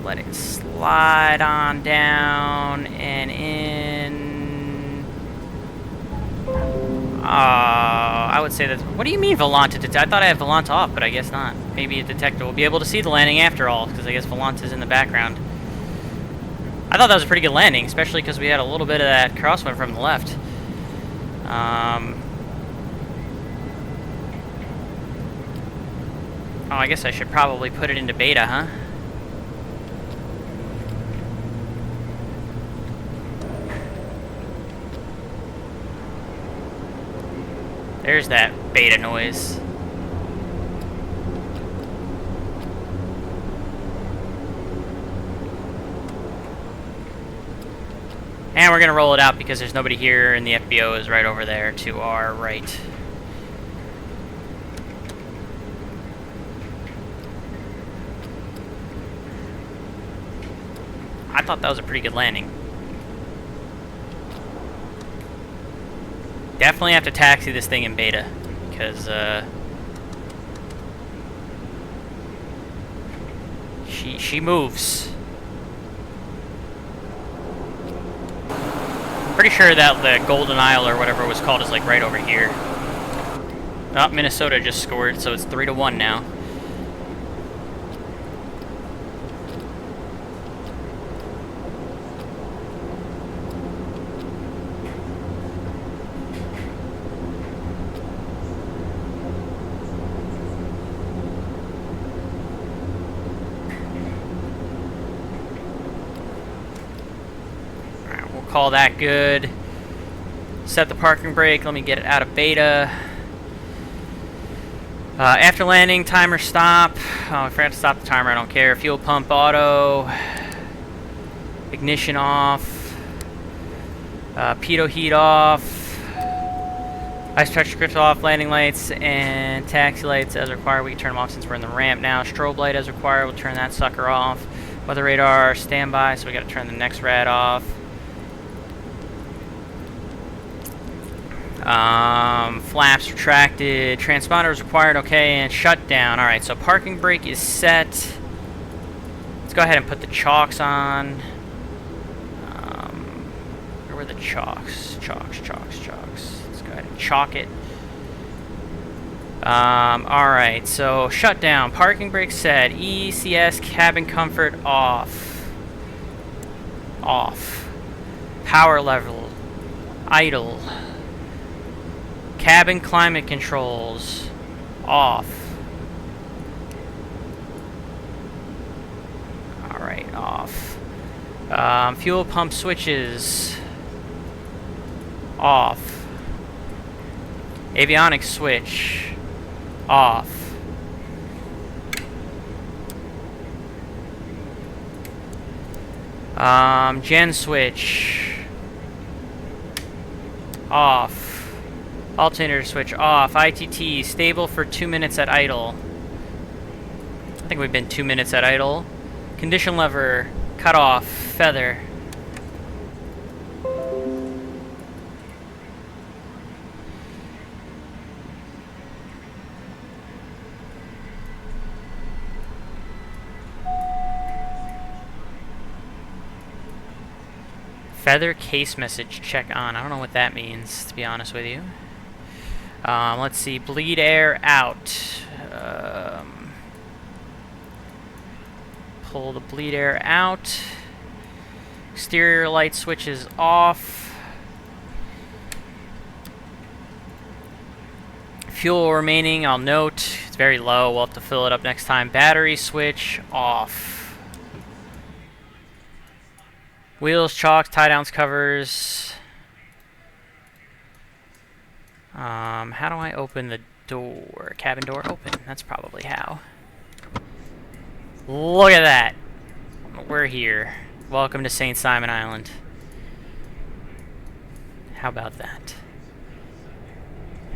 Let it slide on down and in. I would say that. What do you mean Volante detect? I thought I had Volante off, but I guess not. Maybe a detector will be able to see the landing after all, because I guess Volante is in the background. I thought that was a pretty good landing, especially because we had a little bit of that crosswind from the left. Oh, I guess I should probably put it into beta, huh? There's that beta noise. And we're gonna roll it out because there's nobody here and the FBO is right over there to our right. I thought that was a pretty good landing. Definitely have to taxi this thing in beta, because she moves. Pretty sure that the Golden Isle or whatever it was called is like right over here. Oh, Minnesota just scored, so it's 3-1 now. Call that good. Set the parking brake. Let me get it out of beta. After landing, timer stop. Oh, I forgot to stop the timer. I don't care. Fuel pump auto. Ignition off. Pitot heat off. Ice touch script off. Landing lights and taxi lights as required. We can turn them off since we're in the ramp now. Strobe light as required. We'll turn that sucker off. Weather radar standby. So we got to turn the next rad off. Flaps retracted, transponder is required, okay, and shut down. Alright, so parking brake is set. Let's go ahead and put the chocks on. Where were the chocks? Chocks. Let's go ahead and chalk it. Alright, so shut down, parking brake set, ECS cabin comfort off. Off. Power level, idle. Cabin climate controls off. Alright, off. Fuel pump switches off. Avionics switch off. Gen switch off. Alternator switch off. ITT stable for 2 minutes at idle. I think we've been 2 minutes at idle. Condition lever, cut off, feather. Feather case message check on. I don't know what that means, to be honest with you. Let's see. Bleed air out. Pull the bleed air out. Exterior light switches off. Fuel remaining, I'll note. It's very low. We'll have to fill it up next time. Battery switch off. Wheels, chocks, tie downs, covers. How do I open the door? Cabin door open. That's probably how. Look at that. We're here. Welcome to St. Simon Island. How about that?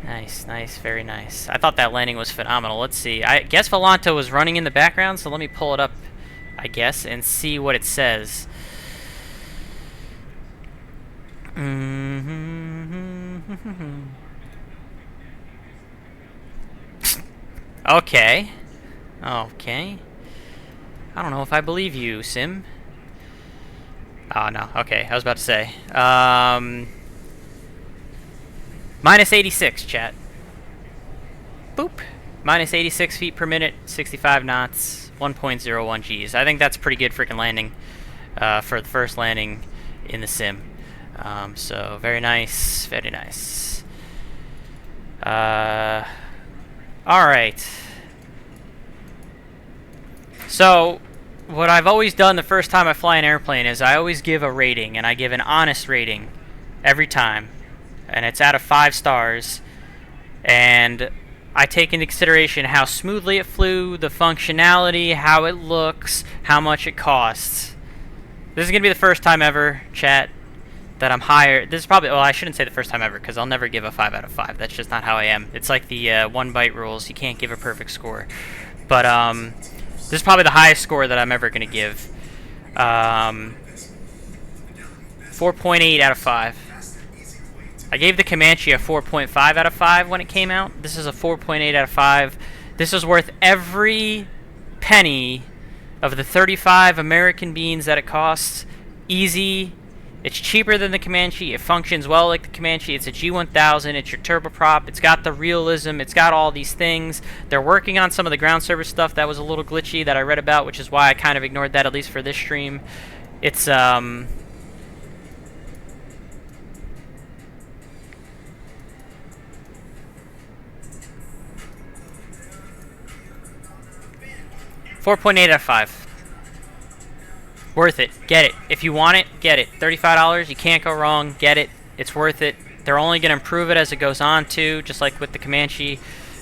Nice, nice, very nice. I thought that landing was phenomenal. Let's see. I guess Volanto was running in the background, so let me pull it up, I guess, and see what it says. Okay. Okay. I don't know if I believe you, Sim. Oh, no. Okay, I was about to say. Minus 86, chat. Boop. Minus 86 feet per minute, 65 knots, 1.01 Gs. I think that's pretty good freaking landing for the first landing in the sim. So, very nice, very nice. Alright. So, what I've always done the first time I fly an airplane is I always give a rating, and I give an honest rating every time. And it's out of 5 stars. And I take into consideration how smoothly it flew, the functionality, how it looks, how much it costs. This is going to be the first time ever, chat, that I'm higher. This is probably, well, I shouldn't say the first time ever, because I'll never give a 5 out of 5. That's just not how I am. It's like the 1 byte rules. You can't give a perfect score. But this is probably the highest score that I'm ever going to give. 4.8 out of 5. I gave the Comanche a 4.5 out of 5 when it came out. This is a 4.8 out of 5. This is worth every penny of the 35 American beans that it costs. Easy. It's cheaper than the Comanche. It functions well like the Comanche. It's a G1000. It's your turboprop. It's got the realism. It's got all these things. They're working on some of the ground service stuff that was a little glitchy that I read about, which is why I kind of ignored that, at least for this stream. It's, 4.8 out of 5. Worth it. Get it. If you want it, get it. $35. You can't go wrong. Get it. It's worth it. They're only going to improve it as it goes on, too, just like with the Comanche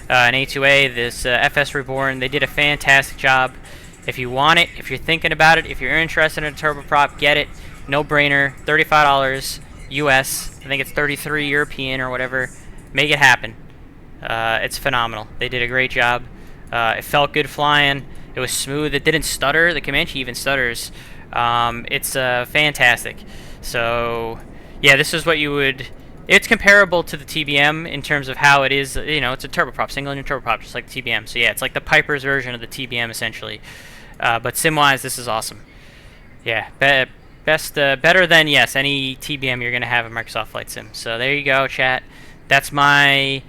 and A2A, this FS Reborn. They did a fantastic job. If you want it, if you're thinking about it, if you're interested in a turboprop, get it. No brainer. $35 US. I think it's 33 European or whatever. Make it happen. It's phenomenal. They did a great job. It felt good flying. It was smooth. It didn't stutter. The Comanche even stutters. It's fantastic. So, yeah, this is what you would... It's comparable to the TBM in terms of how it is. You know, it's a turboprop, single-engine turboprop, just like the TBM. So, yeah, it's like the Piper's version of the TBM, essentially. But sim-wise, this is awesome. Yeah, better than, yes, any TBM you're going to have in Microsoft Flight Sim. So, there you go, chat. That's my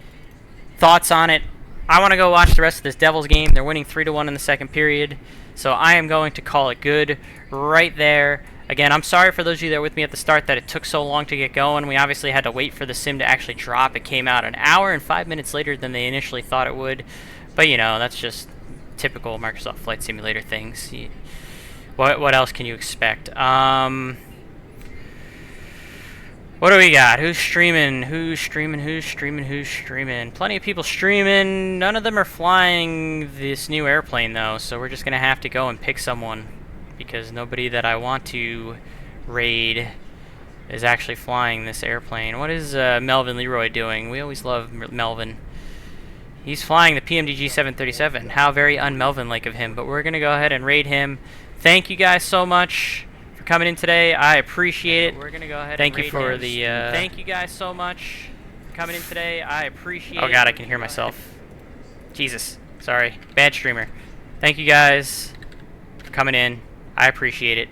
thoughts on it. I want to go watch the rest of this Devils game. They're winning 3-1 in the second period. So I am going to call it good right there. Again, I'm sorry for those of you that were with me at the start that it took so long to get going. We obviously had to wait for the sim to actually drop. It came out an hour and 5 minutes later than they initially thought it would. But, you know, that's just typical Microsoft Flight Simulator things. What else can you expect? What do we got? Who's streaming? Who's streaming? Who's streaming? Who's streaming? Plenty of people streaming. None of them are flying this new airplane, though, so we're just going to have to go and pick someone because nobody that I want to raid is actually flying this airplane. What is Melvin Leroy doing? We always love Melvin. He's flying the PMDG 737. How very un-Melvin-like of him. But we're going to go ahead and raid him. Thank you guys so much for coming in today. I appreciate it. We're going to go ahead Thank and you for him. The... Thank you guys so much for coming in today. I appreciate it. Oh, God, I can hear myself. Jesus. Sorry. Bad streamer. Thank you guys for coming in. I appreciate it.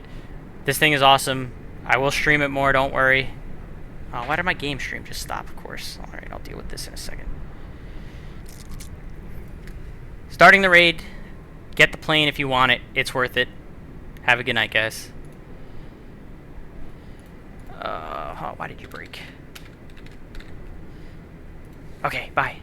This thing is awesome. I will stream it more, don't worry. Oh, why did my game stream just stop, of course? Alright, I'll deal with this in a second. Starting the raid. Get the plane if you want it. It's worth it. Have a good night, guys. Oh, why did you break? Okay, bye.